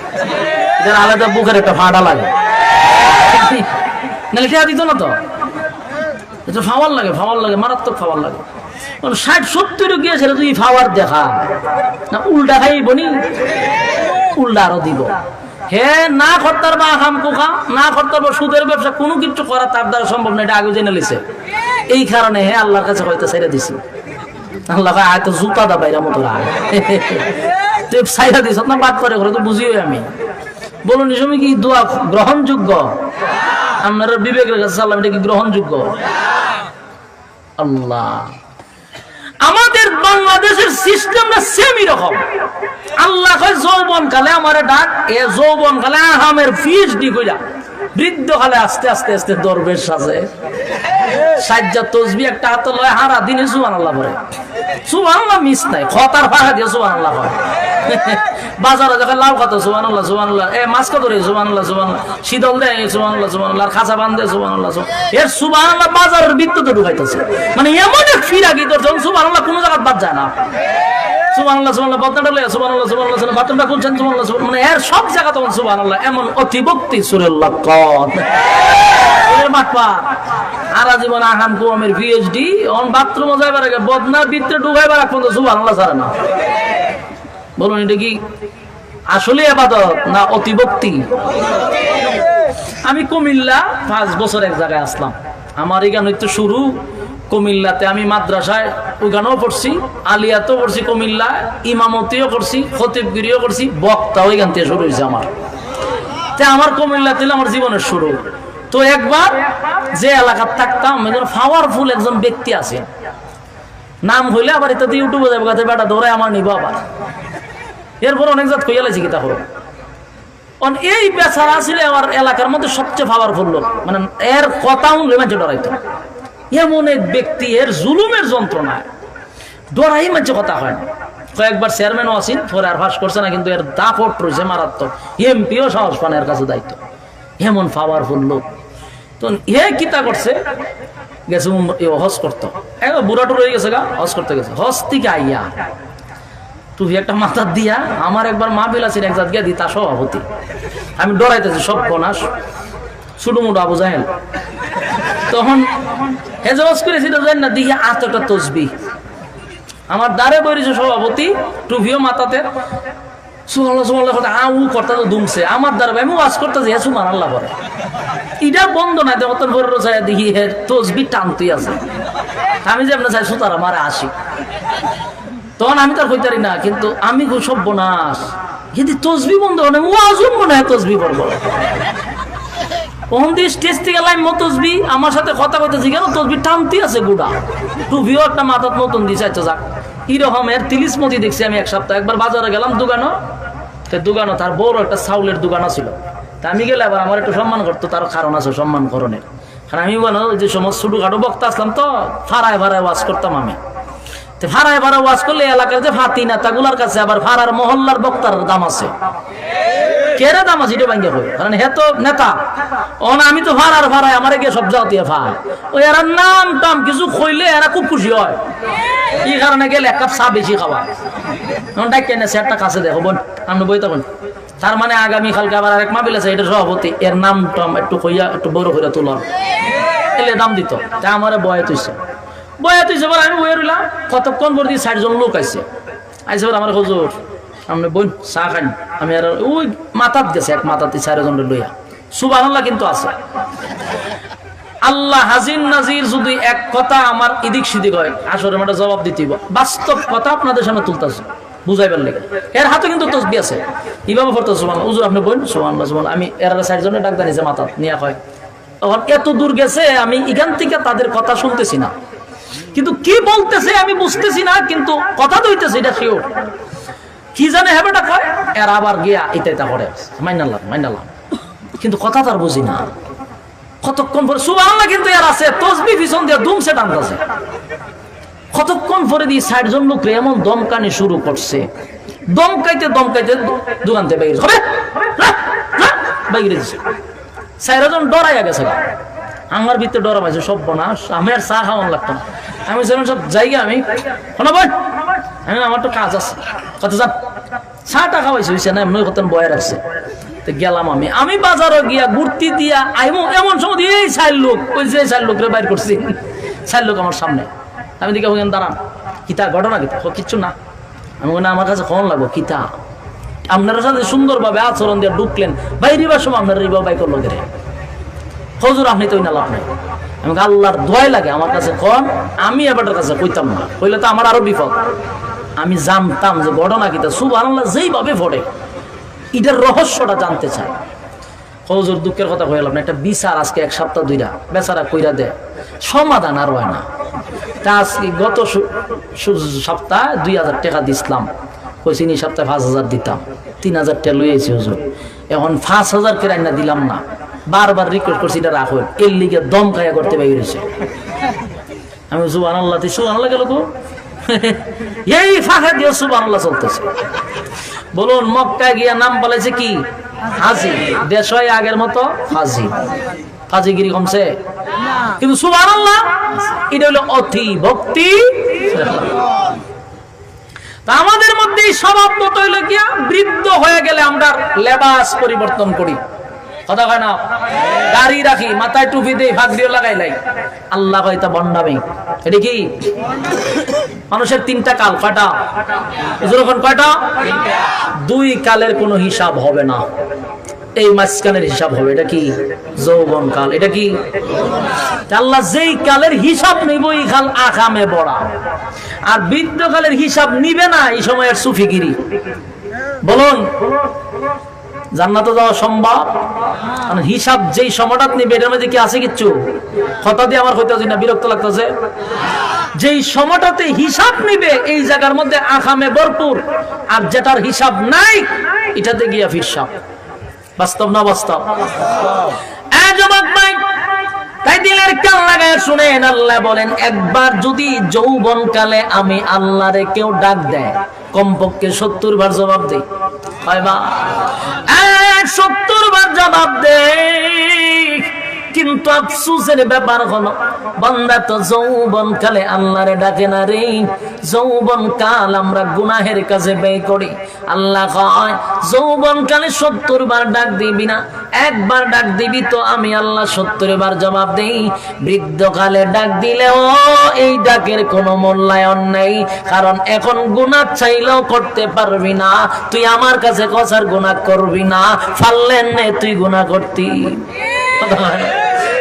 এদের আলাদা বুকের একটা ফাটা লাগে, নাহলে টেয়া দিত না তো। এটা ফাওয়ার লাগে, ফাওয়ার লাগে, মারাত্মক ফাওয়ার লাগে। 60-70 গিয়েছে তুই ফাওয়ার দেখা না, উল্টা খাই বনি, উল্টা আরো দিব। হে না করতার বা হাম কোখা না করতার বা সুদের ব্যবসা কোনো কিছু করা তার দ্বারা সম্ভব না, এটা আগে জেনে লিছে। এই কারণে হে আল্লাহর কাছে হয়তো ছেড়ে দিছি। আল্লাহ হয়তো জুতা দা বাইরা মতো তুই সাইরা দিস না, বাদ করে তো বুঝিও। আমি বলুন এই সময় কি দোয়া গ্রহণযোগ্য? আপনার বিবেকের কাছে সালাম, এটা কি গ্রহণযোগ্য? আল্লাহ, আমাদের বাংলাদেশের সিস্টেমটা সেমই রকম। আল্লাহ কয় যৌবন কালে আমারে ডাক, এ যৌবন কালে আহামের পিএইচডি কইরা, বৃদ্ধ কালে আস্তে আস্তে আস্তে দরবেশ সাজে, সাজ্জা তসবিহ একটা হাতে লয়, হারা দিনে সুবহানাল্লাহ পড়ে। সুবহানাল্লাহ মিস নাই, খতার ফাড়া দিয়ে সুবহানাল্লাহ হয়। বাজারে যখন লাউ খাতো সুবহানাল্লাহ সুবহানাল্লাহ, এ মাছ কত রে সুবহানাল্লাহ সুবহানাল্লাহ, শীতল দেয় সুবহানাল্লাহ সুবহানাল্লাহ, আর খাঁচা বান্ধে সুবহানাল্লাহ সুবহানাল্লাহ। এর সুবহানাল্লাহ বাজারের ভিতরে ঢুকাইতেছে, মানে এমন এক ফিরাকি করছে সুবহানাল্লাহ কোনো জায়গায় বাদ যায় না। সুবহানাল্লাহ সুবহানাল্লাহ, বদনাটা লইয়া সুবহানাল্লাহ সুবহানাল্লাহ, বাথরুমটা খুলছেন সুবহানাল্লাহ সুবহানাল্লাহ, মানে এর সব জায়গা তখন সুবহানাল্লাহ, এমন অতিভক্তি সুরের লাকাত মাঠপা। আরা জীবন আহাম কুয়ামের পিএইচডি, অন বাথরুমে যাইবার আগে বদনার ভিতরে ঢুকাইবার এখন তো সুবহানাল্লাহ ছাড়া না। বলুন এটা কি আসলে ইবাদত না অতিভক্তি? আমি কুমিল্লা 5 বছর এক জায়গায় আসলাম, আমার এখানে হইতে শুরু কুমিল্লাতে। আমি মাদ্রাসায় ওখানেও পড়ছি, আলিয়াতেও পড়ছি, কুমিল্লা ইমামতিও করছি, খতিবগিরিও করছি, বক্তা ওইখান থেকে শুরু হয়েছে আমার। আমার কুমিল্লাতে আমার জীবনের শুরু। তো একবার যে এলাকার থাকতাম, পাওয়ারফুল একজন ব্যক্তি আছে, নাম হইলে আবার এটা ইউটিউবে যাবো, কাছে বেটা ধরে আমার নিব আবার। এরপর অনেক জাত কইয়া লাইছি কি তা হলো। এই বেচারা আসলে আমার এলাকার মধ্যে সবচেয়ে পাওয়ারফুল লোক, মানে এর কথা শুনলে মানুষ ডরাইতো। এমন এক ব্যক্তি, এর জুলুমের যন্ত্রণায় ডরাই মানুষ কথা হয় না। কয়েকবার চেয়ারম্যানও আছেন, পরে আর ফাঁস করছে না, কিন্তু এর দাপট রয়েছে মারাত্মক। এমপিও সাহস পান এর কাছে দায়িত্ব, এমন পাওয়ারফুল লোক। তো এ কিতা করছে, গেছে হজ করতো, বুড়াটো রয়ে গেছে গা, হজ করতে গেছে। হজ থেকে আইয়া তুই একটা মাথা দিয়া আমার একবার মা বিলাসির এক জাত গিয়া দিতা সভাপতি। আমি ডরাইতেছি সব বনাস ছোটো মোটো আবু জাহেল। তখন হেজজ করেছি তো জানি না, দেখি আতটা তসবি আমার দ্বারে বইছে সভাপতি, টুপিও মাথাতে সুবহানাল্লাহ সুবহানাল্লাহ আউ করতে তো দুমছে আমার দ্বারা। আমি ওয়াজ করতেছি হ্যাঁ সুবহানাল্লাহ বলে, এটা বন্ধ নাই দেবতন ভরে চাই দেখি হে তসবি টানতেই আছে। আমি যে আপনার চাই সুতারা মারে আসি, তখন আমি তার কইতারি না, কিন্তু আমি সব বোনাস যদি তসবি বন্ধ হয় ওয়াজও মনে হয় তসবি পড়বো। ওখান দিয়ে স্টেজ থেকে লাইন তসবি আমার সাথে কথা কইতেছি, কেন তসবি টানতে আছে গুড়া, টুপিও একটা মাথাত নতুন দিছে। আচ্ছা যাক, এরকম এর 30 মতি দেখছি আমি এক সপ্তাহ। একবার বাজারে গেলাম দোকানও, দোকানও তার বড় একটা চাউলের দোকান ছিল। তা আমি গেলে আবার আমার একটু সম্মান করতো, তার কারণ আছে সম্মান করণের। কারণ আমি বলো যে সমস্ত ছোটখাটো বক্তা আসলাম তো, ফাড়ায় ভাড়ায় ওয়াজ করতাম আমি। ফাড়ায় ভাড়া ওয়াজ করলে এলাকার যে ফাতি নেতাগুলার কাছে আবার ফাড়ার মহল্লার বক্তার দাম আছে। কেরা দাম আছে এটা ভাঙ্গে হবে, কারণ হে তো নেতা। আমি তো ফাড়ার ভাড়ায় আমার গিয়ে সব জাতীয় ফাড়, ওই এরা নাম টাম কিছু খইলে এরা খুব খুশি হয়। এই কারণে গেলে 1 কাপ চা বেশি খাওয়া। ডাক্তার না সেটা কাছে দেখো বোন, আপনি বই তখন তার মানে আগামী কালকে আবার আরেক মাহফিল আছে, এটা সভাপতি, এর নাম টাম একটু কইয়া একটু বড় করে তুলন এলে দাম দিত। তা আমার বয়া তুইছে বলে আমি বয়ে রইলাম। কতক্ষণ পর দিয়ে 60 জন লোক আইসে বলে আমার হুজুর আপনি বোন চা খান। আমি আর ওই মাথাত গেছে, এক মাথাতে 4 জন লইয়া সুবহানাল্লাহ কিন্তু আছে। আল্লাহ হাজির নাজির যদি এক কথা আমার ইদিক সিদিক হয়, আসলে একটা জবাব দিতে হইব। বাস্তব কথা আপনাদের সামনে তুলতেছে বুঝাইবার লেগে। এর হাতে কিন্তু তসবি আছে, এইভাবে পড়তে সুবহানাল্লাহ। হুজুর আপনি বোন সুবহানাল্লাহ সুবহানাল্লাহ। আমি এর 4 জনের ডাক দাঁড়িয়েছে মাথা নিয়ে হয়। তখন এত দূর গেছে, আমি এখান থেকে তাদের কথা শুনতেছি না, কিন্তু কি বলতেছে আমি বুঝতেছি না, কিন্তু কথা তো হইতেছে এটা শিওর। কি জানে হেবেটা কয়, এর আবার গিয়া এটা করে মাইনাল্লাহ কিন্তু কথা তার বুঝি না। কতক্ষণ পরে সুবহানাল্লাহ কিন্তু এর আছে তসবিহ পিছন দিয়ে দুমছে টানতেছে। কতক্ষণ পরে দিয়ে 60 জন লোক এমন দমকানি শুরু করছে, দমকাইতে দমকাইতে দোকান থেকে বাইরে হবে বাইরে দিচ্ছে। 4 জন ডরাইয়া গেছে, আমার ভিতরে ডরা পাইছে সব বনাস। আমি আর চা খাওয়ান লাগতো না, আমি সব জায়গা আমি আমার তো কাজ আছে কত যান চাটা খাওয়াইছে হয়েছে না এমনি কত বয়ে রাখছে। গেলাম আমি বাজারে গিয়া ঘুরতি দিয়া আইমো, এমন সময় এই 4 লোক ওই যে 4 লোক বাইর করছি, 4 লোক আমার সামনে। আমি দিকে ওখানে দাঁড়ান, কিতা ঘটনা কিতা? কিচ্ছু না। আমি বলি আমার কাছে কখন লাগবো কিতা? আপনারা সাথে সুন্দরভাবে আচরণ দিয়ে ঢুকলেন, বাইরিবার সময় আপনারা রিবা বাই করলো গেলে হজুর আপনি তো না লাভ নাই। আমি আল্লাহর দোয়াই লাগে আমার কাছে কন, আমি এবারের কাছে কইতাম না, কইলে তো আমার আরো বিপদ। আমি জানতাম যে ঘটনা কিতা, সুবহানাল্লাহ যেইভাবে পড়ে এটার রহস্যটা জানতে চাই। হজুর দুঃখের কথা কইলাম না, একটা বিচার আজকে 1 সপ্তাহ 2টা বেচারা কইরা দেয়, সমাধান আর হয় না। তা আজকে গত সপ্তাহ 2000 টাকা দিছিলাম, কইছি নি সপ্তাহে 5000 দিতাম, 3000 টাকা লইয়েছি হুজুর। এখন 5000 করে আইনা দিলাম না, বারবার রিকোয়েস্ট করছি এটা রাখো, এর লিগে দম খাইয়া করতে বাইরেছে। আমি সুবহানাল্লাহ সুবহানাল্লাহ গেল গো, এই ফাঁকা দিয়ে সুবহানাল্লাহ চলতেছে। বলুন মক্কায় গিয়া নাম বলেছে কি হাজি, দেশ হয় আগের মতো হাজি, হাজিগিরি কমছে কিন্তু সুবহানাল্লাহ এটা হলো অতি ভক্তি। আমাদের মধ্যে স্বভাব মতো হইলো গিয়া বৃদ্ধ হয়ে গেলে আমরা লেবাস পরিবর্তন করি, কথা কয় না, দাড়ি রাখি, মাথায় টুপি দেই, ভাগড়িও লাগাই লাই। আল্লাহ কয় তা বন্ডামি। এটা কি মানুষের 3টা কাল, কয়টা? যখন কয়টা? 2 কালের কোনো হিসাব হবে না, এই মাঝখানের হিসাব হবে। এটা কি? যৌবন কাল। এটা কি? আল্লাহ যেই কালের হিসাব নিব এই কাল আকামে বড়া, আর বৃদ্ধ কালের হিসাব নিবে না এই সময়ের সুফিগিরি। বলুন জান্নাতে যাওয়া সম্ভব? হিসাব যেই সময়টা নিবে এটার মধ্যে কি আছে কিচ্ছু? কথা দিয়ে আমার হইতে না, বিরক্ত লাগতেছে। যেই সময়টাতে হিসাব নিবে এই জায়গার মধ্যে আকামে ভরপুর, আর যেটার হিসাব নাই এটাতে গিয়া ফিরসাব। বাস্তব না বাস্তব? তাই দিলের কান লাগায় শুনেন, আল্লাহ বলেন একবার যদি যৌবন কালে আমি আল্লাহরে কেউ ডাক দেয়, কমপক্ষে 70 বার জবাব দেই। 70 বার জবাব দেই, কিন্তু আফসোসের ব্যাপার হলো বান্দা তো যৌবন কালে আল্লাহরে ডাকে না রে। যৌবন কাল আমরা গুনাহের কাজে ব্যয় করি। আল্লাহ কয় যৌবন কালে 70 বার ডাক দিবি না, একবার ডাক দিবি তো আমি আল্লাহ 70 বার জবাব দেই। বৃদ্ধকালে ডাক দিলেও এই ডাকের কোনো মূল্যায়ন নেই, কারণ এখন গুনাহ চাইলেও করতে পারবি না। তুই আমার কাছে কসার গুনাহ করবি না, পারলেন না তুই গুনাহ করতি,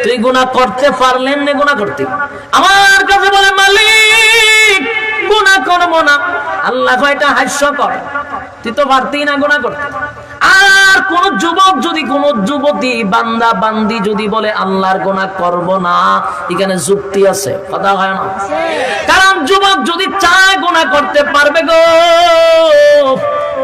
তুই গুনাহ করতে পারলেন না গুনাহ করতি। আমার কাছে বলে মালিক গুনাহ করব না, আল্লাহ কয়টা হাস্যকর, তুই তো পারতি না গুনাহ করতে। আর কোন যুবক যদি কোন যুবতী বান্দা বান্দি যদি বলে আল্লাহর গুনাহ করব না, এখানে যুক্তি আছে, কথা হয় না? কারণ যুবক যদি চায় গুনাহ করতে পারবে গো,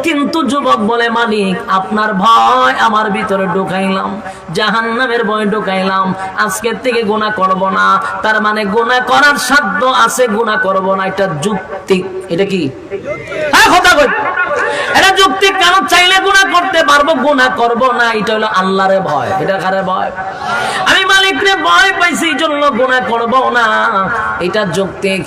কিন্তু যুবক বলে মালিক আপনার ভয় আমার ভিতরে ঢুকাইলাম, জাহান্নামের ভয় ঢুকাইলাম, আজকের থেকে গুনাহ করব না। তার মানে গুনাহ করার সাধ্য আছে, গুনাহ করব না, এটা যুক্তি। এটা কি? হ্যাঁ কথা কই, এটা যুক্তি। কারণ চাইলে গুনাহ করতে পারবো, গুনাহ করব না, এটা হলো আল্লাহরে ভয়। এটা কারে ভয়? আমি মালিকরে ভয় পাইছি জন্য গুনাহ করব না, এটা যৌক্তিক।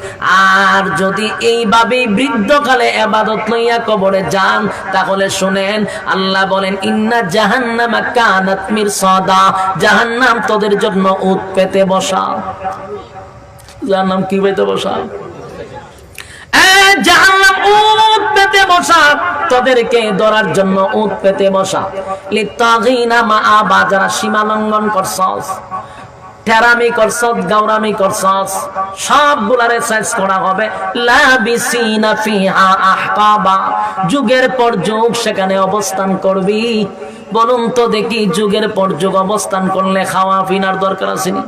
আর যদি এইভাবে বৃদ্ধকালে ইবাদত লইয়া কবরে যান, তাহলে শুনেন আল্লাহ বলেন ইন্না জাহান্নামা কানাত মিরসাদা, জাহান্নাম তোদের জন্য উট পেতে বসা। জাহান্নাম কি পেতে বসা? জাহান্নাম উট পেতে বসা, তোদেরকে ধরার জন্য উট পেতে বসা। লিতাগিনা মাআবা, যারা সীমা লঙ্ঘন করছস, টেরামি করছস, গাওরামি করছস, সবগুলারে সাইজ করা হবে। লাবিসিনা ফিহা আহকাবা, যুগের পর যুগ সেখানে অবস্থান করবি। বলুন তো দেখি, যুগের পর যুগ অবস্থান করলে খাওয়া পিনার দরকার আছে নি?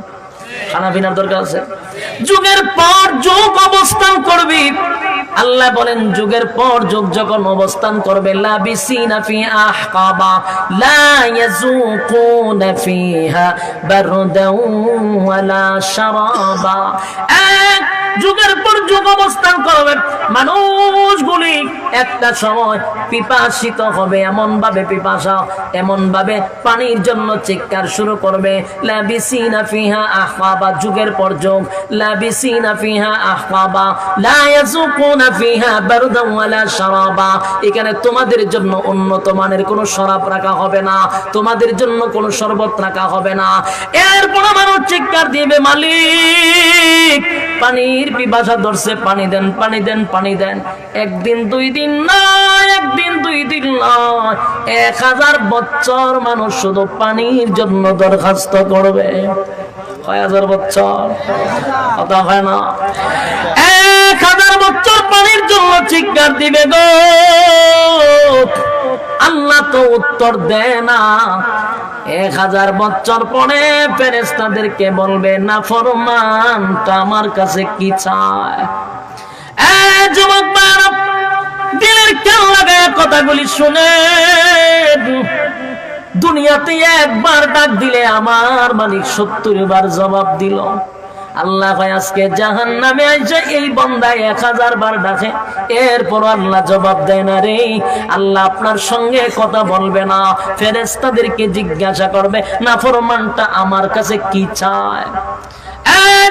খানা পিনার দরকার আছে? যুগের পর যুগ অবস্থান করবি। আল্লাহ বলেন যুগের পর যুগ যখন অবস্থান করবে, লাবিসিনা ফি আহকাবা লা ইয়াযুকুনা ফিহা বারদাও ওয়ালা শারাবা। এক যুগের পর যুগ অবস্থান করবে, মানুষগুলি একটা সময় পিপাসিত হবে, এমন ভাবে পিপাসা, এমন ভাবে পানির জন্য চিৎকার শুরু করবে। লাবিসিনা ফিহা আহকাবা, যুগের পর যুগ, লাবিসিনা ফিহা আহকাবা লা ইয়াযুকুনা ফিহা বারদাও ওয়ালা শারাবা। এখানে তোমাদের জন্য উন্নত মানের কোনো শরাব রাখা হবে না, তোমাদের জন্য কোনো শরবত রাখা হবে না। এরপর মানুষ চিৎকার দিবে, মালিক পানির পিপাসা ধরছে, পানি দেন, পানি দেন, পানি দেন। একদিন দুই দিন নয়, একদিন দুই দিন নয়, 1000 বছর মানুষ শুধু পানির জন্য দরখাস্ত করবে। 1000 বছর কথা হয় না, 1000 বছর পানির জন্য চিৎকার দিবে গো। আল্লাহ তো উত্তর দেয় না। 1000 বছর পরে ফেরেশতাদেরকে বলবে, না ফরমানটা আমার কাছে কি চায়। যুবক ভাইরা, দিলের কান লাগায় কথাগুলি শুনে। দুনিয়াতে একবার ডাক দিলে আমার মালিক 70 বার জবাব দিল। আল্লাহ ভাই আজকে জাহান্নামে আইসা এই বান্দা 1000 বার ডাকে, এরপর আল্লাহ জবাব দেয় না রে। আল্লাহ আপনার সঙ্গে কথা বলবে না, ফেরেশতাদেরকে জিজ্ঞাসা করবে নাফরমানটা আমার কাছে কি চায়।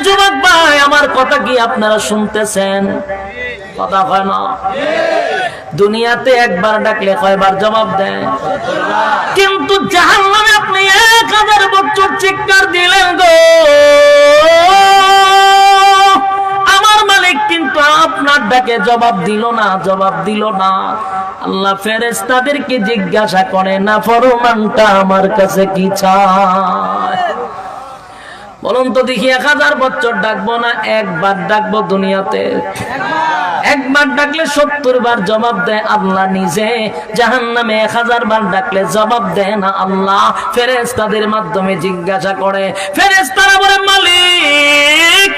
যুবক ভাই, আমার কথা কি আপনারা শুনতেছেন? কথা হয় না। দুনিয়াতে একবার ডাকলে কয়বার জবাব দেয়? কিন্তু জাহান্নামে আপনি 1000 বছর চিৎকার দিলেন গো, আমার মালিক কিন্তু আপনার ডাকে জবাব দিল না, জবাব দিল না। আল্লাহ ফেরেশতাদেরকে জিজ্ঞাসা করে, না ফরমানটা আমার কাছে কি চায়? বলুন তো দেখি, 1000 বছর ডাকবো না একবার ডাকবো? দুনিয়াতে একবার ডাকলে 70 বার জবাব দেয় আল্লাহ নিজে। জাহান্নামে 1000 বার ডাকলে জবাব দেয় না আল্লাহ, ফেরেশতাদের মাধ্যমে জিজ্ঞাসা করে। ফেরেশতারা বলে, মালিক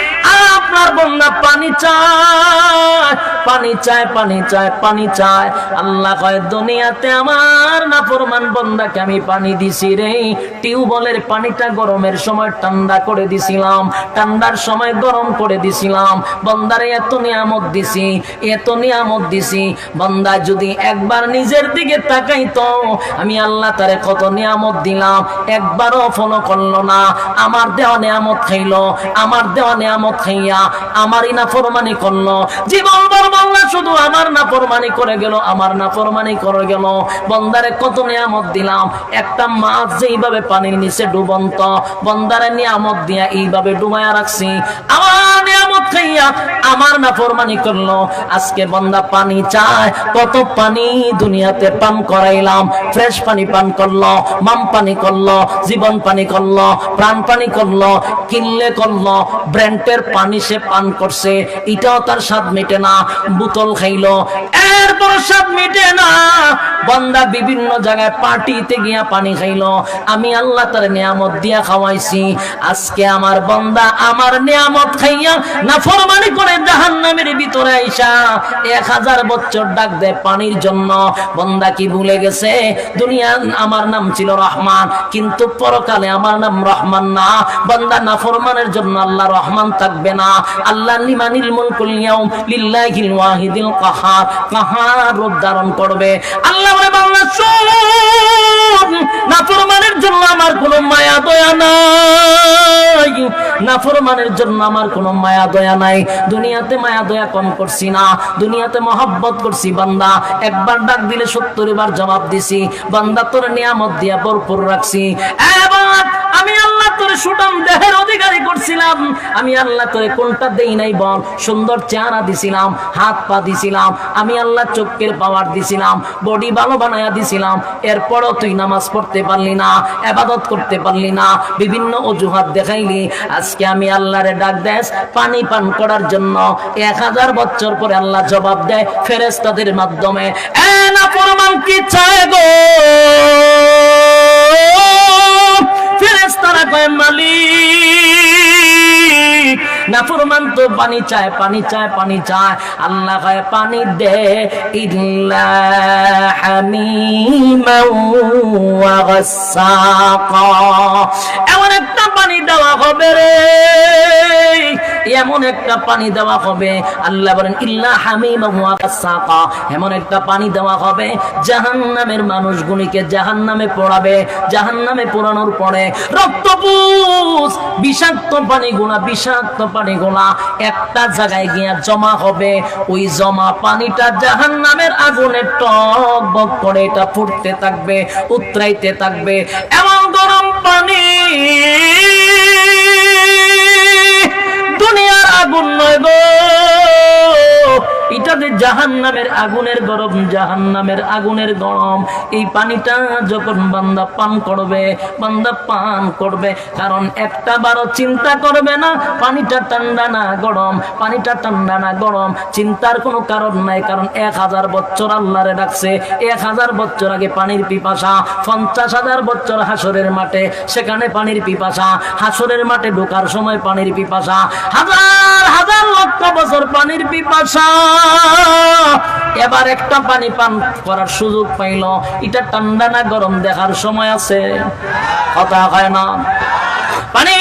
আপনার বান্দা পানি চায়, পানি চায়, পানি চায়, পানি চায়। আল্লাহ কয়, দুনিয়াতে আমার নাফরমান বান্দাকে আমি পানি দিছি রে। টিউবওয়েলের পানিটা গরমের সময় ঠান্ডা করে দিছিলাম, ঠান্ডার সময় গরম করে দিছিলাম। বান্দারে এত নিয়ামত দিছি, এত নিয়ামত দিছি। বান্দা যদি একবার নিজের দিকে তাকাইতো, আমি আল্লাহ তারে কত নিয়ামত দিলাম, একবারও ফলো করলো না। আমার দেওয়া নিয়ামত খাইলো, আমার দেওয়া নিয়ামত খাইয়া আমারই নাফরমানি করলো। জীবন ভর বান্দা শুধু আমার নাফরমানি করে গেল, আমার নাফরমানি করে গেল। বান্দারে কত নিয়ামত দিলাম, একটা মাছ যেইভাবে পানির নিচে ডুবন্ত, বান্দারে নিয়ামত দিয়া এইভাবে ডুবাইয়া রাখছি। আমার নিয়ামত খাইয়া আমার নাফরমানি করলো। আজকে বান্দা পানি চায়, কত পানি দুনিয়াতে পান করাইলাম। ফ্রেশ পানি পান করলো, মাম পানি করলো, জীবন পানি করলো, প্রাণ পানি করলো, কিনলে করলো, ব্র্যান্ডের পানি সে পান করছে, এটাও তার স্বাদ মেটে না। বোতল খাইলো, এরপর স্বাদ মেটে না। বান্দা বিভিন্ন জায়গায় পার্টিতে গিয়া পানি খাইলো, আমি আল্লাহ তার নিয়ামত দিয়া খাওয়াইছি। আজকে আমার বান্দা আমার নিয়ামত খাইয়া নাফরমানি করে জাহান্নামের ভিতরে আইসা 1000 বছর ডাক দেয় পানির জন্য। বান্দা কি ভুলে গেছে, দুনিয়া আমার নাম ছিল রহমান, কিন্তু পরকালে আমার নাম রহমান না। বান্দা নাফরমানের জন্য আল্লাহ রহমান থাকবে না। আল্লাহ লিমানিল মুলকুল ইয়াউম লিল্লাহিল ওয়াহিদিল কাহার, কাহার রূপ ধারণ করবে। আল্লাহ বলে, বান্দা শোন, নাফরমানের জন্য আমার কোনো মায়া দয়া নাই, নাফরমানের জন্য আমার কোনো মায়া দয়া নাই। দুনিয়াতে মায়া দয়া কম করছি না, দুনিয়াতে মহব্বত করছি। বান্দা একবার ডাক দিলে 70 বার জবাব দিছি। বান্দা তোর নিয়ামত দিয়া ভরপুর রাখছি। এবার আমি আল্লাহ তোর সুঠাম দেহের অধিকারী করছিলাম, আমি আল্লাহ তোরে কোনটা দেই নাই বল? সুন্দর চেহারা দিছিলাম, হাত পা দিছিলাম, আমি আল্লাহ চোখের পাওয়ার দিছিলাম, বডি ভালো বানায়া দিছিলাম। এরপরও তুই নামাজ পড়তে পারলি না, ইবাদত করতে পারলি না, বিভিন্ন অজুহাত দেখাইলি। আজকে আমি আল্লাহরে ডাক দেস পানি পান করার জন্য। 1000 বছর পরে আল্লাহ জবাব দেয় ফেরেশতাদের মাধ্যমে, এ নাফরমান কি চায় গো? ফেরেশতারা কয়, মালিক নাফরমান তো পানি চায়, পানি চায়, পানি চায়। আল্লাহ কয় পানি দে ইল্লা হামিমান ওয়া গাসসাকা। এমন একটা পানি দেওয়া হবে রে, এমন একটা পানি দেওয়া হবে, আল্লাহ বলেন ইল্লা হামিমান ওয়া গাসসাকা, এমন একটা পানি দেওয়া হবে জাহান্নামের মানুষগুলিকে জাহান্নামে পোড়াবে। জাহান্নামে পোড়ানোর পরে রক্তপুষ বিষাক্ত পানিগুলা, বিষাক্ত পানিগুলা একটা জায়গায় গিয়ে জমা হবে। ওই জমা পানিটা জাহান্নামের আগুনে টক বক করে এটা ফুটতে থাকবে, উতরাইতে থাকবে। এমন গরম পানি, দুনিয়ার আগুন নয় গো, এটা যে জাহান্নামের আগুনের গরম, জাহান্নামের আগুনের গরম। এই পানিটা যখন বান্দা পান করবে, বান্দা পান করবে, কারণ একটা বারো চিন্তা করবে না পানিটা ঠান্ডা না গরম, পানিটা ঠান্ডা না গরম, চিন্তার কোনো কারণ নাই। কারণ 1000 বছর আল্লাহরে ডাকছে, 1000 বছর আগে পানির পিপাসা, 50,000 বছর হাসরের মাঠে, সেখানে পানির পিপাসা, হাসরের মাঠে ঢোকার সময় পানির পিপাসা, হাজার হাজার লক্ষ বছর পানির পিপাসা। এবার একটা পানি পান করার সুযোগ পাইল, এটা ঠান্ডা না গরম দেখার সময় আছে? কথা হয় না। পানি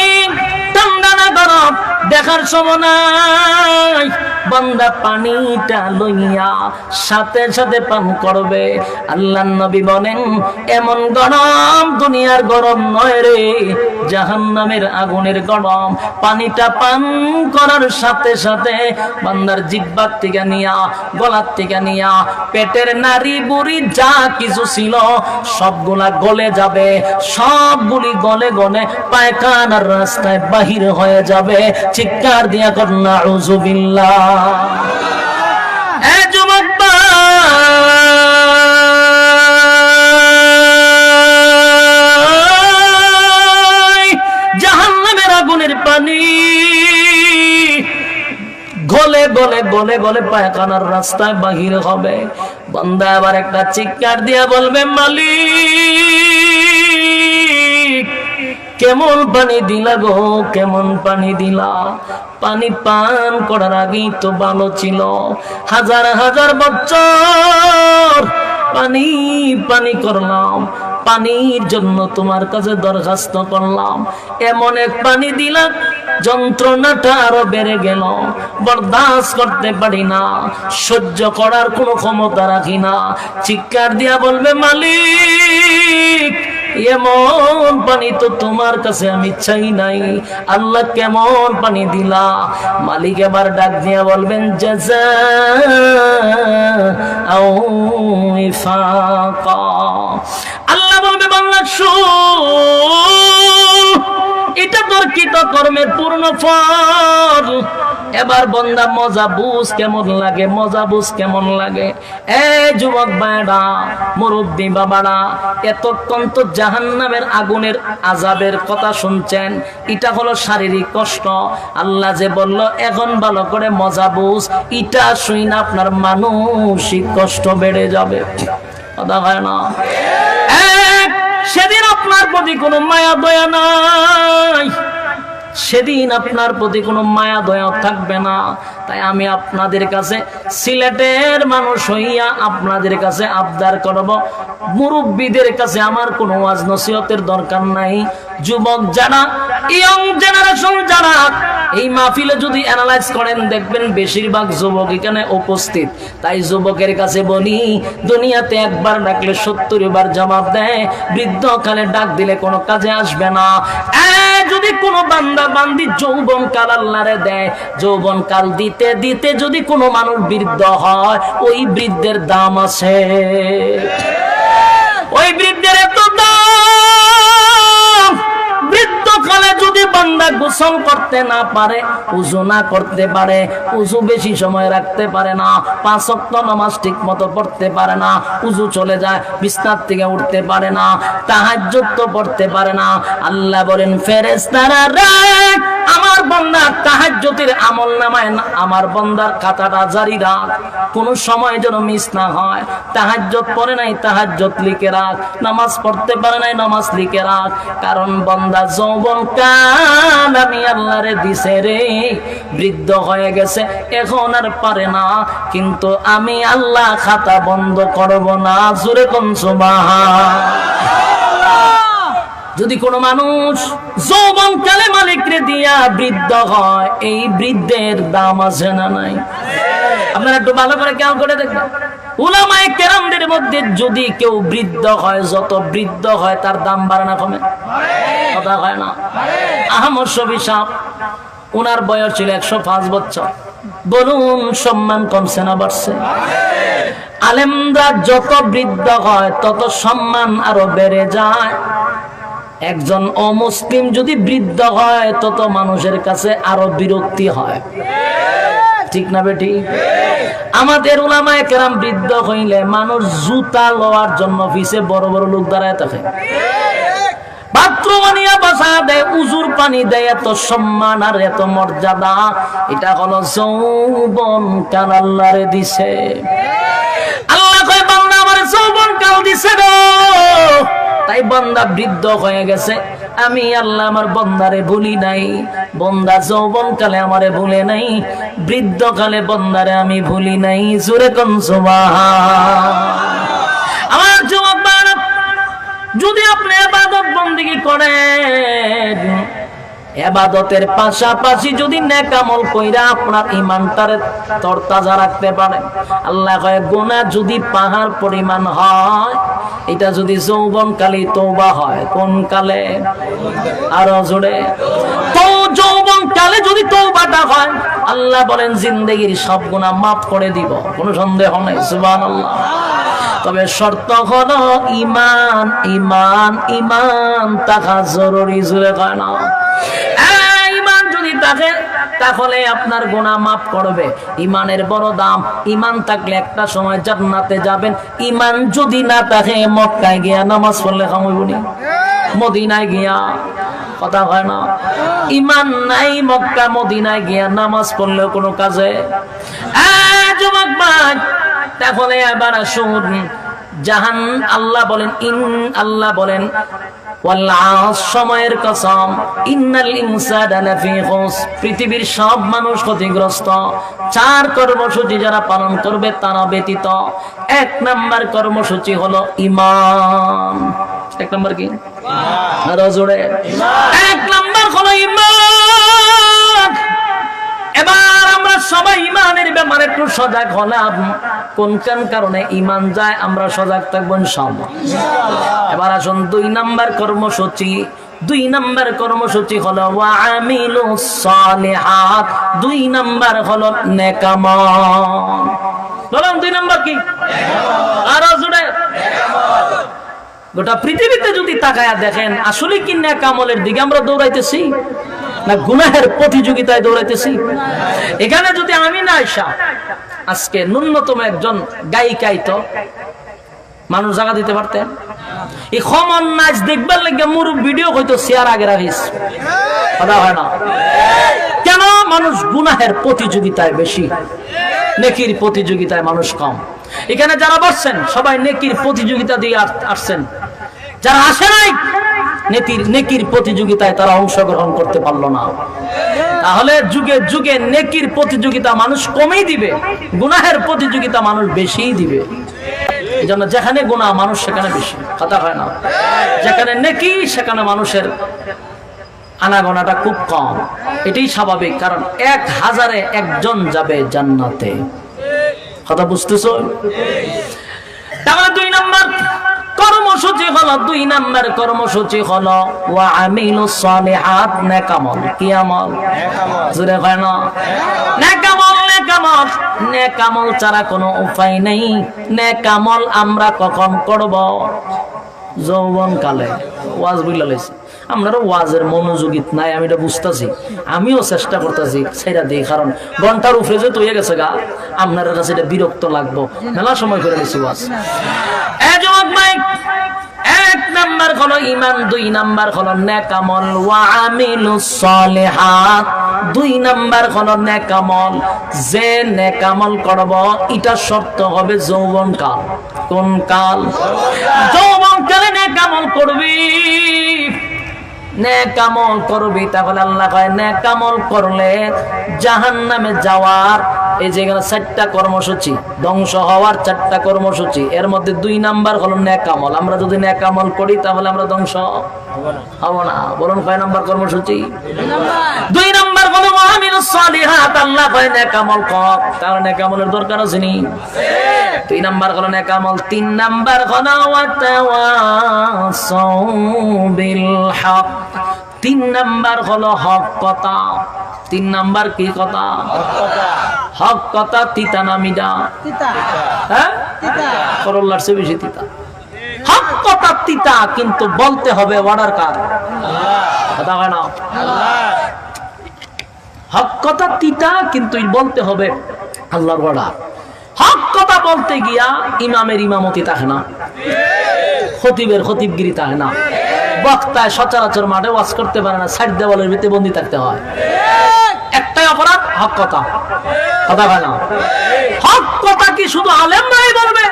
ঠান্ডা না গরম দেখার সময় নাই। বান্দা পানিটা লইয়া সাথে সাথে পান করবে। আল্লাহর নবী বলেন এমন গরম দুনিয়ার গরম নয় রে, জাহান্নামের আগুনের গরম। পানিটা পান করার সাথে সাথে বান্দার জিহ্বার থেকে নিয়া, গলার থেকে নিয়া, পেটের নাড়ি বুড়ি যা কিছু ছিল সবগুলা গলে যাবে, সবগুলি গলে গলে পায়খানার রাস্তায় বাহির হয়ে যাবে। চিৎকার দিয়া কর নাউযুবিল্লাহ। যুবক জাহান্নামের আগুনের পানি গলে গলে গলে গলে পায়খানার রাস্তায় বাহির হবে। বান্দা আবার একটা চিৎকার দিয়া বলবে মালিক কেমন পানি দিলা গো, কেমন পানি দিলা। পানি পান করার আগেই তো ভালো ছিল, হাজার হাজার বছর পানি পানি করলাম, পানির জন্য তোমার কাছে দরখাস্ত করলাম, এমন এক পানি দিলাম যন্ত্রণাটা আরো বেড়ে গেল, বরদাস্ত করতে পারি না, সহ্য করার কোনো ক্ষমতা রাখি না। চিৎকার দিয়া বলবে মালিক এমন পানি তো তোমার কাছে আমি চাই নাই, আল্লাহ কেমন পানি দিলা। মালিক এবার ডাক দিয়া বলবেন জাযাআও ইফাকা। আল্লাহ বলবে বান্দা শুন, এটা তোর কৃতকর্মের পূর্ণ ফল। এবার বন্দা মজা বুঝ কেমন লাগে, মজা বুঝ কেমন লাগে। এ যুবক ভাইরা, মুরব্বী বাবারা, এতক্ষণ তো জাহান্নামের আগুনের আযাবের কথা শুনছেন, এটা হলো শারীরিক কষ্ট। আল্লাহ যে বলল এখন ভালো করে মজা বুঝ, এটা শুই না আপনার মানসিক কষ্ট বেড়ে যাবে। কথা হয় না? সেদিন আপনার প্রতি কোনো মায়া দয়া নাই, সেদিন আপনার প্রতি কোনো মায়া দয়া থাকবে না। তাই আমি আপনাদের কাছে সিলেটের মানুষ হইয়া আপনাদের কাছে আবদার করব, মুরব্বীদের কাছে আমার কোনো ওয়াজ নসিহতের দরকার নাই। যুবক যারা, ইয়ং জেনারেশন যারা এই মাহফিলে যদি অ্যানালাইজ করেন দেখবেন বেশিরভাগ যুবক এখানে উপস্থিত। তাই যুবকের কাছে বলি, দুনিয়াতে একবার ডাকলে 70 বার জবাব দেয়, বৃদ্ধকালে ডাক দিলে কোনো কাজে আসবে না। যদি কোনো বান্দা বান্দি যৌবন কাল আল্লাহরে দেয়, যৌবন কাল দিতে দিতে যদি কোনো মানুষ বৃদ্ধ হয়, ওই বৃদ্ধের দাম আছে, ওই বৃদ্ধের এত দাম। বৃদ্ধকালে যদি বান্দা গোসল করতে না পারে, উযু না করতে পারে, উযু বেশি সময় রাখতে পারে না, 5 ওয়াক্ত নামাজ ঠিক মতো পড়তে পারে না, উযু চলে যায়, বিছানা থেকে উঠতে পারে না, তাহাজ্জুদ তো পড়তে পারে না। আল্লাহ বলেন ফেরেশতারা রে, আমার বান্দা তাহাজ্জুদের আমলনামায় আমার বান্দার খাতাটা জারি রাখ, কোন সময় যেন মিস না হয়। তাহাজ্জুদ পড়ে নাই, তাহাজ্জুদ লিখে রাখ, নামাজ পড়তে পারে নাই, নামাজ লিখে রাখ। কারণ বান্দা যৌবন কাল কাল আমি আল্লাহরে দিছে রে, বৃদ্ধ হয়ে গেছে, এখন আর পারে না, কিন্তু আমি আল্লাহ খাতা বন্ধ করব না। জোরে কোন সুবহানাল্লাহ। যদি কোন মানুষ যৌবন কালে মালিকরে দিয়া বৃদ্ধ হয়, এই বৃদ্ধের দাম আছে না নাই? আপনারা একটু ভালো করে খেয়াল করে দেখবেন, উলামায়ে কেরামদের মধ্যে যদি কেউ বৃদ্ধ হয়, যত বৃদ্ধ হয় তার দাম বাড়ে না কমে? কথা হয় না? আহমদ শফী সাহেব, ওনার বয়স ছিল 105 বছর। বলুন সম্মান কমছে না বাড়ছে? আলেমরা যত বৃদ্ধ হয় তত সম্মান আরো বেড়ে যায়। একজন অমুসলিম যদি বৃদ্ধ হয় তত মানুষের কাছে আরো বিরক্তি হয়, ঠিক না বেটি? আমাদের উলামায়ে কেরাম বৃদ্ধ হইলে মানুষ জুতা লওয়ার জন্য পিছে বড় বড় লোক দাঁড়ায় থাকে, বাথরুম আনিয়া বসা দেয়, উজুর পানি দেয়, এত সম্মান আর এত মর্যাদা। এটা হলো যৌবন কাল আল্লাহরে দিছে। আল্লাহ কয় বান্দা আমারে যৌবন কাল দিছে গো, তাই বান্দা বৃদ্ধ হয়ে গেছে, আমি আল্লাহ আমার বান্দারে ভুলি নাই। বান্দা যৌবন কালে আমারে ভুলে নাই, বৃদ্ধ কালে বান্দারে আমি ভুলি নাই। জোরে কোন সুবহানাল্লাহ। আমার যুবক ভাইরা, যদি আপনি ইবাদত বন্দেগী করেন, ইবাদতের পাশাপাশি যদি নেক আমল কইরা আপনার ঈমানটারে তরতাজা রাখতে পারেন, আল্লাহ কয় গুনাহ যদি পাহাড় পরিমাণ হয়, এটা যদি যৌবন কালে তওবা হয়, কোন কালে? আরো জোরে। তো যৌবন কালে যদি তওবাটা হয়, আল্লাহ বলেন জিন্দেগীর সব গুনাহ maaf করে দিব, কোনো সন্দেহ নাই। সুবহানাল্লাহ। তবে শর্ত হলো ঈমান, ঈমান, ঈমান থাকা জরুরি। জোরে কয় না? ঈমান যদি থাকে তাহলে আপনার গুনাহ maaf করবে। ঈমানের বড় দাম। ঈমান থাকলে একটা সময় জান্নাতে যাবেন। ঈমান যদি না থাকে মক্কায় গিয়া নামাজ পড়লে কামাইবনি, মদিনায় গিয়া, কথা হয় না? ঈমান নাই, মক্কা মদিনায় গিয়া নামাজ পড়লেও কোনো কাজে। যুবক ভাই, তাহলে এবার আসুন, জাহান আল্লাহ বলেন, আল্লাহ বলেন ওয়াল আস, সময়ের কসম, ইন্নাল ইনসানা লাফি খুস, পৃথিবীর সব মানুষ ক্ষতিগ্রস্ত। 4 কর্মসূচি যারা পালন করবে তারা ব্যতীত। 1 নাম্বার কর্মসূচি হলো ঈমান। 1 নাম্বার কি? আরো জোরে। 1 নাম্বার হলো ঈমান। এবার আমরা সবাই ঈমানের ব্যাপারে একটু সজাগ হলাম। কোন কোন কারণে ঈমান যায় আমরা সজাগ থাকবো ইনশাআল্লাহ। এবার আসুন 2 নাম্বার কর্মসূচি। 2 নাম্বার কর্মসূচি হলো ওয়া আমিলুস সালিহাত। 2 নাম্বার হলো নেক আমল। বলুন 2 নাম্বার কি? আরো জোরে। গোটা পৃথিবীতে যদি তাকায়া দেখেন, আসলে কি নেক আমলের দিকে আমরা দৌড়াইতেছি না গুনাহের প্রতিযোগিতায় দৌড়াইতেছি? এখানে যদি আমি না আইসা আজকে ন্যূনতম একজন গায়িকাই তো মানুষ জায়গা দিতে পারতেন। এই খমন নাচ দেখবার লাগে মুরুব ভিডিও হয়তো শেয়ার আগে রাখিস, কথা হয় না? কেন? মানুষ গুনাহের প্রতিযোগিতায় বেশি, নেকির প্রতিযোগিতায় মানুষ কম। এখানে যারা বসছেন সবাই নেকির প্রতিযোগিতা দিয়ে আসছেন, যারা আসে নাই নেকির প্রতিযোগিতায় তারা অংশগ্রহণ করতে পারলো না। তাহলে যুগে যুগে নেকির প্রতিযোগিতা মানুষ কমই দিবে, গুনাহের প্রতিযোগিতা মানুষ বেশিই দিবে। এই জন্য যেখানে গুনাহ মানুষ সেখানে বেশি, কথা হয় না? যেখানে নেকি সেখানে মানুষের আনাগোনাটা খুব কম। এটাই স্বাভাবিক, কারণ 1000-এ 1 জন যাবে জান্নাতে। কথা বুঝতেছো? তাহলে 2 নাম্বার কর্মসূচি হলো, 2 নাম্বার কর্মসূচি হলো ওয়া আমিলুস সালিহাত, নেক আমল। কি আমল? জোরে হয় না? নেক আমল, নেক আমল। নেক আমল ছাড়া কোনো উপায় নেই। নেক আমল আমরা কখন করব? যৌবন কালে। ওয়াজ বুঝলা লাইছি, আপনারও ওয়াজের মনোযোগিত নাই, আমি এটা বুঝতেছি, আমিও চেষ্টা করতেছি সেটা দিই, কারণ ঘন্টার উপরে যে তৈরি গেছে গা, আপনার কাছে এটা বিরক্ত লাগবো, মেলা সময় করে নিছি ওয়াজ। এক নাম্বার হলো ঈমান, 2 নাম্বার হলো নেক আমল। ওয়া আমিলুস সালিহাত, 2 নাম্বার হলো নেক আমল। যে নেক আমল করব এটা শর্ত হবে যৌবন কাল। কোন কাল? যৌবন কালে নেক আমল করবি। নেক আমল করবি, তাহলে আল্লাহ কয় নেক আমল করলে জাহান্নামে যাওয়ার এই যে 4টা কর্মসূচি, ধ্বংস হওয়ার 4টা কর্মসূচি, এর মধ্যে 2 নাম্বার হলো নেক আমল। আমরা যদি নেক আমল করি তাহলে আমরা ধ্বংস হব না। বলুন কয় নাম্বার কর্মসূচি? 2 নাম্বার হলো মুআমিলুস সালিহাত। আল্লাহ কয় নেক আমল কর, তাহলে নেক আমলের দরকার আছে নি? 2 নাম্বার হলো নেক আমল। 3 নাম্বার হলো ওয়াতাওয়াসাউ বিল হক। 3 নাম্বার হলো হক কথা। 3 নাম্বার কি কথা? হক কথা। তিতা না মিঠা? হ্যাঁ, করল্লার চেয়ে বেশি তিতা। হক কথা তিতা, কিন্তু বলতে হবে অর্ডার কার? কথা হয় না? হক কথা তিতা, কিন্তু বলতে হবে আল্লাহর অর্ডার। হক কথা বলতে গিয়া ইমামের ইমামতি থাকে না, খতিবের খতিবগিরি থাকে না, বক্তায় সচরাচর মাঠে ওয়াজ করতে পারে না, 60 দেওয়ালের ভিতরে বন্দী থাকতে হয়। একটাই অপরাধ, হক কথা। কথা হয় না? হক কথা কি শুধু আলেমরাই বলবে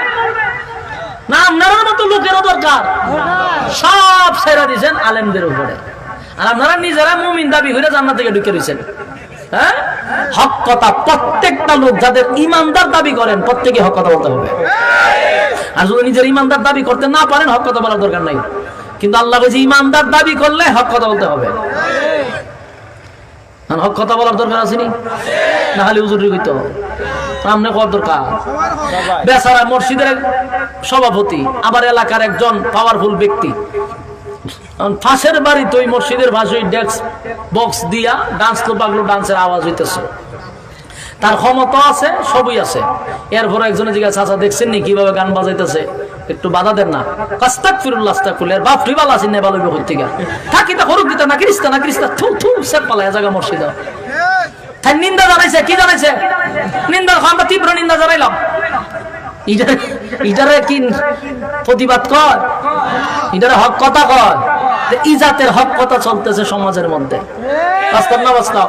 না, আপনার মতো লোকেরও দরকার? সব ছেড়ে দিয়েছেন আলেমদের উপরে, আর আপনারা নিজেরা মুমিন দাবি করে জান্নাত থেকে ঢুকে রয়েছেন। হ্যাঁ, হক কথা প্রত্যেকটা লোক যাদের ইমানদার দাবি করেন প্রত্যেকে হক কথা বলতে হবে। আর যদি নিজের ইমানদার দাবি করতে না পারেন হক কথা বলার দরকার নাই, কিন্তু আল্লাহ বলছে ইমানদার দাবি করলে হক কথা বলতে হবে। হক কথা বলার দরকার আছে নি? না হলে হুজুরি কইতো সামনে কত দরকার? বেচারা মসজিদের সভাপতি, আবার এলাকার একজন পাওয়ারফুল ব্যক্তি, ফাঁসের বাড়ি তো ওই মসজিদের ভাষায় ডেস্ক বক্স দিয়া ডান্স তো পাগলো, ডান্সের আওয়াজ হইতেছে, তার ক্ষমতা আছে, সবই আছে। এরপর একজনে জিজ্ঞাসা, চাচা দেখছেন নি কিভাবে গান বাজাইতেছে, একটু বাধা দেন না। আস্তাগফিরুল্লাহ আস্তাগফিরুল্লাহ, এর বাপ রিবাল আছেন না, ভালো কই থেকে থাকি তা করুক দিতা না, ক্রিস্তা না ক্রিস্তা, থু থু সে পালায় জায়গা মসজিদ। তাই নিন্দা জানাইছে, কি জানাইছে? নিন্দা, আমরা তীব্র নিন্দা জানাইলাম। ইটারে কি প্রতিবাদ কর? ইটারে হক কথা কর। ইজাতের হক কথা চলতেছে সমাজের মধ্যে, বাস্তব না বাস্তব?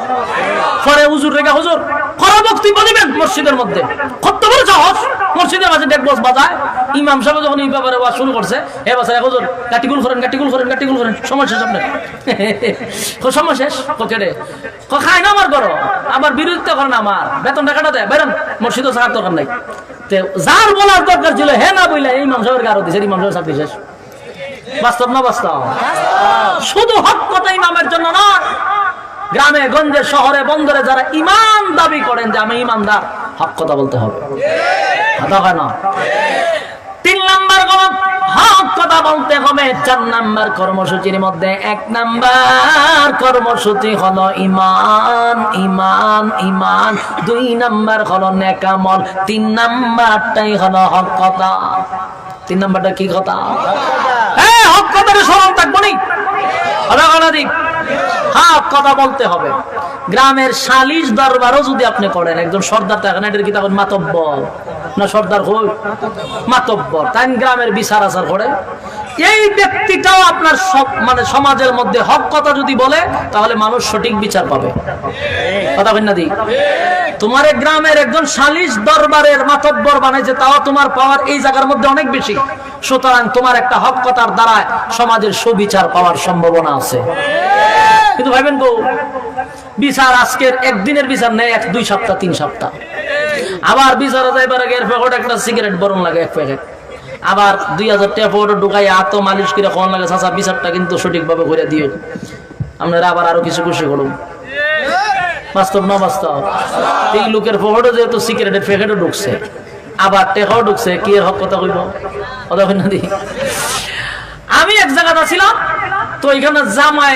পরে হুজুর রেখা হুজুর খরা বক্তব্য দিবেন মসজিদের মধ্যে, কত বড় সাহস! মসজিদের মাঝে ডেক বক্স বাজায়। ইমাম সাহেব যখন এই ব্যাপারে ওয়াজ শুরু করছে, এ বাসায় হুজুর গাটিগুল করেন, গাটিগুল করেন, গাটিগুল করেন, সময় শেষ আপনার। সময় শেষ কেড়ে খায় না আমার করো, আবার বিরোধিতা করেন, আমার বেতন টাকাটা দেয়, বেরোন, মসজিদও ছাড়ার দরকার নাই। যার বলার দরকার ছিল হে না বইলে ইমাম সাহেবের গারো দিছে, ইমাম সাহেব চাকরি শেষ। বাস্তব না বাস্তব? শুধু হক কথা ইমামের জন্য না, গ্রামে গঞ্জে শহরে বন্দরে যারা ইমান দাবি করেন যে আমি ইমানদার, হক কথা বলতে হবে। কথা হয় না? 3 নাম্বার হক কথা বলতে হবে। 4 নাম্বার কর্মসূচির মধ্যে 1 নাম্বার কর্মসূচি হলো ইমান, ইমান, ইমান। 2 নাম্বার হলো নেক আমল। 3 নাম্বারটাই হলো হক কথা। 3 নাম্বারটা কি কথা? হ্যাঁ, হক কথাটা স্মরণ থাকবো নি, হক কথা বলতে হবে। গ্রামের সালিশ দরবারও যদি আপনি করেন, একজন সর্দার থাকেন, এটার কি তখন মাতব্বর না সর্দার হই? মাতব্বর। তাই গ্রামের বিচার আচার করে এই ব্যক্তিটাও আপনার মানে সমাজের মধ্যে হক কথা যদি বলে, তাহলে মানুষ সঠিক বিচার পাবে। কথা বলেন না দি? তোমার গ্রামের একজন সালিশ দরবারের মাতব্বর বানাইছে, তাও তোমার পাওয়ার এই জায়গার মধ্যে অনেক বেশি। সুতরাং তোমার একটা হক কথার দ্বারা সমাজের সুবিচার পাওয়ার সম্ভাবনা আছে। কিন্তু ভাইবেন গো, বিচার আজকের একদিনের বিচার নেই, 1-2 সপ্তাহ 3 সপ্তাহ। আবার বিচারে যাইবার আগে এর প্যাকেট একটা সিগারেট বরণ লাগে 1 প্যাকেট, আবার 2000 টাকা পয়সা ঢুকাই হাত মালিশ করে কোন লাগে, চাচা বিচারটা কিন্তু সঠিকভাবে করে দিও, আপনারা আবার আরো কিছু খুশি করুন। বাস্তব না বাস্তব? এই লোকের পকেটে যেহেতু সিগারেটের প্যাকেটও ঢুকছে, আবার টেকাও ঢুকছে, কি এর হক কথা কইব? কথা কই না দি? আমি এক জায়গাটা ছিলাম, তো এখানে জামাই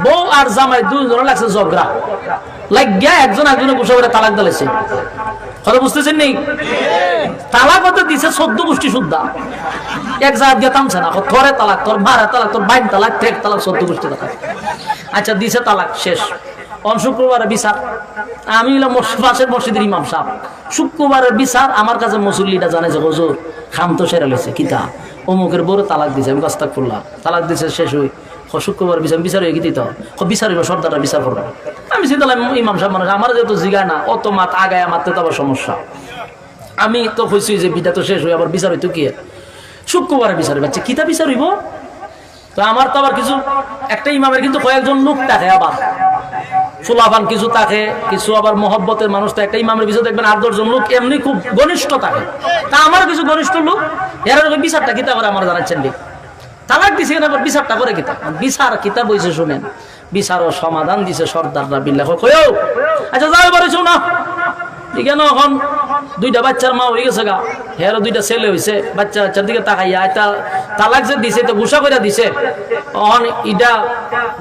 বউ আর জামাই 2 জন লাগছে ঝগড়া লাগিয়া, একজন একজনের গোসা করে তালাক দিয়েছে। কথা বুঝতেছেন নি? তালাক হতে দিছে 14 গোষ্ঠী শুদ্ধা, এক জায়গা দিয়ে থামছে না। তোরে তালাক, তোর মারে তালাক, তোর বাইন তালাক, ঠেক তালাক, 14 গোষ্ঠী তালাক। আচ্ছা দিছে তালাক, শেষ। শুক্রবারে বিচার, আমি হলাম পাশের মসজিদের ইমাম সাহেব। শুক্রবারের বিচার আমার কাছে মুসল্লিটা জানাইছে, হুজুর খাম তো সেরা লেছে, কিতা অমুকের বড় তালাক দিছে। আমি কাস্তাক করলাম, তালাক দিছে, শেষ হই। শুক্রবার বিচার হয়ে গেছি, তো বিচার হইব, সর্দারটা বিচার করবো। আমি চিন্তা ইমাম সাহেব মানুষ, আমার যেহেতু জিগায় না, অত মাত আগায় মারতে তো আবার সমস্যা। আমি তো কইছি যে বিটা তো শেষ হই, আবার বিচার হইতো কি শুক্রবারে বিচার হইব। আচ্ছা কিতা বিচার হইব? তো আমার তো আবার কিছু একটা ইমামের কিন্তু কয়েকজন লোক থাকে, আবার ফুলাফান কিছু থাকে, কিছু আবার মহব্বতের মানুষ থাকে। একটা ইমামের পিছনে দেখবেন 8-10 জন লোক এমনি খুব ঘনিষ্ঠ থাকে। তা আমার কিছু ঘনিষ্ঠ লোক এরা বিচারটা কিতা করে আমার জানাচ্ছেন ঠিক তালাক দিছে না, বিচারটা করে কিতা বিচার কিতা বইছে শুনেন। বিচার ও সমাধান দিছে সর্দাররা বিল্লাহ কয়ও। আচ্ছা যাও এবারে শোনা কেন এখন 2টা বাচ্চার মা হয়ে গেছে গা, হেরও 2টা ছেলে হয়েছে, বাচ্চার দিকে তাকাইয়া এটা তালাক যে দিছে তো গুসা করে দিছে, অহন ইটা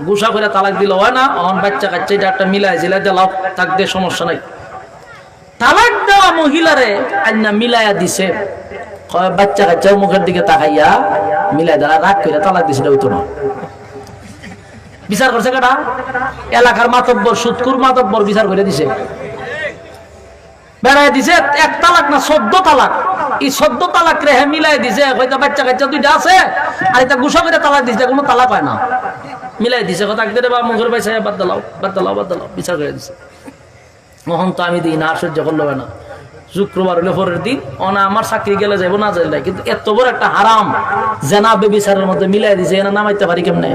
গুসা করে তালাক দিল হয় না, অহন বাচ্চা কাচ্চা এটা একটা মিলাই জিলাই দিলাও তাক দিয়ে সমস্যা নাই। তালাক দেওয়া মহিলারে আইনা মিলাইয়া দিছে, বাচ্চা কাচ্চা মুখের দিকে তাকাইয়া মিলাই দেওয়া রাগ করে তালাক দিছে, এটা হইতো না। বিচার করছে কেটা? এলাকার মাতব্বর, সুৎকুর মাতব্বর বিচার করে দিছে, বেড়াই দিছে। 1 তালাক না 14 তালাক। এই 14 তালাক রে মিলাই দিছে, হয়তো বাচ্চা কাচ্চা 2টা আছে আর এটা গুসা করে তালাক দিছে, কোনো তালাক হয় না, মিলাই দিছে। কথা একদিনে বা মুখের পয়সা বাদ দিলাও বাদ দিলাও বাদ দিলাও বিচার করে দিছে। মোহন তো আমি দিই না, সহ্য করলো না। শুক্রবার হলে পরের দিন অনা আমার চাকরি গেলে যাবো না যাই, কিন্তু এত বড় একটা হারাম জেনাবে বিচারের মধ্যে মিলাই দিছে, এনা নামাইতে পারি কেমনে।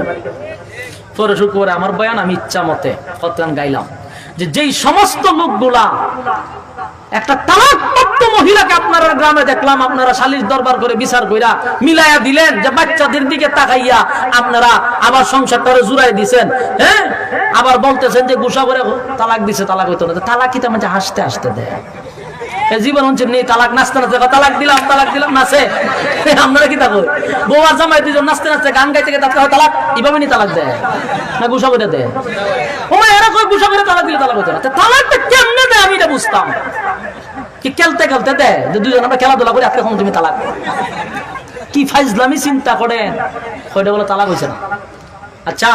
পরে শুক্রবারে আমার বয়ান আমি ইচ্ছা মতে কতক্ষণ গাইলাম যে যেই সমস্ত লোকগুলা একটা তালাকপ্রাপ্ত মহিলাকে আপনারা গ্রামে দেখলাম, আপনারা সালিশ দরবার করে বিচার কইরা মিলাইয়া দিলেন, যে বাচ্চাদের দিকে তাকাইয়া আপনারা আবার সংসারটারে জুড়াই দিছেন, হ্যাঁ আবার বলতেছেন যে গুসা করে তালাক দিছে, তালাক হইতো না। তালাক কি তেমন হাসতে হাসতে দেয় জীবন হচ্ছে নেই, তালাক নাচতে নাচতে তালাক দিলাম নাচে। আপনারা কি থাকো বউয়ার জামাই 2জন নাচতে নাচতে গান গাইতে গেতে তালাক এভাবে নি তালাক দেয় না গুসা করে দেয়? ও এরা কই গুসা করে তালাক দিলে তালাক হইতো না। তালাকটা কেমনে দেয় আমি এটা বুঝতাম কি, খেলতে খেলতে দেয় যে 2জন আমরা খেলাধুলা করে আজকে তুমি তালাক, কি ফাইজলামি চিন্তা করেন, কয়টা বলে তালাক হয়েছে না। আচ্ছা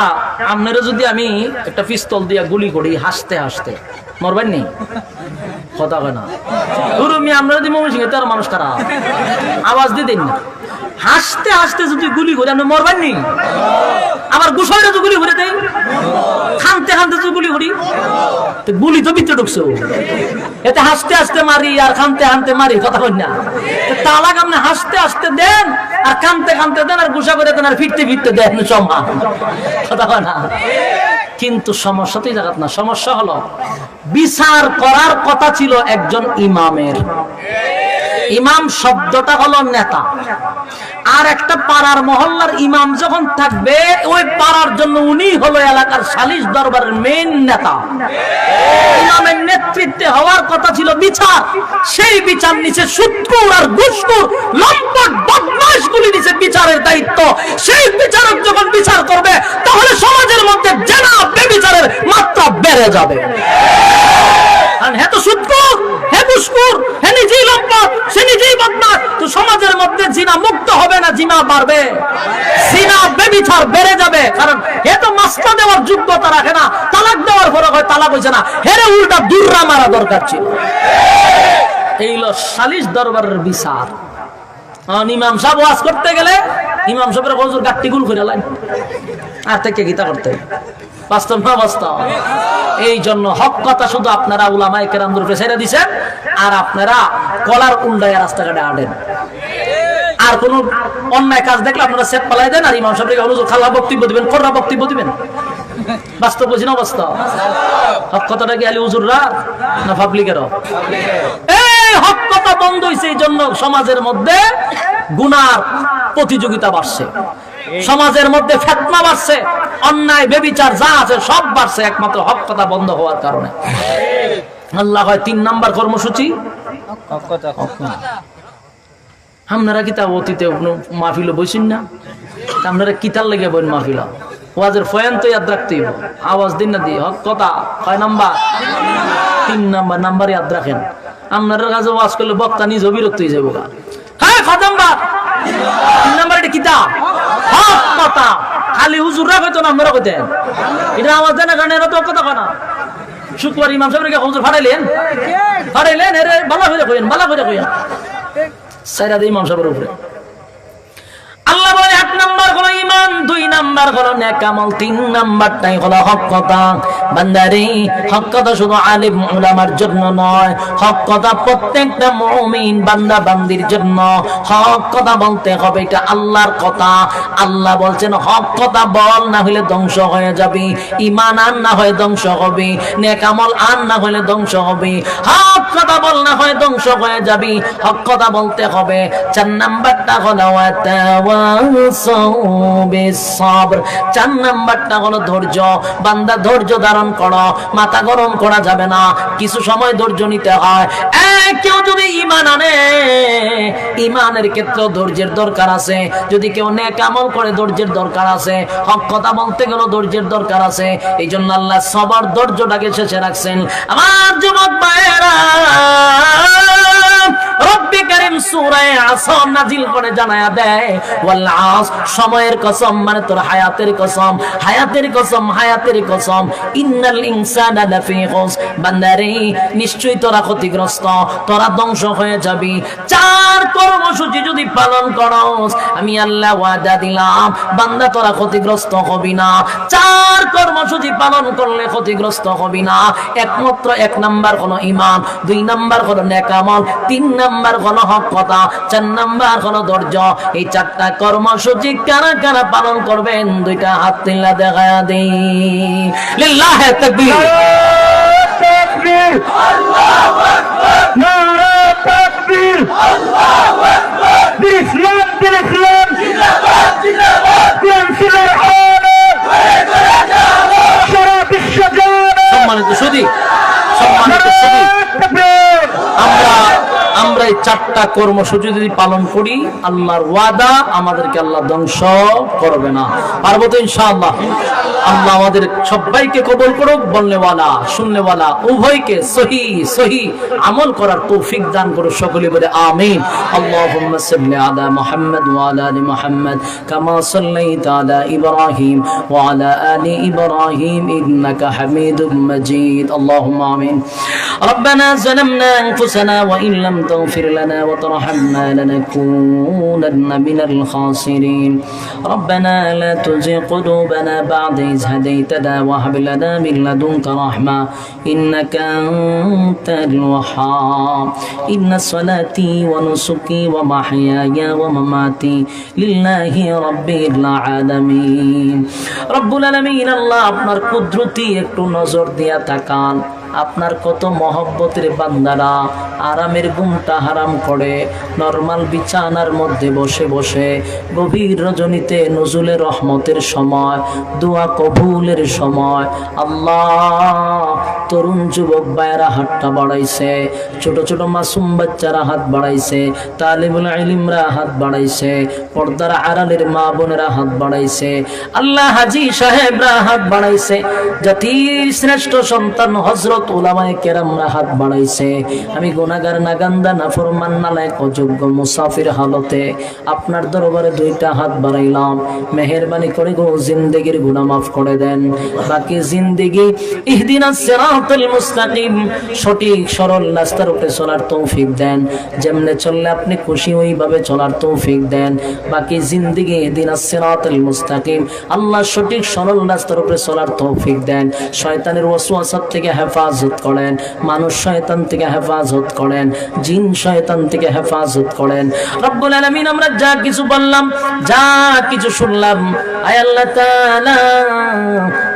আপনারা যদি আমি একটা পিস্তল দিয়া গুলি করি হাসতে হাসতে মরবেন নি? কথা হয় না আমরা যদি মমি সিং তার মানুষ তারা আওয়াজ দিয়ে দেন না, হাসতে হাসতে যদি গুলি করি আপনি মরবেন নি? আবার গুসাইটা তো গুলি করে দেয়, খানতে খানতে তো গুলি করি, গুলি তো ভিতরে ঢুকছো, এতে হাসতে হাসতে মারি আর খানতে খানতে মারি, কথা হয় না। তালাক আপনি হাসতে হাসতে দেন আর কানতে কানতে দেন আর গুসা করে দেন আর ফিরতে ফিরতে দেন জমা, কথা হয় না। কিন্তু সমস্যা তো এই জায়গা না, সমস্যা হলো বিচার করার কথা ছিল একজন ইমামের। ইমাম শব্দটা হলো নেতা, আর একটা পাড়ার মহল্লার ইমাম যখন থাকবে ওই পাড়ার জন্য উনি হলো এলাকার সালিশ দরবারের মেইন নেতা। ইমামের নেতৃত্বে হওয়ার কথা ছিল বিচার, সেই বিচার নিচে সুৎখোর আর ঘুষখোর লম্পট বদমাশগুলি নিচে বিচারের দায়িত্ব। সেই বিচারক যখন বিচার করবে তাহলে সমাজের মধ্যে জেনা বেবিচারের মাত্রা বেড়ে যাবে। হ্যাঁ তো সুৎখোর, হ্যাঁ ঘুষখোর, হ্যাঁ নিজেই লম্পট, সে নিজেই বদমাশ, তো সমাজের মধ্যে জিনা মুক্ত হবে না, জিনা বাড়বে, জিনা বেবিচার বেড়ে যাবে। কারণ হে তো মাসলা দেওয়ার যোগ্যতা রাখে না, তালাক দেওয়ার পরে হয় তালাক হয়েছে না, হেরে উল্টা দুর্রা মারা দরকার ছিল। এই হলো সালিশ দরবারের বিচার। ইমাম সাহেব ওয়াজ করতে গেলে ইমাম সাহেবের হুজুর গাট্টি গুল করে লাইন আর থেকে গীতা করতে বাস্তব না বাস্তব। এই জন্য হক কথা শুধু আপনারা উলামায়ে কেরামদের উপরে ছেড়ে দিছেন, আর আপনারা কলার উল্টায় রাস্তাঘাটে আডেন। আর কোন অন্যায় কাজ দেখলে আপনারা সেট পালাই দেন, আর ইমাম সাহেবকে হুজুর খালা বক্তব্য দিবেন, কোররা বক্তব্য দিবেন। বাস্তব বুঝি না বাস্তব? হক কথাটা কি আলী হুজুররা না পাবলিকের? এই হক কথা বন্ধ হইছে, এই জন্য সমাজের মধ্যে গুনার প্রতিযোগিতা বাড়ছে, সমাজের মধ্যে ফিতনা বাড়ছে, অন্যায় বেবিচার যা আছে সব বাড়ছে একমাত্র হক কথা বন্ধ হওয়ার কারণে। আল্লাহ হয় 3 নাম্বার কর্মসূচি হক কথা। আপনারা কি তা অতীতে মাহফিল বসেন না? আপনারা কিতার লেগে বইন মাহফিল? ওয়াজের ফয়ান তো ইয়াদ রাখতেই, আওয়াজ দিন না দিয়ে হক কথা 6 নাম্বার 3 নাম্বার নাম্বার ইয়াদ রাখেন। আপনার কাছে ওয়াজ করলে বক্তা নিজে বিরক্ত হয়ে যাবো। হ্যাঁ 6 নাম্বার 3 নাম্বার এটা কিতা হক কথা। খালি হুজুররা কইতো না, আপনারা কইতেন এটা আওয়াজ দেন না, কারণ এরা তো কথা কয় না। শুক্রবার ইমাম সাহেবকে হুজুর ফাড়াইলেন এরে ভালো করে কইেন, ভালো করে কইেন সাইরা দেই ইমাম সাহেবের উপরে। আল্লাহ বলে 1 নাম্বার কোন ইমাম ইমান, 2 নাম্বার হলো নেক আমল, 3 নাম্বারটাই হলো হক কথা। বান্দারে হক কথা শুধু আলেম উলামার জন্য নয়, হক কথা প্রত্যেকটা মুমিন বান্দা বান্দির জন্য। হক কথা বলতে হবে, এটা আল্লাহর কথা। আল্লাহ বলছেন হক কথা বল, না হলে ধ্বংস হয়ে যাবে। ঈমান আন, না হয় ধ্বংস হবে। নেক আমল আন, না হলে ধ্বংস হবে। হক কথা বল, না হয় ধ্বংস হয়ে যাবে। হক কথা বলতে হবে। 4 নাম্বারটা হলো ওয়াতাওয়াসাউ বিস-সাবর। 4 নাম্বারটা হলো ধৈর্য। বান্দা ধৈর্য ধারণ করো, মাথা গরম করা যাবে না, কিছু সময় ধৈর্য নিতে হয়। কেউ যদি ঈমান আনে, ঈমানের ক্ষেত্রে ধৈর্যের দরকার আছে। যদি কেউ নেক আমল করে, ধৈর্যের দরকার আছে। হক কথা বলতে গেলে ধৈর্যের দরকার আছে। এই জন্য আল্লাহ সবর, ধৈর্যটাকে শেষে রাখছেন। আমার যুবক ভাইয়েরা, রব্বে কারীম সূরা আসর নাজিল করে জানায়া দেয়, ওয়াল আস, সময়ের কসম, মানে তোর হায়াতের কসম, হায়াতের কসম, হায়াতের কসম, ইন্নাল ইনসানা লাফি খুস, বান্দারে নিশ্চয়ই তোরা ক্ষতিগ্রস্ত, তোরা ধ্বংস হয়ে যাবি। 4 কর্মসূচি যদি পালন করস, আমি আল্লাহ ওয়াদা দিলাম বান্দা তোরা ক্ষতিগ্রস্ত হবি না। 4 কর্মসূচি পালন করলে ক্ষতিগ্রস্ত হবি না। একমাত্র 1 নাম্বার হলো ঈমান, 2 নাম্বার হলো নেক আমল, 3 নাম্বার হলো হক কথা, 4 নাম্বার হলো ধৈর্য। এই 4টা কর্মসূচি কারা কারা পালন করবেন, 2টা হাত তুলে দেখায়া দেই। লিল্লাহি তাকবীর, তাকবীর, আল্লাহু আকবার, নারে তাকবীর, আল্লাহু আকবার। ইসলাম, ইসলাম, জিন্দাবাদ, জিন্দাবাদ, ইসলামের আলো হয়ে করে যাও সারা বিশ্ব জানে। সম্মানিত সুধী, সম্মানিত সুধী, আমরা এই 4টা কর্মসূচি যদি পালন করি, আল্লাহর ওয়াদা আমাদেরকে আল্লাহ ধ্বংস করবে না। পারবো তো ইনশাআল্লাহ? আল্লাহ আমাদের সবাইকে কবুল করুক, বলনেওয়ালা শুননেওয়ালা উভয়কে সহি সহি আমল করার তৌফিক দান করুক। সকলে বলে আমিন। আল্লাহুম্মা সাল্লি আলা মুহাম্মাদ ওয়া আলা আলি মুহাম্মাদ কামা সাল্লাইতা আলা ইব্রাহিম ওয়া আলা আলি ইব্রাহিম ইন্নাকা হামিদুম মাজিদ। আল্লাহুম্মা আমিন। ربنا ظلمنا أنفسنا وإن لم تغفر لنا وترحمنا لنكونن من الخاسرين. ربنا لا تزغ قلوبنا بعد إذ هديتنا وهب لنا من لدنك رحمة إنك أنت الوهاب. إن صلاتي ونسكي ومحياي ومماتي لله رب العالمين. رب العالمين আল্লাহ আপনার কুদরতি একটু নজর দিয়া তাকান। আপনার কত মহব্বতের বান্দারা আরামের ঘুমটা হারাম করে নরমাল বিছানার মধ্যে বসে বসে গভীর রজনীতে নজুলের রহমতের সময়, দোয়া কবুলের সময় আল্লাহ তরুণ যুবক ভাইয়েরা হাতটা বাড়াইছে, ছোট ছোট মাসুম বাচ্চারা হাত বাড়াইছে, তালিবুল ইলমরা হাত বাড়াইছে, পর্দার আড়ালের মা বোনেরা হাত বাড়াইছে, আল্লাহ হাজী সাহেবরা হাত বাড়াইছে, জাতির শ্রেষ্ঠ সন্তান হযরত উলামায়ে কেরামরা হাত বাড়াইছে। আমি গুনাহগার নাগান্দা নাফরমান নালায়েক অযোগ্য মুসাফির হালতে আপনার দরবারে 2টা হাত বাড়াইলাম। মেহেরবানি করে গো জিন্দেগির গুনাহ মাফ করে দেন। বাকি জিন্দেগি ইহদিনাস সিরাতাল মুস্তাকিম, সঠিক সরল রাস্তার উপরে চলার তৌফিক দেন। যেমনে চললে আপনি খুশি ওইভাবে চলার তৌফিক দেন। বাকি জিন্দেগি ইহদিনাস সিরাতাল মুস্তাকিম, আল্লাহ সঠিক সরল রাস্তার উপরে চলার তৌফিক দেন। শয়তানের ওয়াসওয়াসা থেকে হেফাজত করেন, মানুষ শয়তান থেকে হেফাজত করেন, জিন শয়তান থেকে হেফাজত করেন। রব্বুল আলামিন আমরা যা কিছু বললাম, যা কিছু শুনলাম, আয় আল্লাহ তাআলা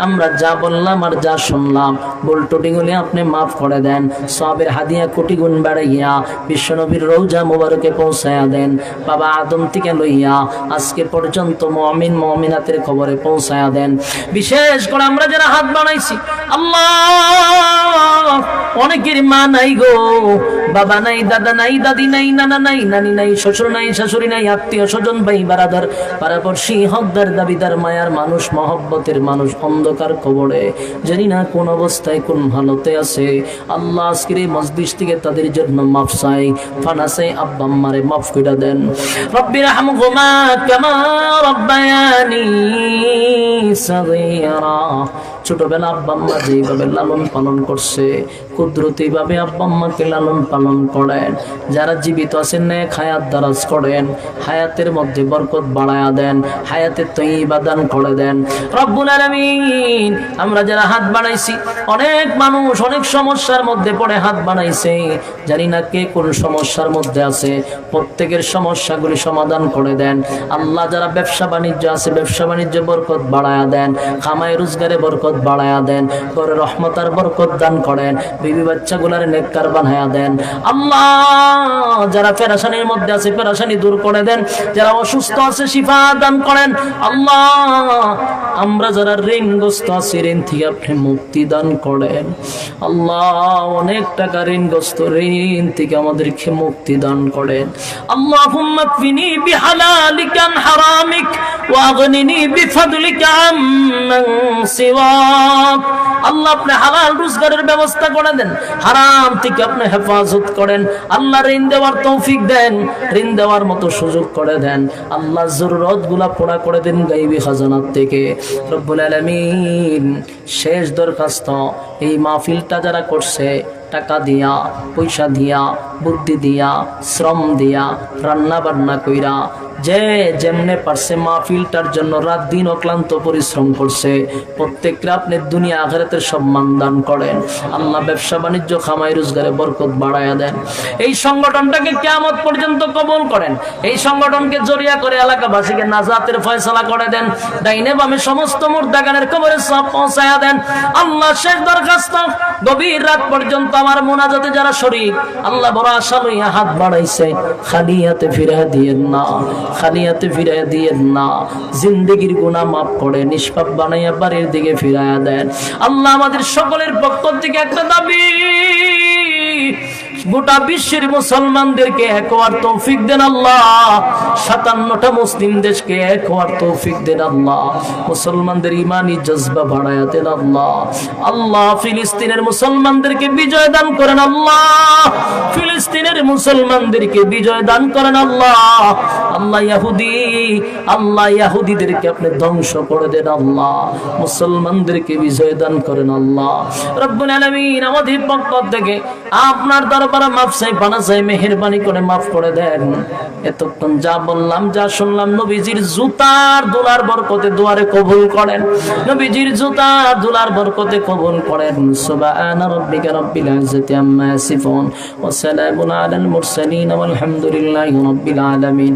আমরা যা বললাম আর যা শুনলাম ভুল ত্রুটিগুলি আপনি মাফ করে দেন। সওয়াবের হাদিয়া কোটি গুণ বাড়াইয়া বিশ্বনবীর রওজা মুবারকে পৌঁছায়া দেন। বাবা আদম থেকে লইয়া আজকে পর্যন্ত মুমিন মুমিনাতের খবরে পৌঁছায়া দেন। বিশেষ করে আমরা যারা হাত বানাইছি, আল্লাহ অনেকের মা নাই গো, বাবা নাই, দাদা নাই, দাদি নাই, নানা নাই, নানি নাই, শ্বশুর নাই, শাশুড়ি নাই, আত্মীয় স্বজন, ভাই বারাদার, পাড়াপড়শি, হকদার, দাবিদার, মায়ার মানুষ, মহব্বতের মানুষ অন্ধকার কবরে, জানি না কোন অবস্থায় কোন হালতে আছে। আল্লাহ আজকের এই মজলিস থেকে তাদের জন্য মাফ চাই, ফানা চাই, আব্বা আম্মারে মাফ করে দেন। রব্বির রহমহুমা কামা রব্বায়ানি সাগীরা ছোটবেলা আব্বা আম্মা যেইভাবে লালন পালন করছে কুদরতি ভাবে আব্বা আম্মাকে লালন পালন করেন। যারা জীবিত আছেন নেক হায়াত দারাজ করেন, হায়াতের মধ্যে বরকত বাড়ায়া দেন, হায়াতে তয়্যিবা দান করে দেন রব্বুল আলামিন। আমরা যারা হাত বাড়াইছি, অনেক মানুষ অনেক সমস্যার মধ্যে পড়ে হাত বাড়াইছে, জানি না কে কোন সমস্যার মধ্যে আছে, প্রত্যেকের সমস্যাগুলি সমাধান করে দেন আল্লাহ। যারা ব্যবসা বাণিজ্য আছে, ব্যবসা বাণিজ্য বরকত বাড়ায়া দেন, কামাই রোজগারে বরকত বাড়ায়া দেন, ঘরে রহমত আর বরকত দান করেন, বিবি বাচ্চাগুলার নেককার বানায়া দেন আল্লাহ। যারা পেরেশানির মধ্যে আছে পেরেশানি দূর করে দেন, যারা অসুস্থ আছে শিফা দান করেন আল্লাহ। আমরা যারা ঋণগ্রস্ত আছি ঋণ থেকে আপনি মুক্তি দান করেন আল্লাহ। অনেক টাকা ঋণগ্রস্ত, ঋণ থেকে আমাদেরকে মুক্তি দান করেন আল্লাহুম্মা কফিনি বিহালালিকা আন হারামিক ওয়া আগনিনি বিফাদলিকা আম্মান সিওয়াক। আল্লাহ আপনি হালাল রোজগারের ব্যবস্থা করে দেন, হারাম থেকে আপনি হেফাজত করেন আল্লাহ। ঋণ দেওয়ার তৌফিক দেন, ঋণ দেওয়ার মতো সুযোগ করে দেন আল্লাহ। জরুরত গুলা পুরা করে দেন গায়বী খাজানাত থেকে রব্বুল আলামিন। শেষ দরখাস্ত, এই মাহফিলটা যারা করছে টাকা দিয়া, পয়সা দিয়া, বুদ্ধি দিয়া, শ্রম দিয়া, রান্না বান্না কইরা, যে যেমনে পারছে মাহফিলটার জন্য রাত দিন অক্লান্ত পরিশ্রম করছে, প্রত্যেককে আপনি দুনিয়া আখিরাতের সম্মান দান করেন আল্লাহ। ব্যবসা বাণিজ্য কামাই রোজগারে বরকত বাড়ায়া দেন। এই সংগঠনটাকে কিয়ামত পর্যন্ত কবুল করেন। এই সংগঠনকে জড়িয়া করে এলাকাবাসীকে নাজাতের ফয়সালা করে দেন। ডাইনে বামে সমস্ত মুর্দাগানের কবরে সব পৌঁছায়া দেন আল্লাহ। শেষ দরখাস্ত, গভীর রাত পর্যন্ত আমার মুনাজাতে যারা শরীক আল্লাহ বড় আশা লইয়া হাত বাড়াইছে, খালি হাতে ফিরে দিয়েন না, খালি হাতে ফিরে দিয়েন না। জিন্দেগির গুনাহ মাফ করে নিষ্পাপ বানাইয়া বাড়ির দিকে ফিরাইয়া দেন আল্লাহ। আমাদের সকলের পক্ষ থেকে একটা দাবি, গোটা বিশ্বের মুসলমানদেরকে এক হওয়ার তৌফিক দেন আল্লাহ। 57টা মুসলিম দেশকে এক হওয়ার তৌফিক দেন আল্লাহ। মুসলমানদের ঈমানি জজবা বাড়ায়া দেন আল্লাহ। আল্লাহ ফিলিস্তিনের মুসলমানদেরকে বিজয় দান করেন আল্লাহ। ফিলিস্তিনের মুসলমানদেরকে বিজয় দান করেন আল্লাহ। আল্লাহ ইহুদিদেরকে আপনি ধ্বংস করে দেন আল্লাহ। মুসলমানদেরকে বিজয় দান করেন আল্লাহ রব্বুল আলামিন। আমাদের পক্ষ থেকে আপনার দরবারে মাফ চাই, পানা চাই, মেহেরবানি করে মাফ করে দেন। এতক্ষণ যা বললাম যা শুনলাম নবীজির জুতার দুলার বরকতে দুয়ারে কবুল করেন, নবীজির জুতার দুলার বরকতে কবুল করেন। সুবহানা রাব্বিকা রাব্বিল ইজ্জাতি আম্মা ইয়াসিফুন ওয়া সালামুন আলাল মুরসালিন ওয়াল হামদুলিল্লাহি রাব্বিল আলামিন।